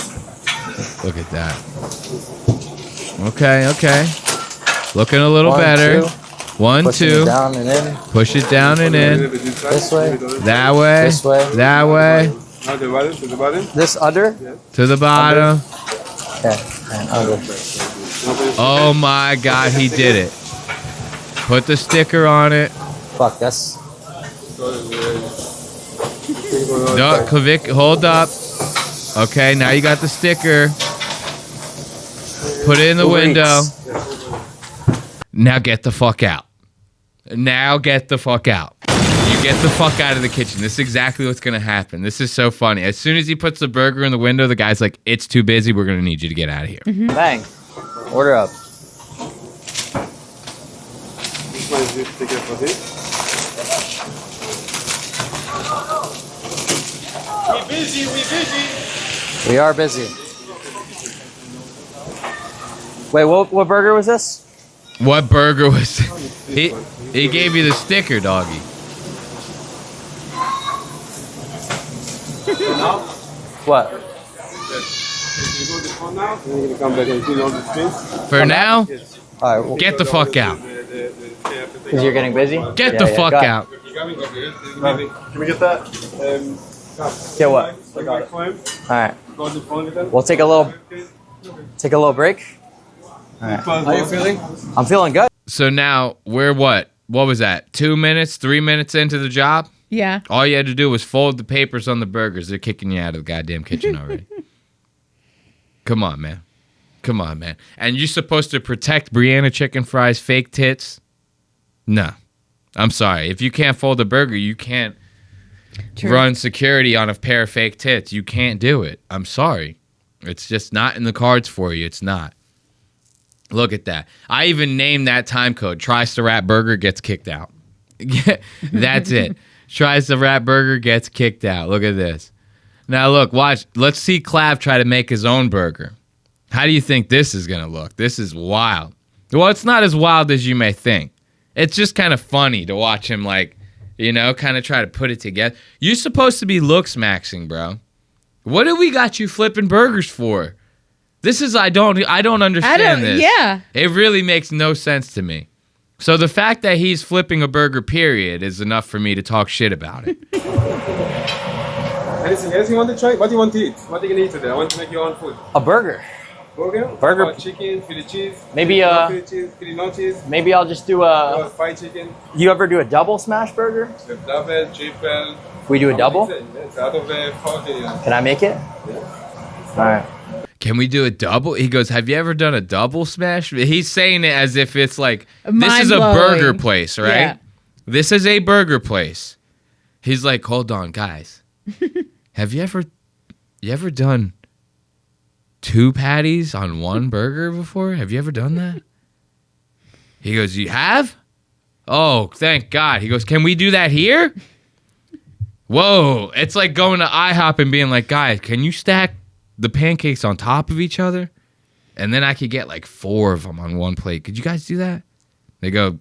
Speaker 1: Look at that. Okay. Looking a little better. 1,
Speaker 19: Pushing
Speaker 1: 2.
Speaker 19: it down and in.
Speaker 1: Push it down and in.
Speaker 19: This way.
Speaker 1: That way.
Speaker 19: This way.
Speaker 1: That way.
Speaker 10: Now the bottom, to the bottom.
Speaker 19: This under.
Speaker 1: To the bottom.
Speaker 19: Okay. And under.
Speaker 1: Oh my God, he did it. Put the sticker on it.
Speaker 19: Fuck, that's...
Speaker 1: No, Clavic, hold up. Okay, now you got the sticker. Put it in the window. Now get the fuck out. Now get the fuck out. You get the fuck out of the kitchen. This is exactly what's going to happen. This is so funny. As soon as he puts the burger in the window, the guy's like, it's too busy. We're going to need you to get out of here.
Speaker 2: Mm-hmm.
Speaker 19: Bang. Order up.
Speaker 10: This one is this sticker for this. We busy.
Speaker 19: We are busy. Wait, what burger was this?
Speaker 1: What burger was he gave you the sticker, doggy.
Speaker 19: What?
Speaker 1: For now,
Speaker 19: all right, well,
Speaker 1: get the fuck out.
Speaker 19: Because you're getting busy?
Speaker 1: Get the fuck out.
Speaker 10: Can we get that?
Speaker 19: Get what?
Speaker 10: I got it.
Speaker 19: All right. We'll take a little break. All right.
Speaker 10: How are you feeling?
Speaker 19: I'm feeling good.
Speaker 1: So now we're what? What was that? 2 minutes, 3 minutes into the job?
Speaker 2: Yeah.
Speaker 1: All you had to do was fold the papers on the burgers. They're kicking you out of the goddamn kitchen already. Come on, man. Come on, man. And you're supposed to protect Brianna Chickenfry's fake tits? No. I'm sorry. If you can't fold a burger, you can't run security on a pair of fake tits. You can't do it. I'm sorry. It's just not in the cards for you. It's not. Look at that. I even named that time code. Tries to Rat Burger gets kicked out. That's it. Tries to Rat Burger gets kicked out. Look at this. Now look, watch. Let's see Clav try to make his own burger. How do you think this is going to look? This is wild. Well, it's not as wild as you may think. It's just kind of funny to watch him, like, you know, kind of try to put it together. You're supposed to be looks maxing, bro. What do we got you flipping burgers for? This is I don't understand this.
Speaker 2: Yeah.
Speaker 1: It really makes no sense to me. So the fact that he's flipping a burger, period, is enough for me to talk shit about it.
Speaker 10: Anything else you want to try? What do you want to eat? What are you going to eat today? I want to make your own food.
Speaker 19: A burger.
Speaker 10: Burger? Chicken, Philly cheese.
Speaker 19: Maybe
Speaker 10: Philly cheese, Philly no cheese.
Speaker 19: Maybe I'll just do
Speaker 10: fried chicken.
Speaker 19: You ever do a double smash burger?
Speaker 10: Double, triple.
Speaker 19: We do a double?
Speaker 10: It's out of the 40.
Speaker 19: Can I make it?
Speaker 10: Yeah.
Speaker 19: All right.
Speaker 1: Can we do a double? He goes, have you ever done a double smash? He's saying it as if it's like, this is a burger place, right?
Speaker 2: Yeah.
Speaker 1: This is a burger place. He's like, hold on, guys. Have you ever done 2 patties on one burger before? Have you ever done that? He goes, you have? Oh, thank God. He goes, can we do that here? Whoa. It's like going to IHOP and being like, guys, can you stack the pancakes on top of each other? And then I could get like 4 of them on one plate. Could you guys do that? They go,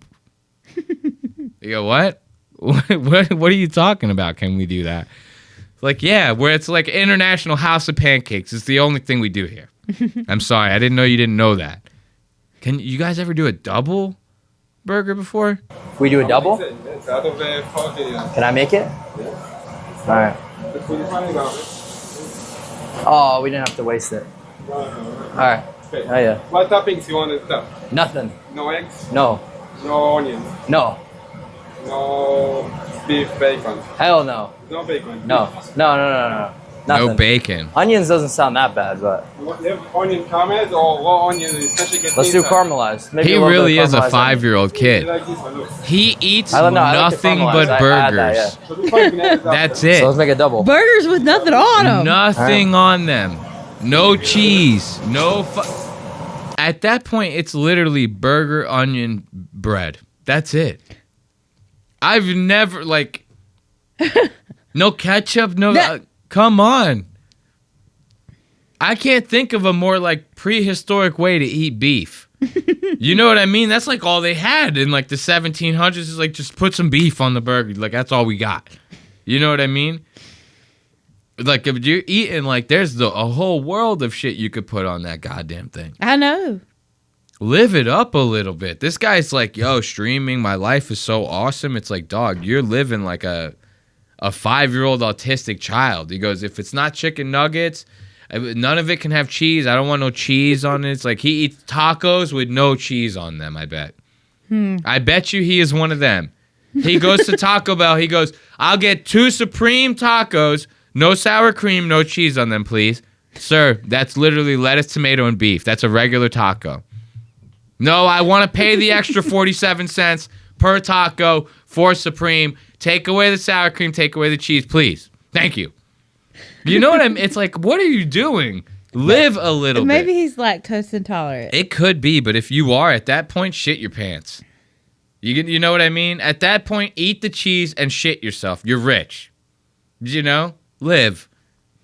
Speaker 1: what? What are you talking about? Can we do that? Like, yeah, where it's like International House of Pancakes. It's the only thing we do here. I'm sorry. I didn't know you didn't know that. Can you guys ever do a double burger before?
Speaker 19: We do a double?
Speaker 10: It's out of the 40.
Speaker 19: Can I make it?
Speaker 10: Yeah.
Speaker 19: All right. Oh, we didn't have to waste it. All right.
Speaker 10: Okay.
Speaker 19: Oh, yeah.
Speaker 10: What toppings you want to stuff?
Speaker 19: Nothing.
Speaker 10: No eggs?
Speaker 19: No.
Speaker 10: No onions?
Speaker 19: No.
Speaker 10: No beef bacon?
Speaker 19: Hell no.
Speaker 10: No bacon?
Speaker 19: No. No. Nothing.
Speaker 1: No bacon.
Speaker 19: Onions doesn't sound that bad, but.
Speaker 10: You have onion caramels or raw onion, especially get
Speaker 19: Let's do
Speaker 10: inside?
Speaker 19: caramelized. Maybe
Speaker 1: He
Speaker 19: a little
Speaker 1: really
Speaker 19: bit of
Speaker 1: is a
Speaker 19: caramelized
Speaker 1: 5-year-old kid.
Speaker 10: Like this one, look.
Speaker 1: He eats
Speaker 19: I don't know, I like the
Speaker 1: nothing
Speaker 19: caramelized.
Speaker 1: but
Speaker 19: I had
Speaker 1: burgers.
Speaker 19: that,
Speaker 10: So do 5 minutes
Speaker 1: That's
Speaker 10: after.
Speaker 1: it.
Speaker 19: So let's make a double.
Speaker 2: Burgers with nothing on them.
Speaker 1: Nothing on them. No cheese. No. At that point, it's literally burger, onion, bread. That's it. I've never, like, no ketchup, no. Come on. I can't think of a more, like, prehistoric way to eat beef. You know what I mean? That's like all they had in, like, the 1700s. Is like, just put some beef on the burger. Like, that's all we got. You know what I mean? Like, if you're eating, like, there's a whole world of shit you could put on that goddamn thing.
Speaker 2: I know.
Speaker 1: Live it up a little bit. This guy's like, yo, streaming, my life is so awesome. It's like, dog, you're living like a 5-year-old autistic child. He goes, if it's not chicken nuggets, none of it can have cheese. I don't want no cheese on it. It's like he eats tacos with no cheese on them, I bet. I bet you he is one of them. He goes to Taco Bell. He goes, I'll get 2 Supreme tacos, no sour cream, no cheese on them, please. Sir, that's literally lettuce, tomato, and beef. That's a regular taco. No, I want to pay the extra 47 cents per taco for Supreme. Take away the sour cream, take away the cheese, please. Thank you. You know what I mean? It's like, what are you doing? Live a little
Speaker 2: Maybe
Speaker 1: bit.
Speaker 2: he's lactose intolerant.
Speaker 1: It could be, but if you are, at that point, shit your pants. You know what I mean? At that point, eat the cheese and shit yourself. You're rich. You know? Live.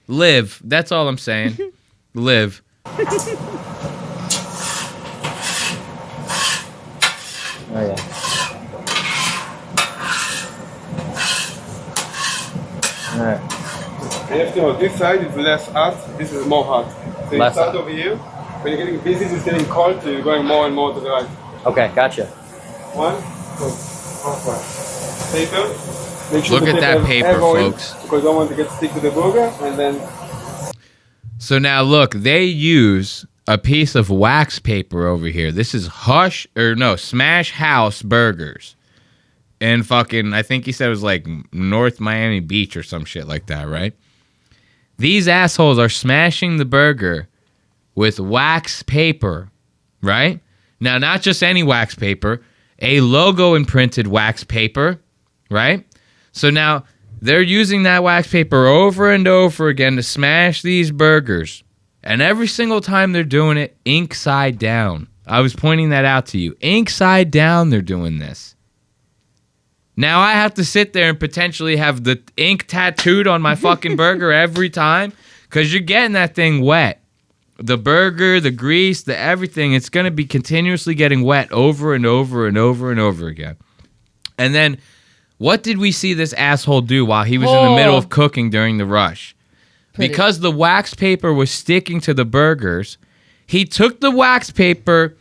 Speaker 1: Live. That's all I'm saying. Live.
Speaker 19: Oh, yeah. All right.
Speaker 10: You have to know, this side is less hot, this is more hot. So
Speaker 19: Less
Speaker 10: you start
Speaker 19: hot.
Speaker 10: over here, when you're getting busy, it's getting cold, so you're going more and more to the right.
Speaker 19: Okay, gotcha.
Speaker 10: 1, 2, paper. Make sure
Speaker 1: Look
Speaker 10: the
Speaker 1: at that
Speaker 10: has
Speaker 1: paper,
Speaker 10: oil,
Speaker 1: folks.
Speaker 10: Because I don't want to get stick to the burger, and then...
Speaker 1: So now look, they use a piece of wax paper over here. This is Smash House Burgers. in fucking, I think he said it was like North Miami Beach or some shit like that, right? These assholes are smashing the burger with wax paper, right? Now, not just any wax paper, a logo imprinted wax paper, right? So now they're using that wax paper over and over again to smash these burgers. And every single time they're doing it, ink side down. I was pointing that out to you. Ink side down, they're doing this. Now I have to sit there and potentially have the ink tattooed on my fucking burger every time because you're getting that thing wet. The burger, the grease, the everything, it's going to be continuously getting wet over and over and over and over again. And then what did we see this asshole do while he was in the middle of cooking during the rush? Because the wax paper was sticking to the burgers, he took the wax paper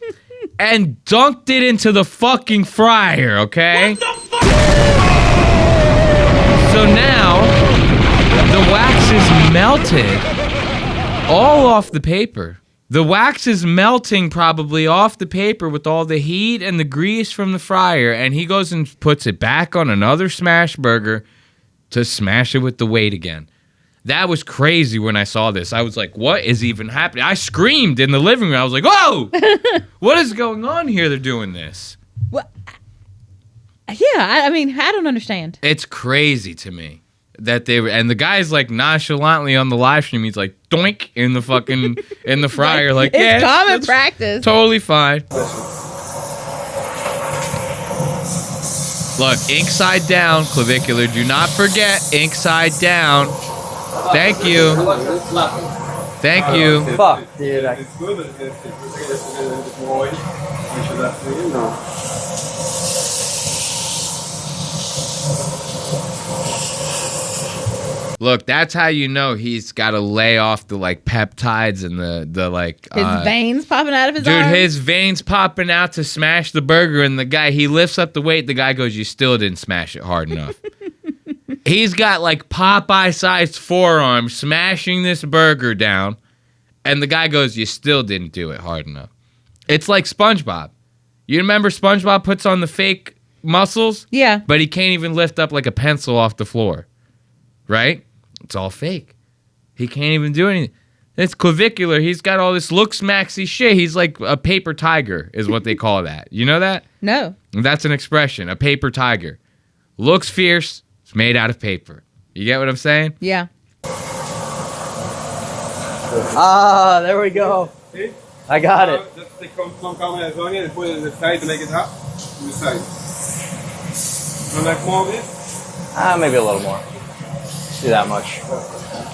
Speaker 1: and dunked it into the fucking fryer, okay? So now the wax is melted all off the paper. The wax is melting probably off the paper with all the heat and the grease from the fryer, and he goes and puts it back on another smash burger to smash it with the weight again. That was crazy when I saw this. I was like, what is even happening? I screamed in the living room. I was like, whoa! What is going on here? They're doing this.
Speaker 2: Well, yeah, I mean, I don't understand.
Speaker 1: It's crazy to me that they were, and the guy's like nonchalantly on the live stream. He's like, doink, in the fucking, in the fryer. Like,
Speaker 2: it's
Speaker 1: yeah,
Speaker 2: common practice.
Speaker 1: Totally fine. Look, ink side down, Clavicular. Do not forget, ink side down. Thank you. Thank you.
Speaker 19: Fuck, dude.
Speaker 1: Look, that's how you know he's got to lay off the like peptides and the like
Speaker 2: his veins popping out of his
Speaker 1: dude,
Speaker 2: arms.
Speaker 1: his veins popping out to smash the burger, and the guy, he lifts up the weight. The guy goes, "You still didn't smash it hard enough." He's got like Popeye-sized forearms smashing this burger down, and the guy goes, "You still didn't do it hard enough." It's like SpongeBob. You remember SpongeBob puts on the fake muscles?
Speaker 2: Yeah.
Speaker 1: But he can't even lift up like a pencil off the floor. Right? It's all fake. He can't even do anything. It's Clavicular. He's got all this looks maxy shit. He's like a paper tiger is what they call that. You know that?
Speaker 2: No.
Speaker 1: That's an expression, a paper tiger. Looks fierce. It's made out of paper. You get what I'm saying?
Speaker 2: Yeah.
Speaker 19: Ah, there we go. I got it.
Speaker 10: Just take some California and put it in the side to make it hot. In the side. You like more of it?
Speaker 19: Maybe a little more. Do that much.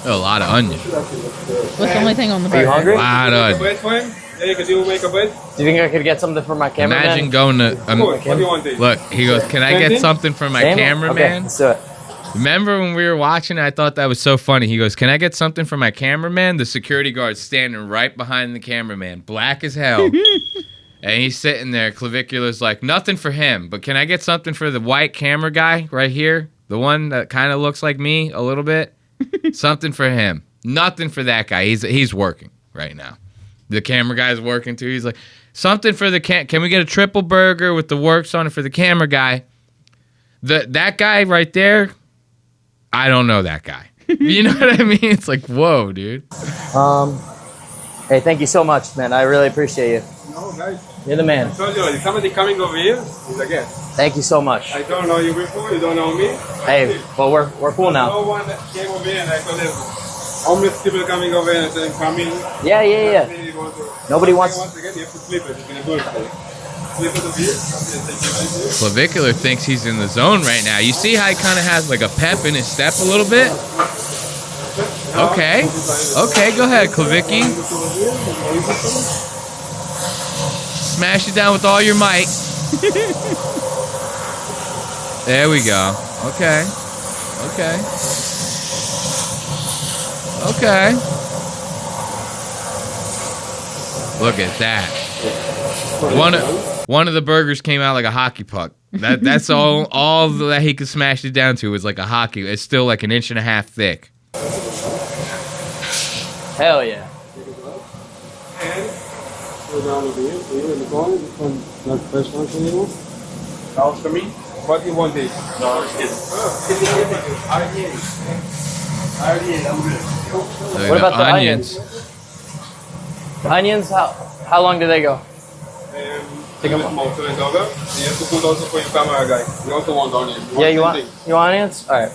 Speaker 1: A lot of onion.
Speaker 2: What's the only thing on the burger?
Speaker 19: Are you hungry?
Speaker 1: A lot of onion.
Speaker 10: For him? Yeah, could you make a bed?
Speaker 19: Do you think I could get something for my cameraman?
Speaker 1: Imagine going to...
Speaker 10: What do you want, Dave?
Speaker 1: Look, he goes, "Can I get something for my
Speaker 19: Same?
Speaker 1: cameraman?"
Speaker 19: Okay, let's do it.
Speaker 1: Remember when we were watching, I thought that was so funny. He goes, "Can I get something for my cameraman?" The security guard's standing right behind the cameraman, black as hell. And he's sitting there. Clavicular's like, "Nothing for him, but can I get something for the white camera guy right here? The one that kind of looks like me a little bit? Something for him. Nothing for that guy. He's working right now. The camera guy's working too. He's like, something for the can we get a triple burger with the works on it for the camera guy? That guy right there, I don't know that guy. You know what I mean? It's like, whoa, dude.
Speaker 19: Hey, thank you so much, man. I really appreciate you.
Speaker 10: No, guys.
Speaker 19: You're the man.
Speaker 10: I told you, if somebody coming over here, he's a guest.
Speaker 19: Thank you so much.
Speaker 10: I don't know you before, you don't know me.
Speaker 19: Hey, but we're cool now.
Speaker 10: No one that came over here and I told them, homeless people coming over here and saying, come in.
Speaker 19: Yeah. Nobody wants...
Speaker 10: Once again, you have to flip it. It's in a good place. Flip it over here.
Speaker 1: Clavicular thinks he's in the zone right now. You see how he kind of has like a pep in his step a little bit? Okay. Okay, go ahead, Clavicky. Smash it down with all your might. There we go. Okay. Look at that. One of the burgers came out like a hockey puck. That's all that he could smash it down to was like a hockey. It's still like 1.5 inches thick.
Speaker 19: Hell yeah.
Speaker 10: Go down over here. Are you in the corner? This one not the first one for you? House for me? What do you want, Dave? No, I already ate. I'm good.
Speaker 19: What about the onions? Onions, how long do they go?
Speaker 10: Take them more to it over. You have to put also for your camera guy. You also want onions.
Speaker 19: Yeah, you want onions? All right.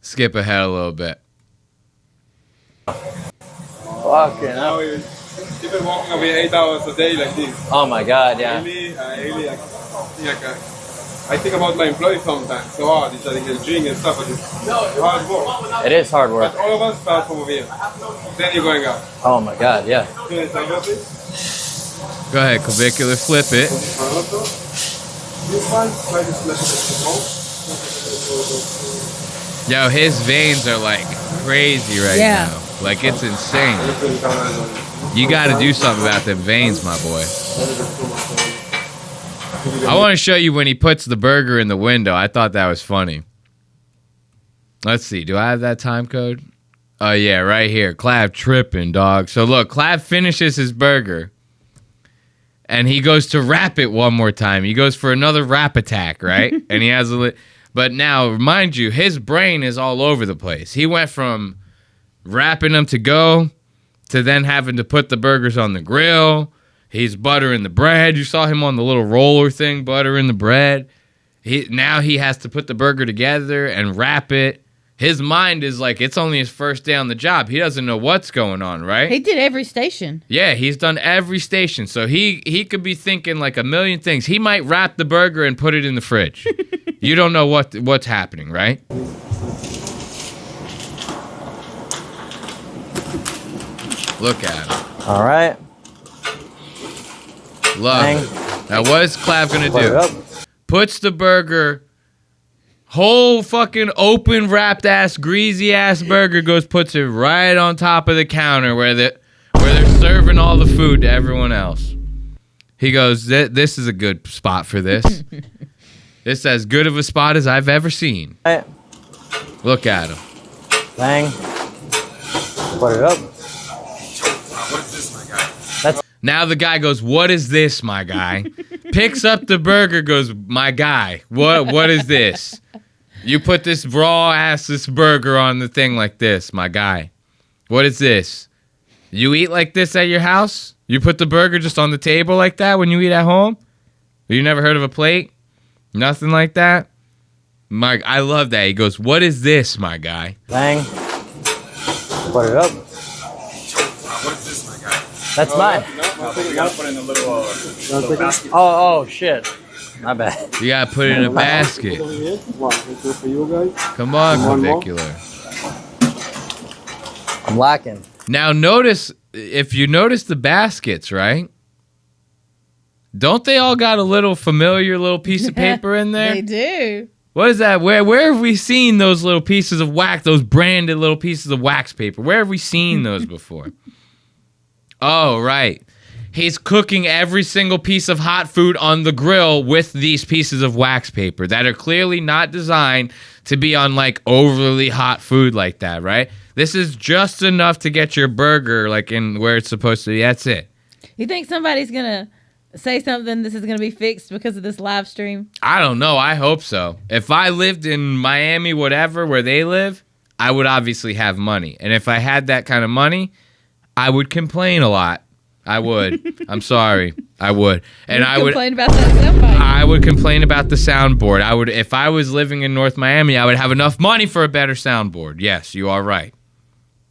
Speaker 1: Skip ahead a little bit.
Speaker 19: Fucking hell.
Speaker 10: You've been walking away 8 hours a day like this.
Speaker 19: Oh my God, yeah.
Speaker 10: Really, I think about my employees sometimes. So hard, it's like a drink and stuff, but it's hard work.
Speaker 19: It is hard work.
Speaker 10: But all of us start from over here. Then you're going out.
Speaker 19: Oh my God, yeah.
Speaker 1: Go ahead, clavicular, flip it.
Speaker 10: This one, try to split it.
Speaker 1: Yo, his veins are like crazy right now. Like it's insane. You got to do something about them veins, my boy. I want to show you when he puts the burger in the window. I thought that was funny. Let's see. Do I have that time code? Oh, yeah, right here. Clav tripping, dog. So, look, Clav finishes his burger, and he goes to wrap it one more time. He goes for another wrap attack, right? And he has a... But now, mind you, his brain is all over the place. He went from wrapping them to go to then having to put the burgers on the grill. He's buttering the bread. You saw him on the little roller thing, buttering the bread. Now he has to put the burger together and wrap it. His mind is like, it's only his first day on the job. He doesn't know what's going on, right?
Speaker 2: He did every station.
Speaker 1: Yeah, he's done every station. So he could be thinking like a million things. He might wrap the burger and put it in the fridge. You don't know what's happening, right? Look at him.
Speaker 19: All right.
Speaker 1: Love it. Now, what is Clav going to do? Puts the burger, whole fucking open, wrapped ass, greasy ass burger puts it right on top of the counter where they're serving all the food to everyone else. He goes, this is a good spot for this. This is as good of a spot as I've ever seen. Look at him.
Speaker 19: Bang. Put it up.
Speaker 1: Now the guy goes, what is this, my guy? Picks up the burger, goes, my guy, what is this? You put this this burger on the thing like this, my guy. What is this? You eat like this at your house? You put the burger just on the table like that when you eat at home? You never heard of a plate? Nothing like that? I love that. He goes, what is this, my guy?
Speaker 19: Bang. Put it up. That's mine.
Speaker 10: You gotta put in a little basket.
Speaker 19: Oh, shit. My bad.
Speaker 1: You gotta put it in a basket. Come on, clavicular.
Speaker 19: I'm lacking.
Speaker 1: Now notice, if you notice the baskets, right? Don't they all got a little familiar little piece of paper in there?
Speaker 2: They do.
Speaker 1: What is that? Where have we seen those little pieces of wax, those branded little pieces of wax paper? Where have we seen those before? Oh, right. He's cooking every single piece of hot food on the grill with these pieces of wax paper that are clearly not designed to be on like overly hot food like that, right? This is just enough to get your burger like in where it's supposed to be. That's it.
Speaker 2: You think somebody's going to say something, this is going to be fixed because of this live stream?
Speaker 1: I don't know. I hope so. If I lived in Miami, whatever, where they live, I would obviously have money. And if I had that kind of money, I would complain a lot. I would. I'm sorry. I would. And I would
Speaker 2: complain about that soundboard.
Speaker 1: I would complain about the soundboard. I would, if I was living in North Miami, I would have enough money for a better soundboard. Yes, you are right.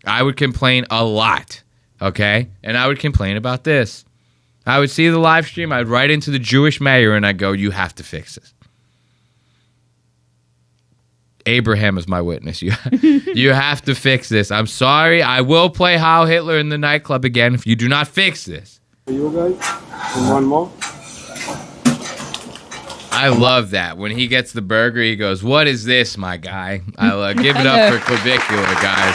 Speaker 1: I would complain a lot. Okay? And I would complain about this. I would see the live stream, I'd write into the Jewish mayor and I'd go, you have to fix this. Abraham is my witness. You have to fix this. I'm sorry. I will play Heil Hitler in the nightclub again if you do not fix this.
Speaker 10: For you guys, and one more.
Speaker 1: I love that. When he gets the burger, he goes, what is this, my guy? I give it up for clavicular, guys.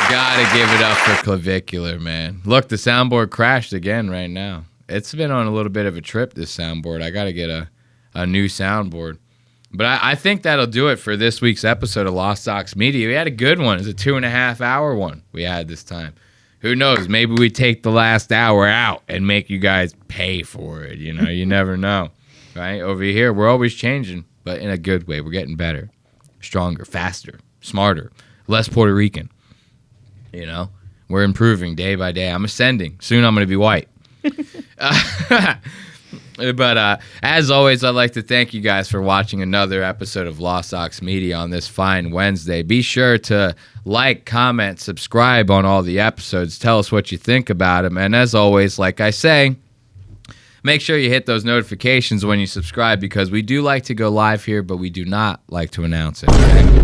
Speaker 1: Gotta give it up for clavicular, man. Look, the soundboard crashed again right now. It's been on a little bit of a trip, this soundboard. I gotta get a new soundboard. But I think that'll do it for this week's episode of Lost Ox Media. We had a good one. It's a 2.5-hour one we had this time. Who knows? Maybe we take the last hour out and make you guys pay for it. You know, you never know. right? Over here, we're always changing, but in a good way. We're getting better, stronger, faster, smarter, less Puerto Rican. You know, we're improving day by day. I'm ascending. Soon I'm going to be white. But as always, I'd like to thank you guys for watching another episode of Lost Ox Media on this fine Wednesday. Be sure to like, comment, subscribe on all the episodes. Tell us what you think about them. And as always, like I say, make sure you hit those notifications when you subscribe, because we do like to go live here, but we do not like to announce it. Okay?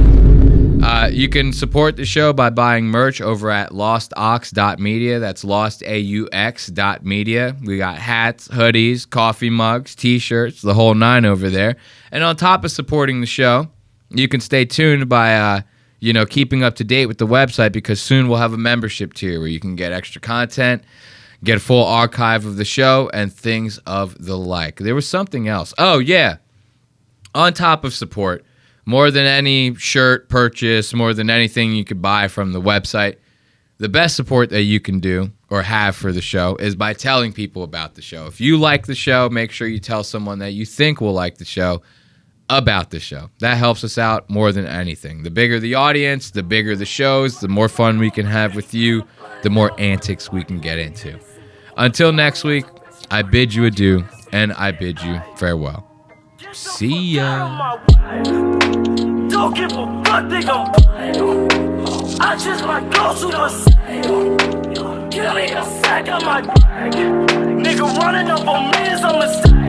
Speaker 1: You can support the show by buying merch over at lostox.media. That's lostaux.media. We got hats, hoodies, coffee mugs, t-shirts, the whole nine over there. And on top of supporting the show, you can stay tuned by keeping up to date with the website, because soon we'll have a membership tier where you can get extra content, get a full archive of the show, and things of the like. There was something else. Oh, yeah. On top of support, more than any shirt purchase, more than anything you could buy from the website, the best support that you can do or have for the show is by telling people about the show. If you like the show, make sure you tell someone that you think will like the show about the show. That helps us out more than anything. The bigger the audience, the bigger the shows, the more fun we can have with you, the more antics we can get into. Until next week, I bid you adieu, and I bid you farewell. See ya.
Speaker 3: Don't give a fuck, nigga. I just might go to the side. Give me a sack of my bag. Nigga running up on me is a mistake.